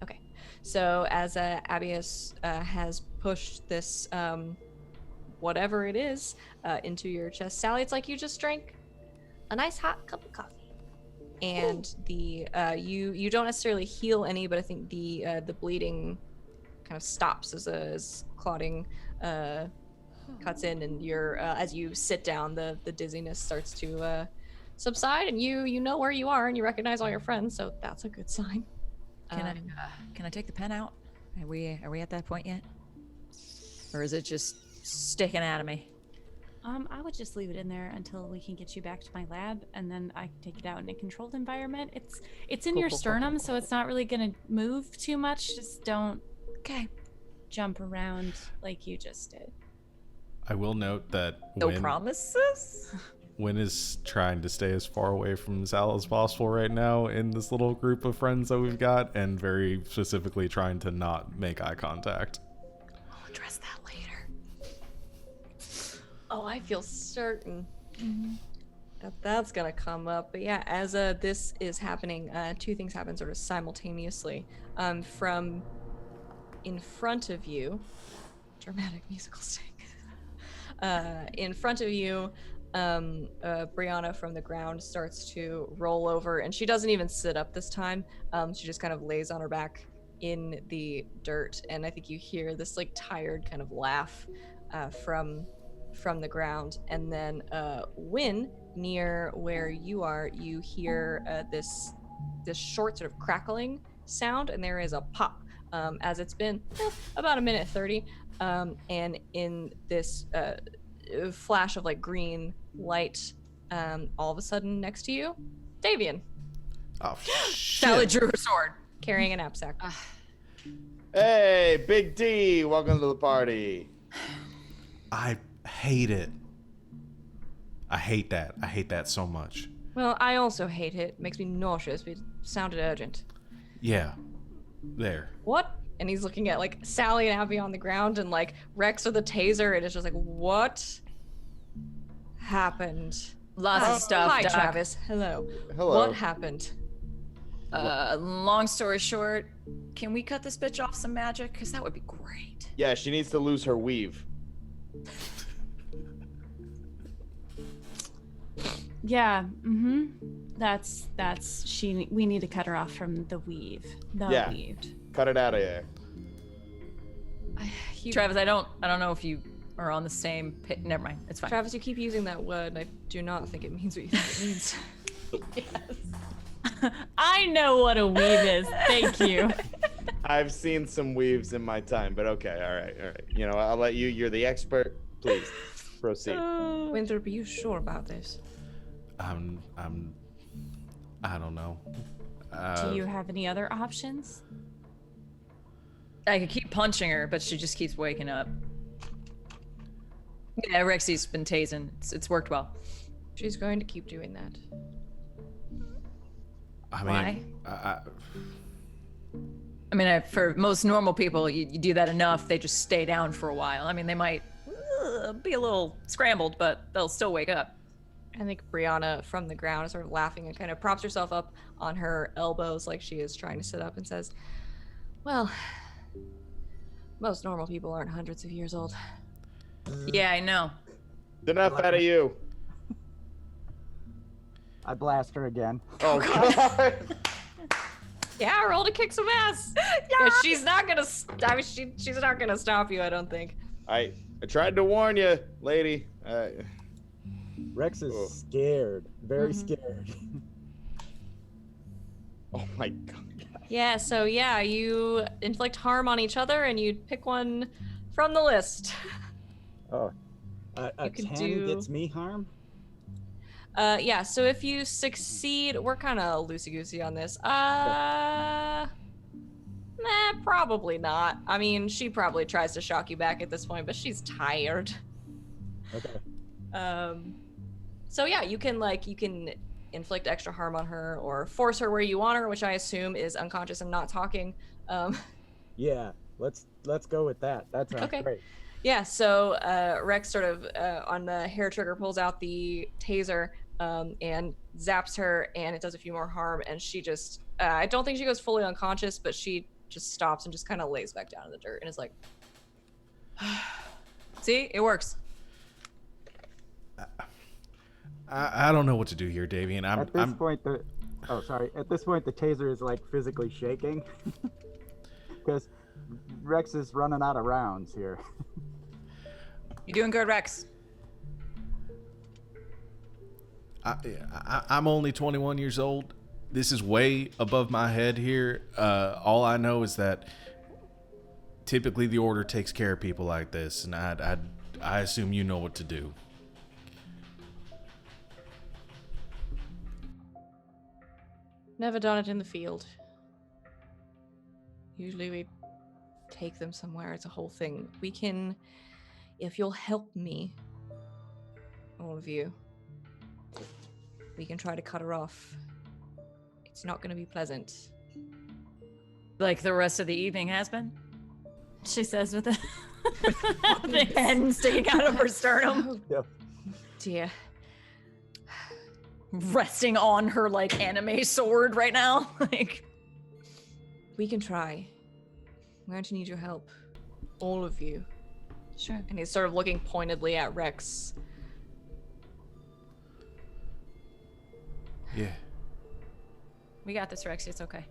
Okay. So as Abius has pushed this whatever it is into your chest, Sally, it's like you just drank a nice hot cup of coffee. And the you don't necessarily heal any, but I think the bleeding kind of stops as clotting cuts in, and you're as you sit down, the dizziness starts to subside, and you know where you are, and you recognize all your friends, so that's a good sign. Can I take the pen out? Are we at that point yet? Or is it just sticking out of me? I would just leave it in there until we can get you back to my lab, and then I can take it out in a controlled environment. It's in your sternum, so it's not really gonna move too much. Just don't jump around like you just did. I will note that No promises? Wynn is trying to stay as far away from Sal as possible right now in this little group of friends that we've got, and very specifically trying to not make eye contact. I'll address that later. Oh, I feel certain that that's gonna come up. But yeah, as this is happening, two things happen sort of simultaneously. From in front of you, dramatic musical sting. In front of you, Brianna from the ground starts to roll over, and she doesn't even sit up this time. She just kind of lays on her back in the dirt, and I think you hear this like tired kind of laugh from the ground. And then Wynn, near where you are, you hear this short sort of crackling sound, and there is a pop as it's been about 1:30, and in this flash of like green light, all of a sudden next to you, Davian. Oh, Sally drew her sword, carrying a knapsack. Hey, Big D, welcome to the party. I hate it. I hate that. I hate that so much. Well, I also hate it. It makes me nauseous, but it sounded urgent. Yeah. There. What? And he's looking at like Sally and Abby on the ground, and like Rex with a taser, and it's just like, what happened? Lots of stuff. Hi, Doc. Travis. Hello. Hello. What happened? Long story short, can we cut this bitch off some magic? Because that would be great. Yeah, she needs to lose her weave. Yeah. That's we need to cut her off from the weave. Yeah. Weaved. Cut it out of there. Travis, I don't know if you are on the same pit. Never mind. It's fine. Travis, you keep using that word, and I do not think it means what you think it means. Yes. I know what a weave is. Thank you. I've seen some weaves in my time, but okay, all right. You know, I'll let you. You're the expert. Please proceed. Winthrop, are you sure about this? I don't know. Do you have any other options? I could keep punching her, but she just keeps waking up. Yeah, Rexy's been tasing. It's worked well. She's going to keep doing that. I mean, Why? I mean, for most normal people, you do that enough, they just stay down for a while. I mean, they might be a little scrambled, but they'll still wake up. I think Brianna from the ground is sort of laughing and kind of props herself up on her elbows like she is trying to sit up, and says, well, most normal people aren't hundreds of years old. Yeah, I know. Enough out of you. I blast her again. Oh God. Yeah, roll to kick some ass. Yeah, she's not gonna. I mean, she's not gonna stop you. I don't think. I tried to warn you, lady. Rex is scared, very scared. Oh my God. Yeah, so yeah, you inflict harm on each other and you pick one from the list. Oh, a You can 10 do- gets me harm? Yeah, so if you succeed, we're kind of loosey-goosey on this. Probably not. I mean, she probably tries to shock you back at this point, but she's tired. Okay. So yeah, you can inflict extra harm on her or force her where you want her, which I assume is unconscious and not talking. Yeah, let's go with that. That sounds Okay. great. Yeah, so Rex sort of on the hair trigger pulls out the taser and zaps her, and it does a few more harm, and she just I don't think she goes fully unconscious, but she just stops and just kind of lays back down in the dirt and is like, See, it works. I don't know what to do here, Davian. At this point, the taser is like physically shaking because Rex is running out of rounds here. You're doing good, Rex. I'm only 21 years old. This is way above my head here. All I know is that typically the order takes care of people like this, and I assume you know what to do. never done it in the field. Usually we take them somewhere. It's a whole thing. We can, if you'll help me, all of you, we can try to cut her off. It's not going to be pleasant. Like the rest of the evening has been? She says with a The pen sticking out of her sternum. Yep. Dear. Resting on her, like, anime sword right now. Like, We can try. I'm going to need your help. All of you. Sure. And he's sort of looking pointedly at Rex. Yeah. we got this, Rex. It's okay.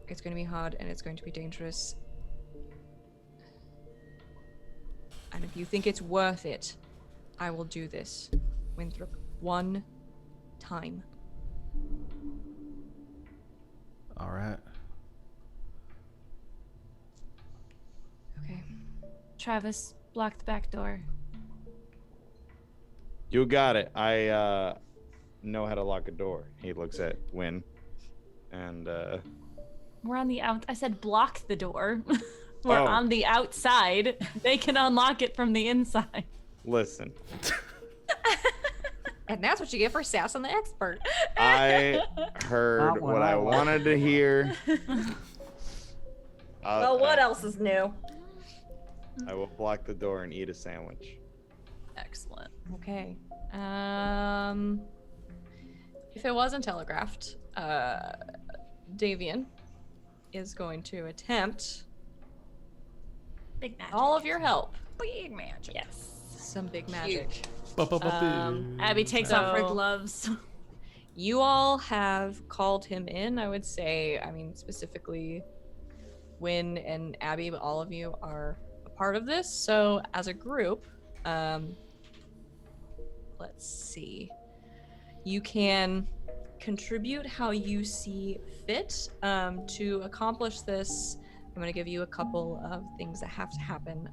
It's going to be hard and it's going to be dangerous. And if you think it's worth it, I will do this. Winthrop, one time. All right. Okay. Travis, block the back door. You got it. I know how to lock a door. He looks at Win, and We're on the out. I said block the door. We're Oh. on the outside. They can unlock it from the inside. listen. And that's what you get for sassing the expert. I heard Not what what I I want. wanted to hear. Well, what else is new? I will block the door and eat a sandwich. Excellent. Okay. If it wasn't telegraphed, Davian is going to attempt Big magic. all of your help. Big magic. Yes. Some big magic. Abby takes off her So- gloves. You all have called him in, I would say. I mean, specifically Wynn and Abby, but all of you are a part of this. So as a group, let's see. You can contribute how you see fit. To accomplish this, I'm going to give you a couple of things that have to happen.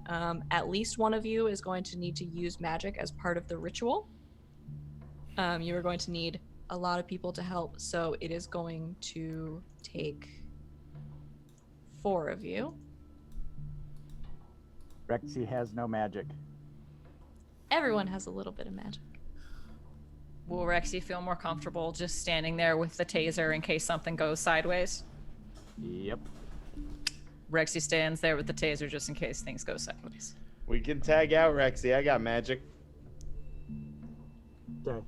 At least one of you is going to need to use magic as part of the ritual. You are going to need a lot of people to help, so it is going to take 4 of you. Rexy has no magic. Everyone has a little bit of magic. Will Rexy feel more comfortable just standing there with the taser in case something goes sideways? Yep. Rexy stands there with the taser just in case things go sideways. We can tag out Rexy. I got magic. Okay.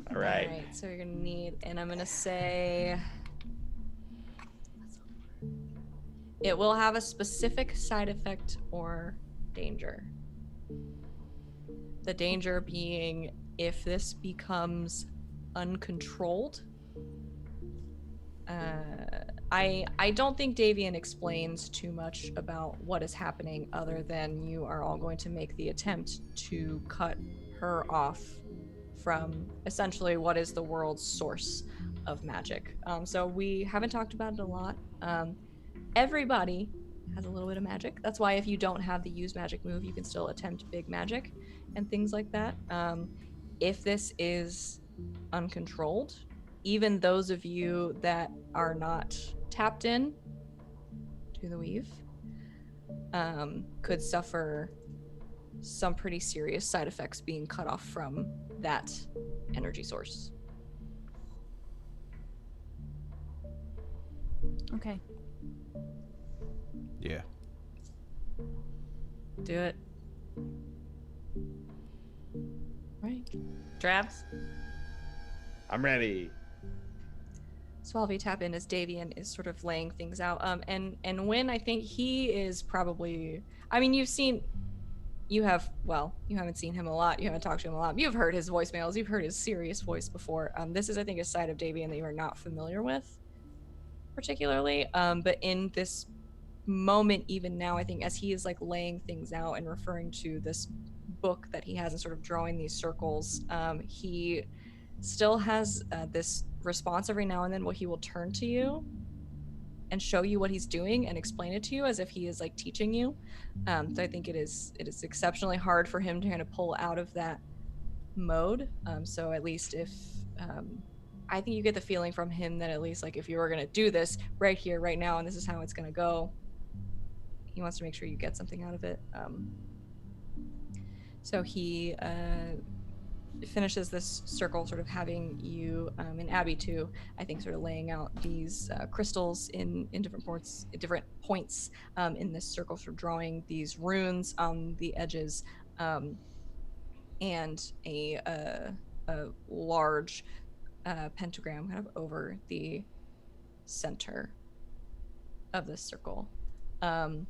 All right. All right, so you're gonna need, and I'm gonna say, it will have a specific side effect or danger. The danger being if this becomes uncontrolled. I don't think Davian explains too much about what is happening other than you are all going to make the attempt to cut her off from essentially what is the world's source of magic. So we haven't talked about it a lot. Everybody has a little bit of magic. That's why if you don't have the use magic move, you can still attempt big magic and things like that. If this is uncontrolled, even those of you that are not tapped in to the weave could suffer some pretty serious side effects being cut off from that energy source. Okay. Yeah. Do it. Right. Travis? I'm ready. So while we tap in as Davian is sort of laying things out, and Wynn, I think he is probably, I mean, you haven't seen him a lot, you haven't talked to him a lot, you've heard his voicemails, you've heard his serious voice before. This is, I think, a side of Davian that you are not familiar with, particularly, but in this moment, even now, I think, as he is like laying things out and referring to this book that he has and sort of drawing these circles, he still has this response every now and then where he will turn to you and show you what he's doing and explain it to you as if he is like teaching you. So I think it is exceptionally hard for him to kind of pull out of that mode. So at least if I think you get the feeling from him that at least like if you were gonna do this right here, right now, and this is how it's gonna go, he wants to make sure you get something out of it. So he finishes this circle, sort of having you and Abby too, I think, sort of laying out these crystals in different points in this circle, sort of drawing these runes on the edges, and a large pentagram kind of over the center of this circle. And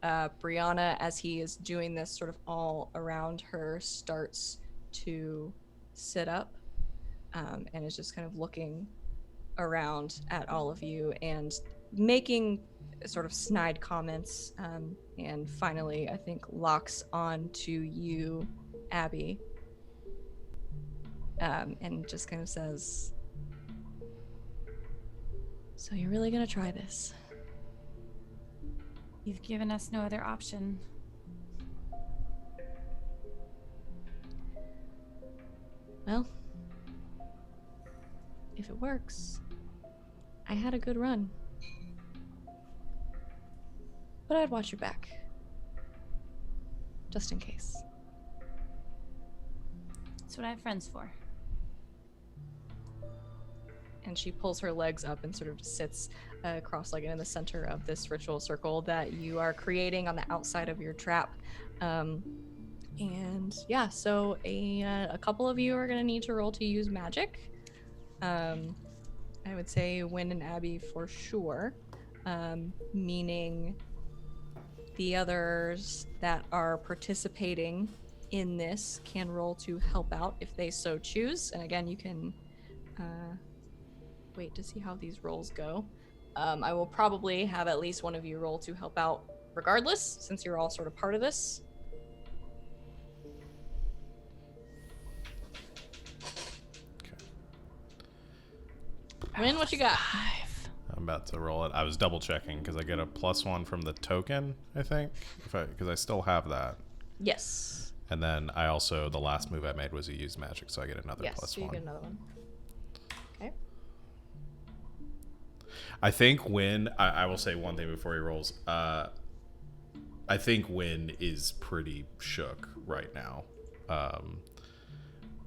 Brianna, as he is doing this sort of all around her, starts to sit up and is just kind of looking around at all of you and making sort of snide comments, and finally, I think, locks on to you, Abby, and just kind of says, "So you're really gonna try this?" You've given us no other option. Well, if it works, I had a good run. But I'd watch your back. Just in case. That's what I have friends for. And she pulls her legs up and sort of sits cross-legged in the center of this ritual circle that you are creating on the outside of your trap. And yeah, so a couple of you are going to need to roll to use magic. I would say Wynn and Abby for sure, meaning the others that are participating in this can roll to help out if they so choose. And again, you can wait to see how these rolls go. I will probably have at least one of you roll to help out regardless, since you're all sort of part of this. Win, what you got? I'm about to roll it. I was double checking because I get a +1 from the token, I think, because I still have that. Yes. And then I also, the last move I made was a use magic, so I get another Yes, +1. so you get another one. Okay. I think Wynn, I will say one thing before he rolls. I think Wynn is pretty shook right now.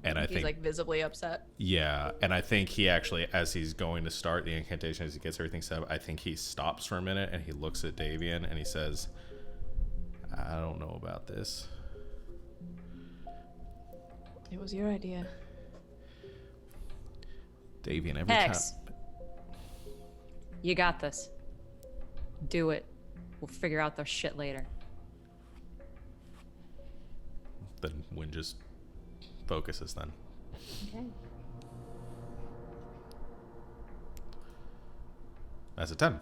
And I think he's like visibly upset. Yeah, and I think he actually, as he's going to start the incantation, as he gets everything set up, I think he stops for a minute and he looks at Davian and he says, "I don't know about this." It was your idea. Davian, every Hex. time. You got this. Do it. We'll figure out the shit later. Then Wynn just focuses then. Okay. That's a 10.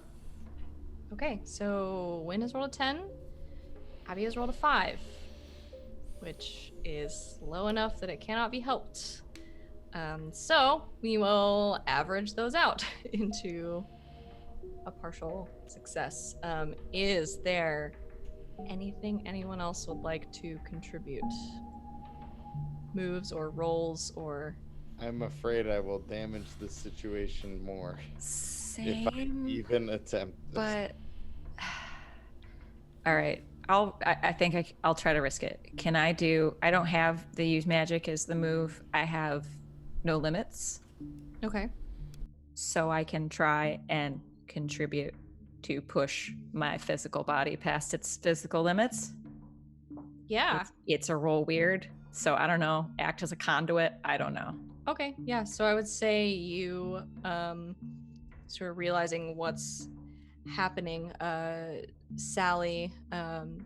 Okay, so Wynn has rolled a 10. Abby has rolled a 5, which is low enough that it cannot be helped. So we will average those out into a partial success. Is there anything anyone else would like to contribute? Moves or rolls or... I'm afraid I will damage the situation more if I Same, even attempt this. but all right. I think I'll try to risk it. Can I do? I don't have the use magic as the move. I have no limits, Okay. so I can try and contribute to push my physical body past its physical limits. Yeah. It's a roll weird, so I don't know. Act as a conduit. I don't know. Okay, yeah. So I would say you sort of realizing what's happening, Sally,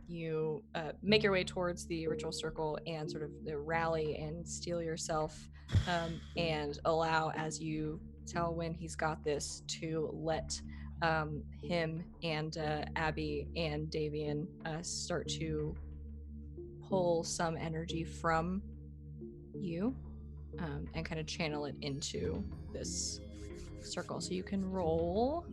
you make your way towards the ritual circle and sort of rally and steel yourself, and allow, as you tell when he's got this, to let him and Abby and Davian start to pull some energy from you, and kind of channel it into this circle. So you can roll.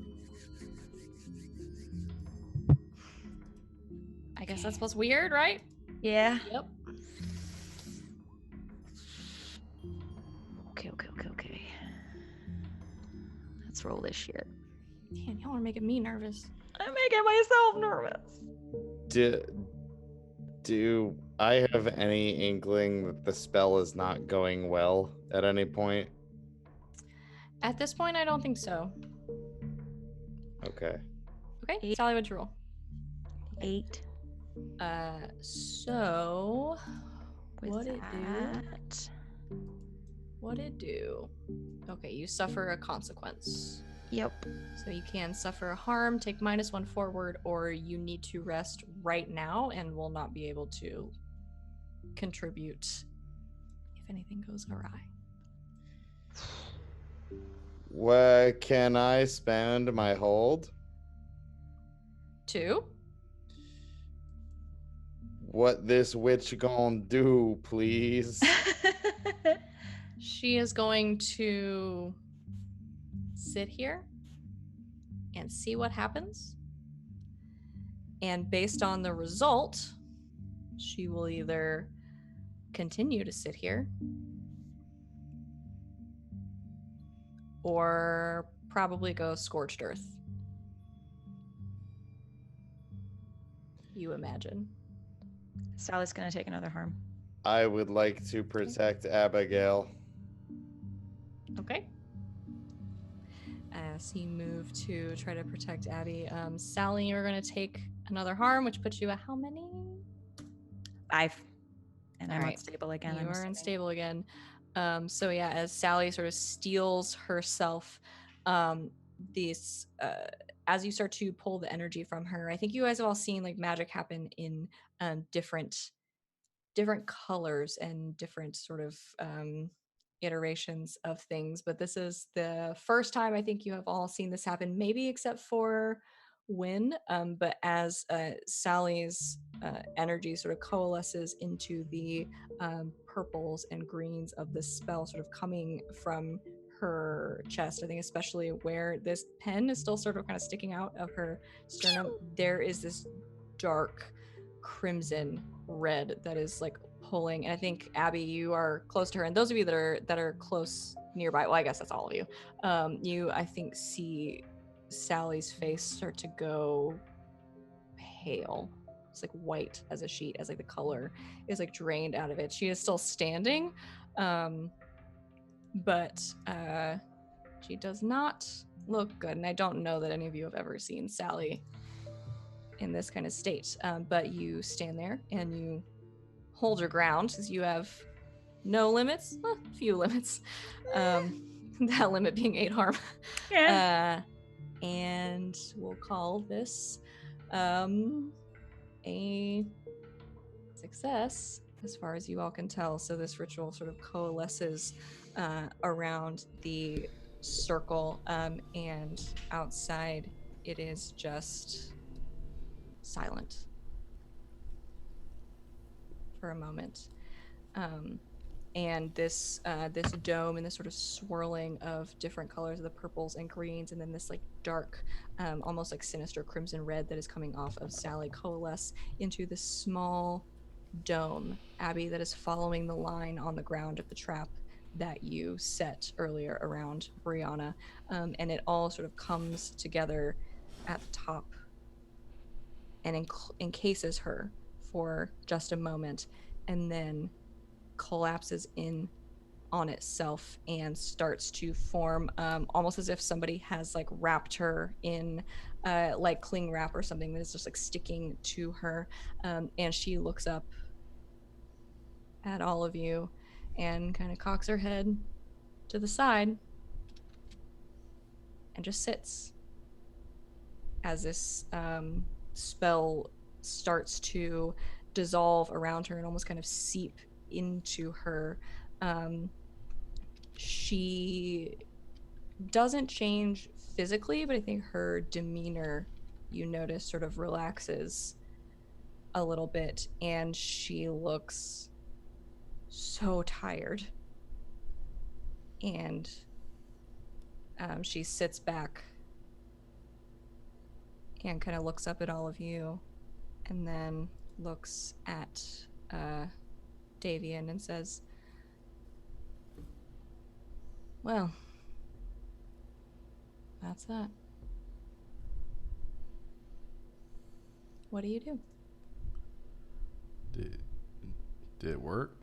I guess that's what's weird, right? Yeah. Yep. Okay. Let's roll this shit. Man, y'all are making me nervous. I'm making myself nervous. Do I have any inkling that the spell is not going well at any point? At this point, I don't think so. Okay. Okay, Sally, what'd you roll? 8. So With what it do? that, What it do? Okay, you suffer a consequence. Yep. So you can suffer a harm, take -1 forward, or you need to rest right now and will not be able to contribute if anything goes awry. Where can I spend my hold? 2. What this witch gonna do, please? She is going to sit here and see what happens. And based on the result, she will either continue to sit here or probably go scorched earth. You imagine. Sally's gonna take another harm. I would like to protect Abigail. Okay. As you move to try to protect Abby, Sally, you're going to take another harm, which puts you at how many? 5. And All I'm right. unstable again. You I'm are assuming. unstable again. So yeah, as Sally sort of steels herself, this as you start to pull the energy from her, I think you guys have all seen like magic happen in different colors and different sort of iterations of things, but this is the first time I think you have all seen this happen, maybe except for Wynn. But as Sally's energy sort of coalesces into the purples and greens of the spell sort of coming from her chest, I think especially where this pen is still sort of kind of sticking out of her sternum, there is this dark crimson red that is like pulling. And I think Abby, you are close to her, and those of you that are close nearby, well, I guess that's all of you, you I think see Sally's face start to go pale. It's like white as a sheet, as like the color is like drained out of it. She is still standing, but she does not look good. And I don't know that any of you have ever seen Sally in this kind of state, but you stand there and you hold your ground because you have no limits, few limits, that limit being 8 harm. Yeah. And we'll call this a success as far as you all can tell. So this ritual sort of coalesces around the circle, and outside it is just silent for a moment. and this dome and this sort of swirling of different colors of the purples and greens, and then this like dark, almost like sinister crimson red that is coming off of Sally coalesce into this small dome, Abby, that is following the line on the ground of the trap that you set earlier around Brianna, and it all sort of comes together at the top and encases her for just a moment, and then collapses in on itself and starts to form, almost as if somebody has like wrapped her in like cling wrap or something that is just like sticking to her, and she looks up at all of you and kind of cocks her head to the side and just sits as this spell starts to dissolve around her and almost kind of seep into her. She doesn't change physically, but I think her demeanor, you notice, sort of relaxes a little bit, and she looks so tired. And she sits back and kind of looks up at all of you, and then looks at Davian and says, well, that's that. What do you do? Did it work?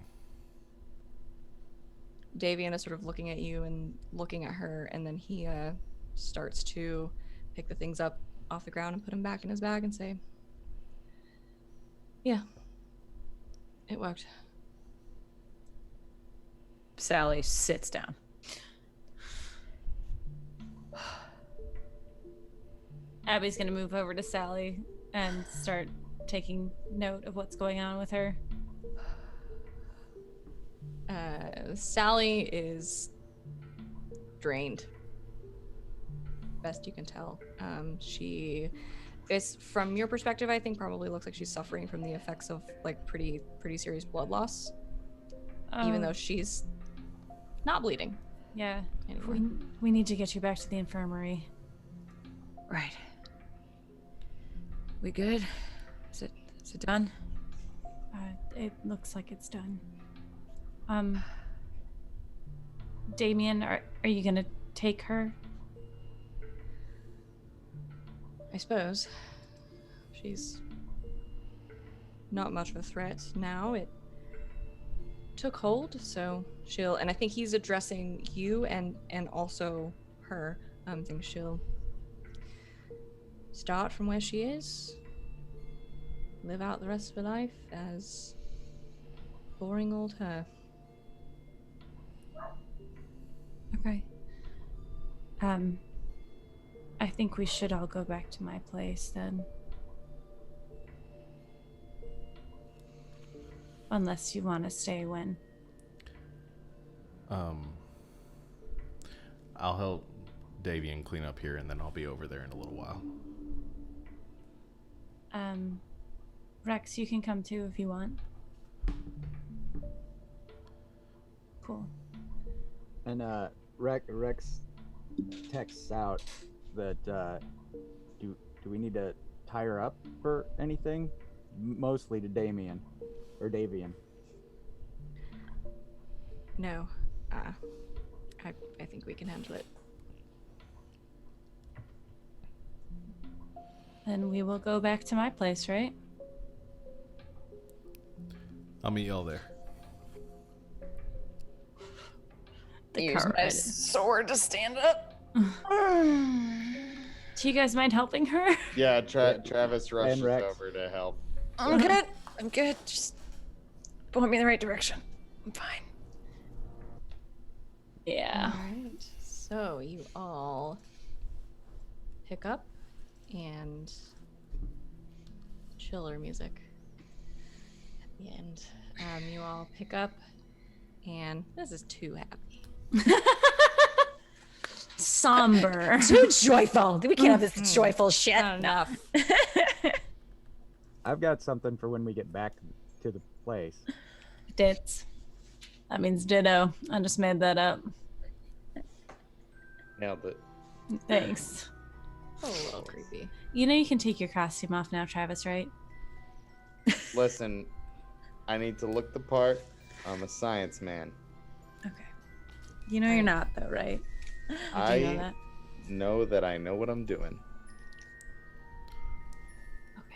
Davian is sort of looking at you and looking at her, and then he starts to pick the things up off the ground and put them back in his bag and say, yeah, it worked. Sally sits down. Abby's gonna move over to Sally and start taking note of what's going on with her. Sally is drained, best you can tell. She is, from your perspective, I think probably looks like she's suffering from the effects of like pretty serious blood loss, even though she's not bleeding. Yeah, anymore. we need to get you back to the infirmary. Right. We good? Is it done? It looks like it's done. Damien, are you gonna take her? I suppose. She's not much of a threat now. It took hold, so she'll, and I think he's addressing you and also her. I think she'll start from where she is, live out the rest of her life as boring old her. Okay. I think we should all go back to my place then. Unless you want to stay when. I'll help Davian clean up here, and then I'll be over there in a little while. Rex, you can come too if you want. Cool. And Rex texts out that do we need to tie her up for anything? Mostly to Davian. No, I think we can handle it. Then we will go back to my place, right? I'll meet y'all there. Use my sword to stand up. Do you guys mind helping her? Yeah, Travis rushes Rex. over to help. I'm good. Just point me in the right direction. I'm fine. Yeah. Alright, so you all pick up, and chiller music at the end. You all pick up, and this is too happy. Somber. Too joyful. We can't have this joyful shit. Not enough. I've got something for when we get back to the place. Dits. That means ditto. I just made that up. Nailed it. Thanks. Oh, a little creepy. You know you can take your costume off now, Travis, right? Listen, I need to look the part. I'm a science man. Okay. You know you're not, though, right? I do know that. Know that I know what I'm doing.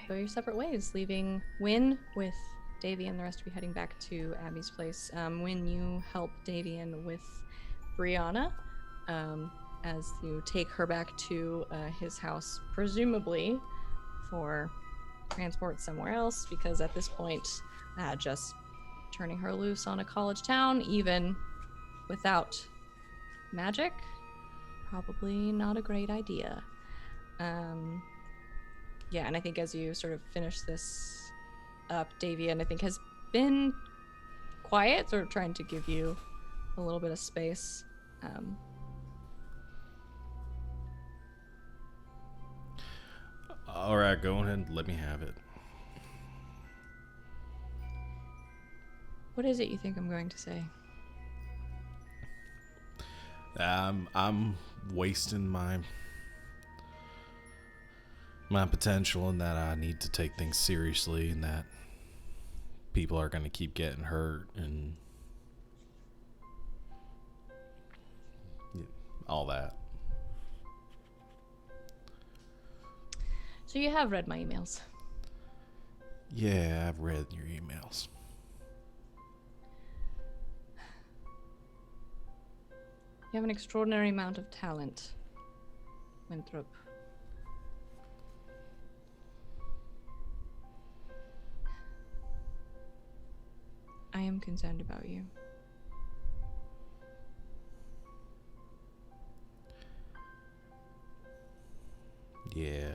Go your separate ways, leaving Wynn with Davy and the rest of you heading back to Abby's place. Wynn, you help Davian with Brianna as you take her back to his house, presumably for transport somewhere else, because at this point, just turning her loose on a college town, even without magic, probably not a great idea. Yeah, and I think as you sort of finish this up, Davian, I think, has been quiet, sort of trying to give you a little bit of space. All right, go ahead. Let me have it. What is it you think I'm going to say? I'm wasting my potential, and that I need to take things seriously, and that people are going to keep getting hurt and all that. So you have read my emails. Yeah, I've read your emails. You have an extraordinary amount of talent, Winthrop. I am concerned about you. Yeah.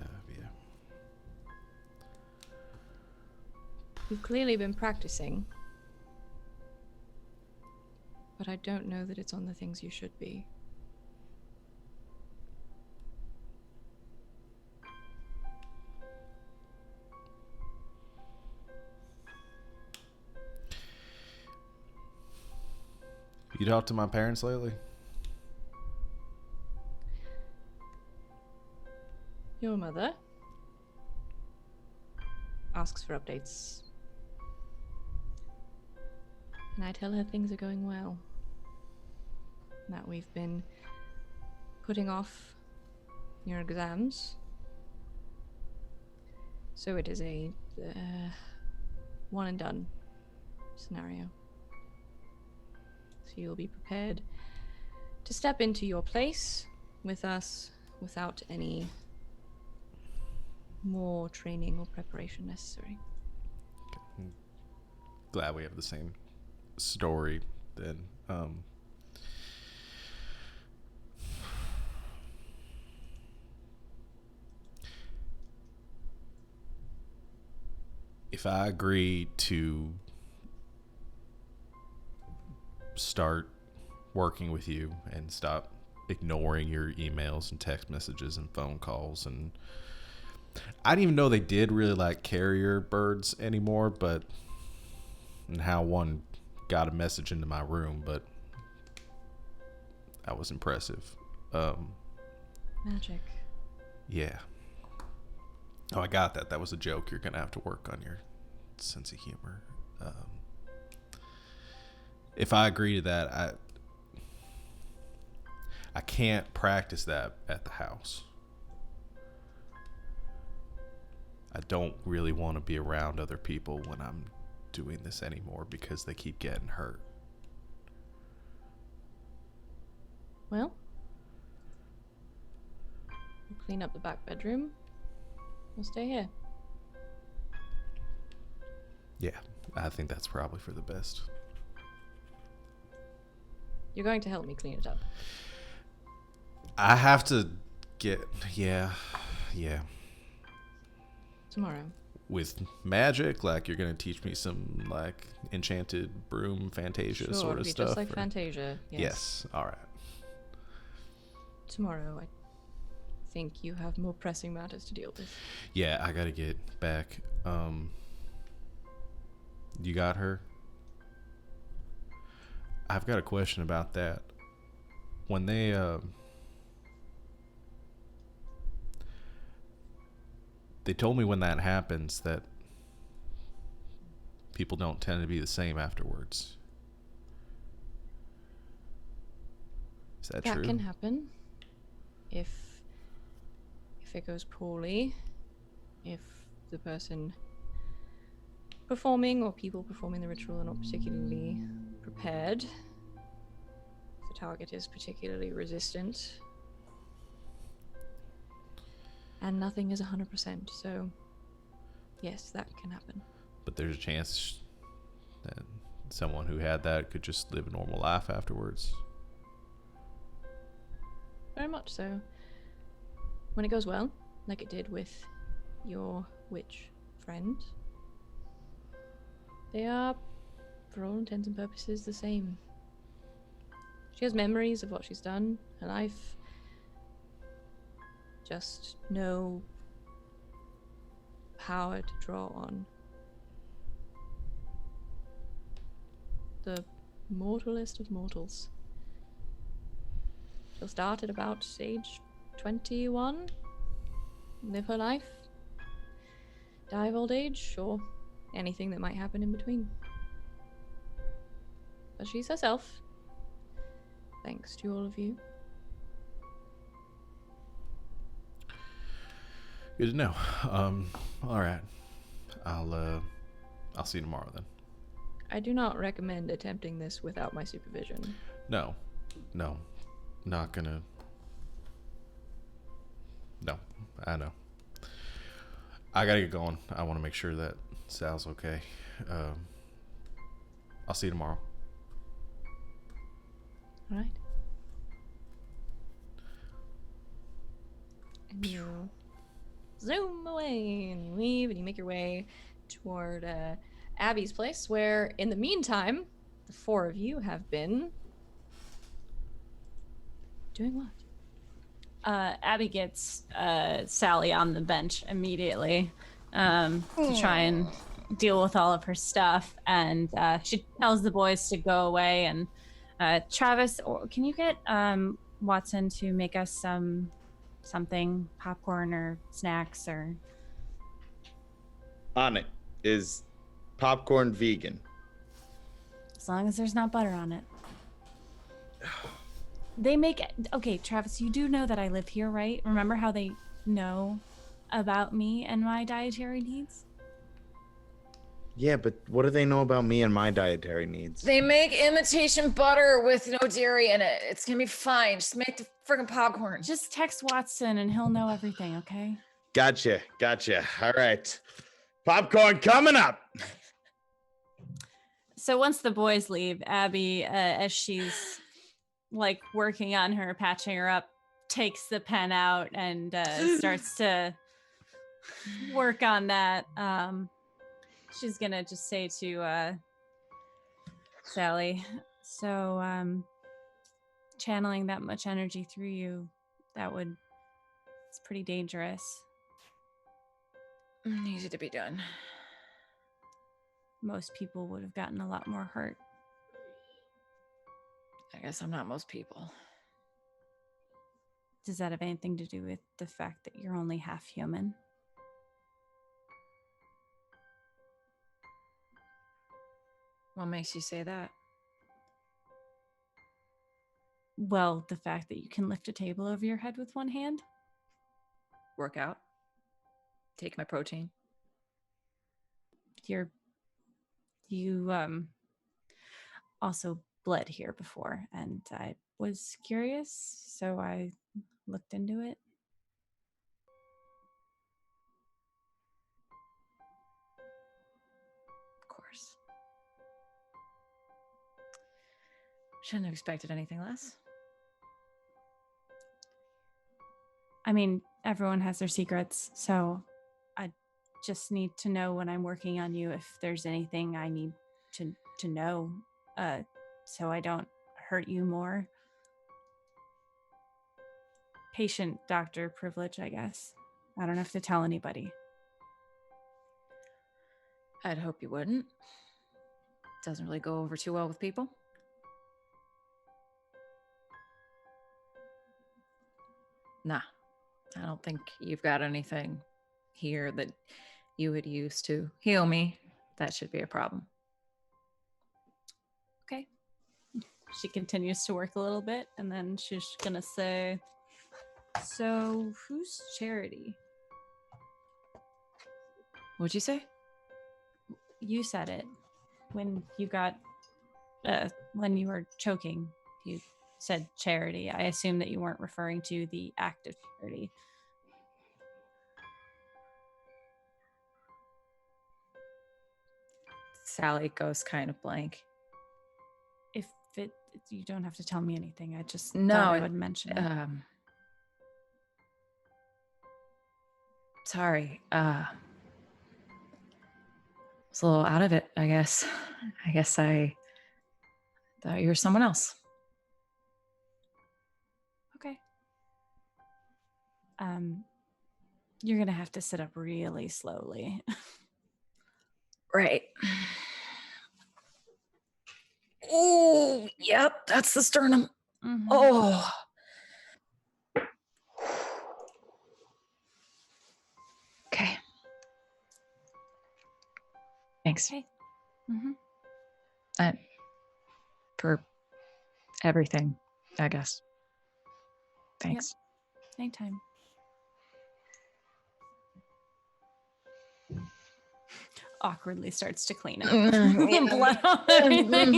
You've clearly been practicing, but I don't know that it's on the things you should be. You talked to my parents lately? Your mother asks for updates. And I tell her things are going well. That we've been putting off your exams. So it is a one and done scenario. So you'll be prepared to step into your place with us without any more training or preparation necessary. Glad we have the same story then. If I agree to start working with you and stop ignoring your emails and text messages and phone calls, and I didn't even know they did really like carrier birds anymore, but and how one got a message into my room, but that was impressive. Magic. Yeah. Oh, I got that. That was a joke. You're gonna have to work on your sense of humor. If I agree to that, I can't practice that at the house. I don't really want to be around other people when I'm doing this anymore because they keep getting hurt. Well, we'll clean up the back bedroom. We'll stay here. Yeah, I think that's probably for the best. You're going to help me clean it up. I have to get, yeah. Tomorrow. With magic, like you're gonna teach me some like enchanted broom Fantasia sort of stuff. Just like Fantasia. Yes. All right. Tomorrow, I think you have more pressing matters to deal with. Yeah, I gotta get back. You got her? I've got a question about that. When they told me when that happens that people don't tend to be the same afterwards. Is that true? That can happen if it goes poorly, if the person performing or people performing the ritual are not particularly prepared, if the target is particularly resistant, and nothing is 100%, so yes, that can happen. But there's a chance that someone who had that could just live a normal life afterwards. Very much so. When it goes well, like it did with your witch friend, they are, for all intents and purposes, the same. She has memories of what she's done, her life, just no power to draw on. The mortalest of mortals. She'll start at about age 21, live her life, die of old age, or anything that might happen in between. But she's herself, thanks to all of you. Good to know. All right. I'll see you tomorrow then. I do not recommend attempting this without my supervision. No, not gonna. No, I know. I gotta get going. I want to make sure that Sal's okay. I'll see you tomorrow. All right. And you zoom away and you leave and you make your way toward Abby's place, where in the meantime, the four of you have been doing what? Abby gets Sally on the bench immediately to try and deal with all of her stuff, and she tells the boys to go away. And Travis, can you get Watson to make us something, popcorn or snacks or? On it. Is popcorn vegan? As long as there's not butter on it. They make okay, Travis, you do know that I live here, right? Remember how they know about me and my dietary needs? Yeah, but what do they know about me and my dietary needs? They make imitation butter with no dairy in it. It's gonna be fine. Just make the freaking popcorn. Just text Watson and he'll know everything, okay? Gotcha. All right. Popcorn coming up. So once the boys leave, Abby, as she's like working on her, patching her up, takes the pen out and starts to work on that. She's gonna just say to Sally, so channeling that much energy through you, it's pretty dangerous. Easy to be done. Most people would have gotten a lot more hurt. I guess I'm not most people. Does that have anything to do with the fact that you're only half human? What makes you say that? Well, the fact that you can lift a table over your head with one hand? Work out. Take my protein. You also bled here before, and I was curious, so I looked into it. Of course. Shouldn't have expected anything less. I mean, everyone has their secrets, so I just need to know when I'm working on you if there's anything I need to know, so I don't hurt you more. Patient doctor privilege, I guess. I don't have to tell anybody. I'd hope you wouldn't. Doesn't really go over too well with people. Nah, I don't think you've got anything here that you would use to heal me. That should be a problem. Okay. She continues to work a little bit, and then she's gonna say, "So, who's Charity?" What'd you say? You said it when you were choking. You said Charity. I assume that you weren't referring to the act of charity. Sally goes kind of blank. If you don't have to tell me anything. I just No, thought I would mention it. Sorry. Was a little out of it, I guess. I guess I thought you were someone else. Okay. You're gonna have to sit up really slowly. Right. Oh, yep, that's the sternum. Mhm. Oh. Okay. Thanks. Okay. Mm-hmm. For everything, I guess. Thanks. Anytime. Awkwardly starts to clean up. Blood on everything.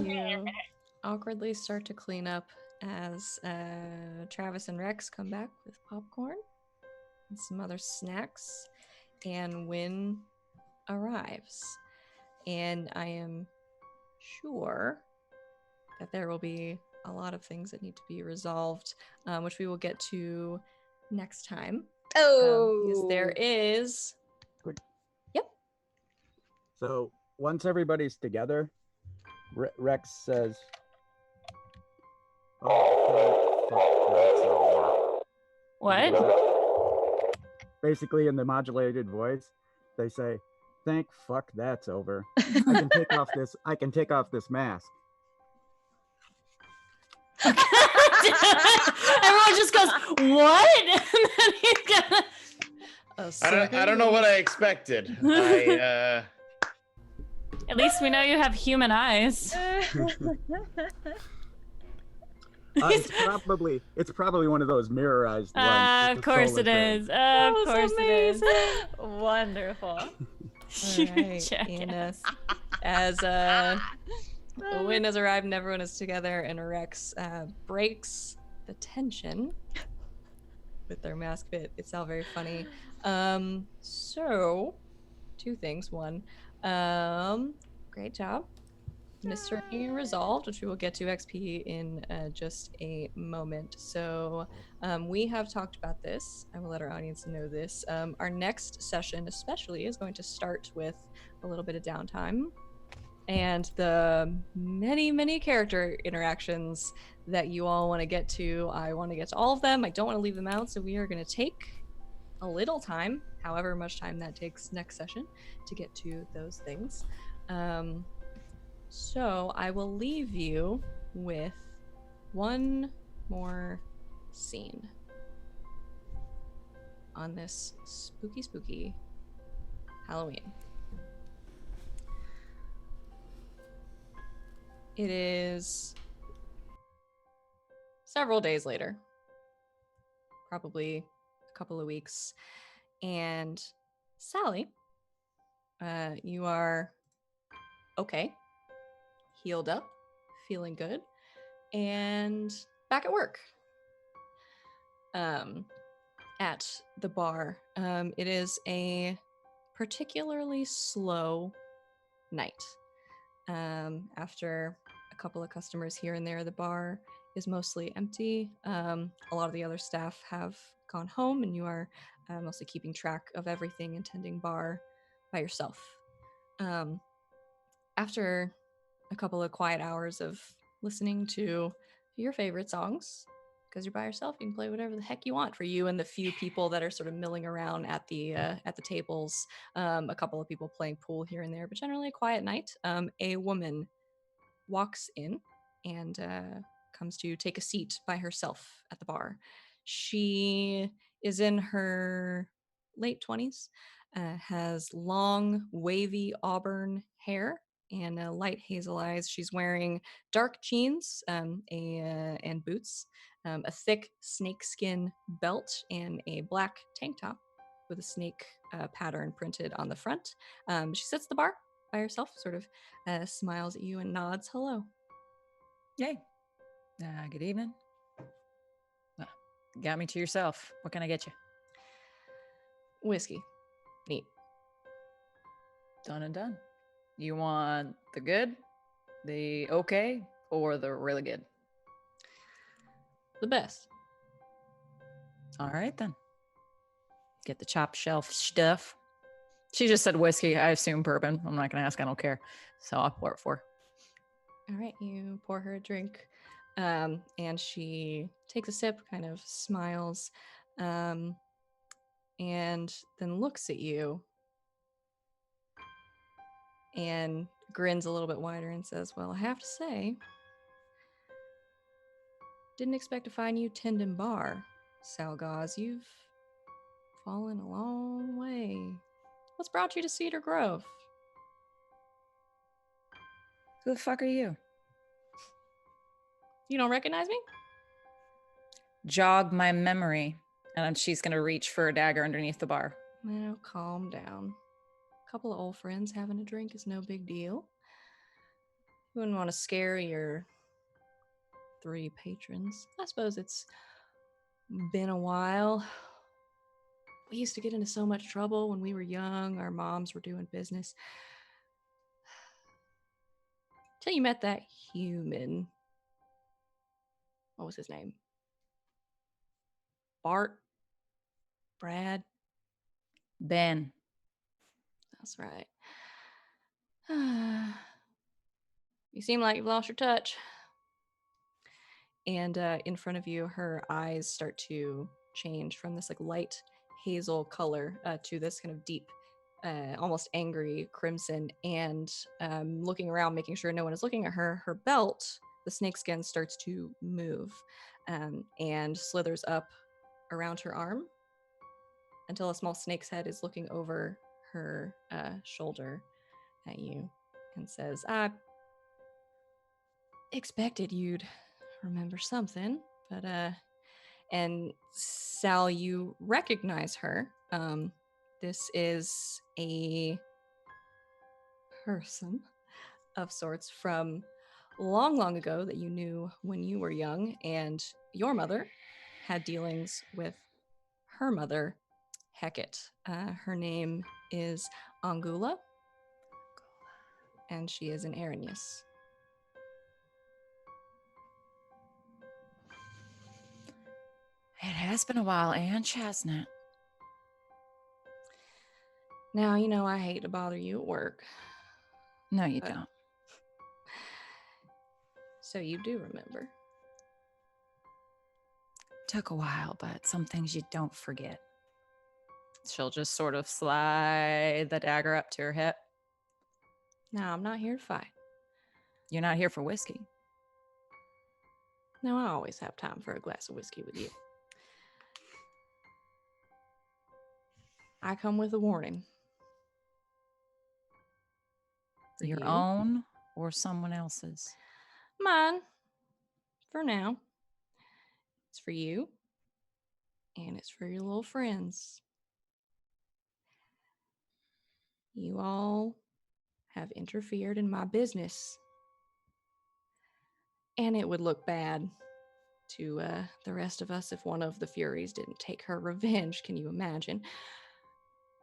You awkwardly start to clean up as Travis and Rex come back with popcorn and some other snacks, and Wynn arrives. And I am sure that there will be a lot of things that need to be resolved, which we will get to next time. Because there is... Quick. Yep. So once everybody's together, Rex says, "Oh, fuck, that's over." What? Basically, in the modulated voice, they say, "Thank fuck that's over. I can take off this. I can take off this mask." Everyone just goes, "What?" And then he's gonna... I don't know what I expected. At least we know you have human eyes. It's probably one of those mirrorized ones. Of course it is. Of course it is. Wonderful. Alright, and as Wynn has arrived and everyone is together, and Rex breaks the tension with their mask bit. It's all very funny. So, two things. One, great job. Mystery resolved, which we will get to XP in just a moment. So we have talked about this. I will let our audience know this. Our next session especially is going to start with a little bit of downtime and the many character interactions that you all want to get to. I want to get to all of them. I don't want to leave them out, so we are going to take a little time, however much time that takes next session, to get to those things. So I will leave you with one more scene on this spooky Halloween. It is several days later, probably a couple of weeks, and Sally, you are okay, healed up, feeling good, and back at work. At the bar, it is a particularly slow night. After a couple of customers here and there, the bar is mostly empty. A lot of the other staff have gone home, and you are mostly keeping track of everything and tending bar by yourself. After a couple of quiet hours of listening to your favorite songs, because you're by yourself, you can play whatever the heck you want for you and the few people that are sort of milling around at the tables. A couple of people playing pool here and there, but generally a quiet night. A woman walks in and comes to take a seat by herself at the bar. She is in her late 20s, has long, wavy auburn hair and light hazel eyes. She's wearing dark jeans and boots, a thick snakeskin belt, and a black tank top with a snake pattern printed on the front. She sits at the bar by herself, sort of smiles at you and nods hello. Yay. Good evening. Got me to yourself. What can I get you? Whiskey. Neat. Done and done. You want the good, the okay, or the really good? The best. All right, then. Get the top shelf stuff. She just said whiskey. I assume bourbon. I'm not going to ask. I don't care. So I'll pour it for her. All right, you pour her a drink, and she takes a sip, kind of smiles, and then looks at you and grins a little bit wider and says, well, I have to say, didn't expect to find you tending bar, Salgaz. You've fallen a long way. What's brought you to Cedar Grove? Who the fuck are you? You don't recognize me? Jog my memory. And she's going to reach for a dagger underneath the bar. Now, calm down. A couple of old friends having a drink is no big deal. You wouldn't want to scare your 3 patrons. I suppose it's been a while. We used to get into so much trouble when we were young. Our moms were doing business. Till you met that human. What was his name? Bart? Brad? Ben. That's right. You seem like you've lost your touch. And in front of you, her eyes start to change from this like light hazel color to this kind of deep, almost angry crimson. And looking around, making sure no one is looking at her, her belt, the snakeskin starts to move and slithers up around her arm until a small snake's head is looking over her shoulder at you and says, I expected you'd remember something, but and Sal, you recognize her. This is a person of sorts from long ago that you knew when you were young, and your mother had dealings with her mother, Hecate. Her name is Angula, and she is an Arrhenius. It has been a while, Anne Chestnut. Now, you know I hate to bother you at work. No, you don't. So you do remember. Took a while, but some things you don't forget. She'll just sort of slide the dagger up to her hip. Now, I'm not here to fight. You're not here for whiskey. No, I always have time for a glass of whiskey with you. I come with a warning. For Your you. own or someone else's? Mine. For now. It's for you. And it's for your little friends. You all have interfered in my business. And it would look bad to the rest of us if one of the Furies didn't take her revenge. Can you imagine?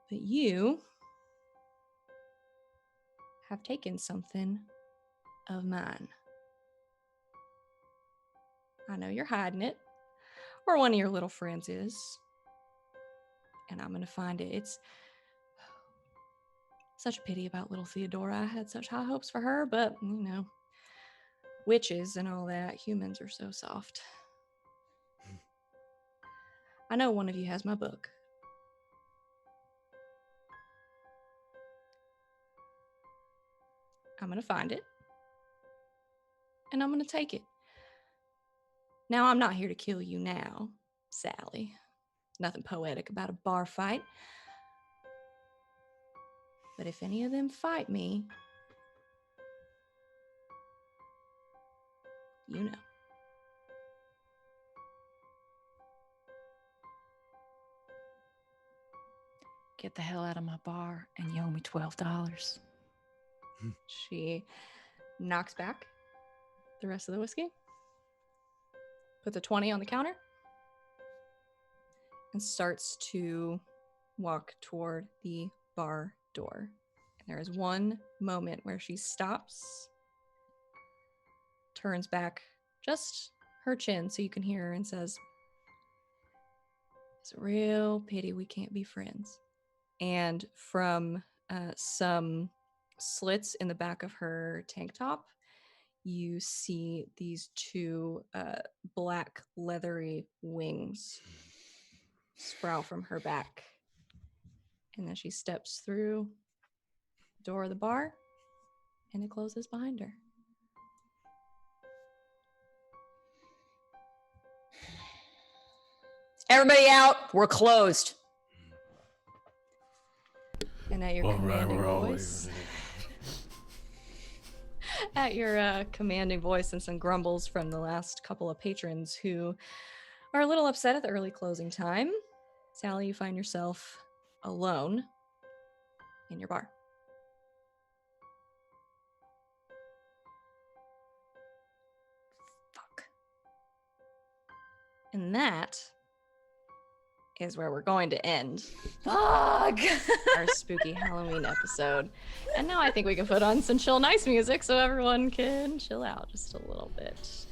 But you have taken something of mine. I know you're hiding it, or one of your little friends is. And I'm going to find it. It's such a pity about little Theodora. I had such high hopes for her, but, you know, witches and all that, humans are so soft. I know one of you has my book. I'm going to find it. And I'm going to take it. Now, I'm not here to kill you now. Sally. Nothing poetic about a bar fight. But if any of them fight me, you know. Get the hell out of my bar and you owe me $12. She knocks back the rest of the whiskey, puts a 20 on the counter, and starts to walk toward the bar door. And there is one moment where she stops, turns back just her chin so you can hear her, and says, "It's a real pity we can't be friends." And from some slits in the back of her tank top, you see these two black leathery wings sprout from her back. And then she steps through the door of the bar, and it closes behind her. Everybody out. We're closed. And at your commanding voice, at your commanding voice, and some grumbles from the last couple of patrons who are a little upset at the early closing time, Sally, you find yourself alone in your bar. Fuck. And that is where we're going to end our spooky Halloween episode. And now I think we can put on some chill, nice music so everyone can chill out just a little bit.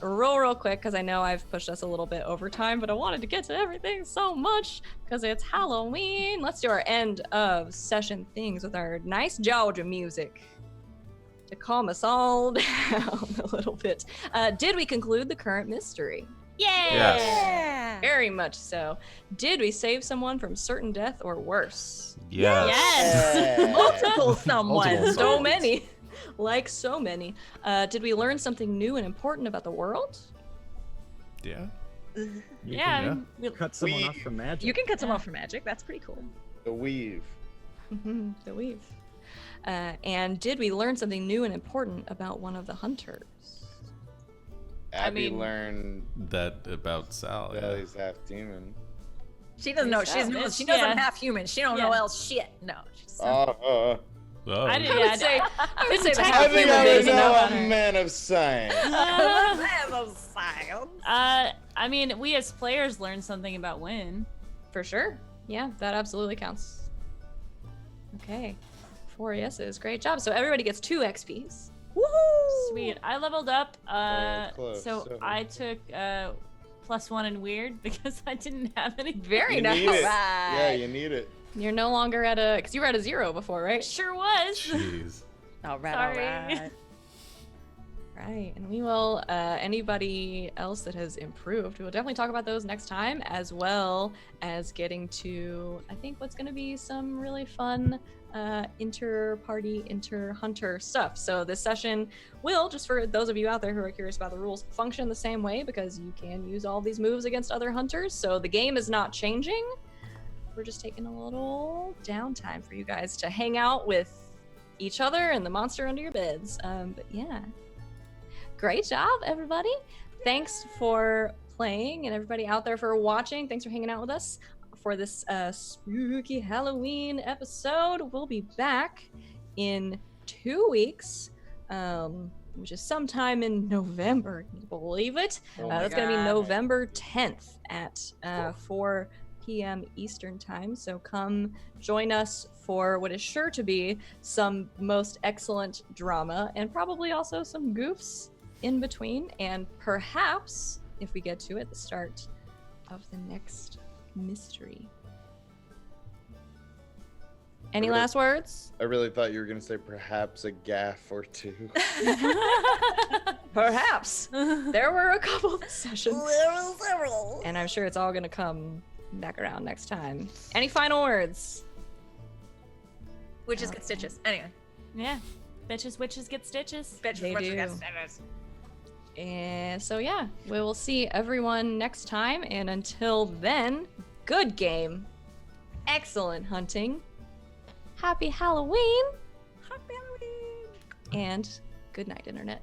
Real quick, because I know I've pushed us a little bit over time, but I wanted to get to everything so much because it's Halloween. Let's do our end of session things with our nice Georgia music to calm us all down a little bit. Did we conclude the current mystery? Yay! Yes. Very much so. Did we save someone from certain death or worse? Yes. Yes. Multiple someone. Multiple So someone. many. Like so many. Did we learn something new and important about the world? Yeah. You Yeah. can I mean, we- cut someone off from magic. You can cut someone off for magic. That's pretty cool. The weave. The weave. And did we learn something new and important about one of the hunters? Abby mean- learned That about Sal. that Yeah. he's half demon. She doesn't know. She knows. She knows I'm half human. She don't know Yeah. else shit. No. She's Oh. I did. I would say, I would say the I half think human I bit would is know enough. a man of science. I mean, we as players learned something about Win. For sure. Yeah, that absolutely counts. Okay. 4 yeses. Great job. So everybody gets 2 XPs. Woohoo! Sweet. I leveled up. close, So so I took +1 in weird because I didn't have any. Very You nice. need it. Right. Yeah, you need it. You're no longer at a, because you were at a 0 before, right? Sure was. Jeez. All right. Sorry. All right. Right, and we will, anybody else that has improved, we will definitely talk about those next time, as well as getting to, I think, what's going to be some really fun inter-party, inter-hunter stuff. So this session will, just for those of you out there who are curious about the rules, function the same way because you can use all these moves against other hunters. So the game is not changing. We're just taking a little downtime for you guys to hang out with each other and the monster under your beds. But yeah. Great job, everybody. Thanks for playing, and everybody out there for watching. Thanks for hanging out with us for this spooky Halloween episode. We'll be back in 2 weeks, which is sometime in November. Can you believe it? Oh That's my going to be God. November 10th at 4 p.m. Eastern time. So come join us for what is sure to be some most excellent drama and probably also some goofs in between, and perhaps, if we get to it, the start of the next mystery. Any Really? last words? I really thought you were gonna say perhaps a gaff or two. Perhaps. There were a couple of sessions, and I'm sure it's all gonna come back around next time. Any final words? Witches get stitches. Anyway. Yeah. Bitches, witches get stitches. Bitches, They witches do. get stitches. And so yeah, we will see everyone next time. And until then, good game, excellent hunting, happy Halloween, Happy Halloween. and good night, Internet.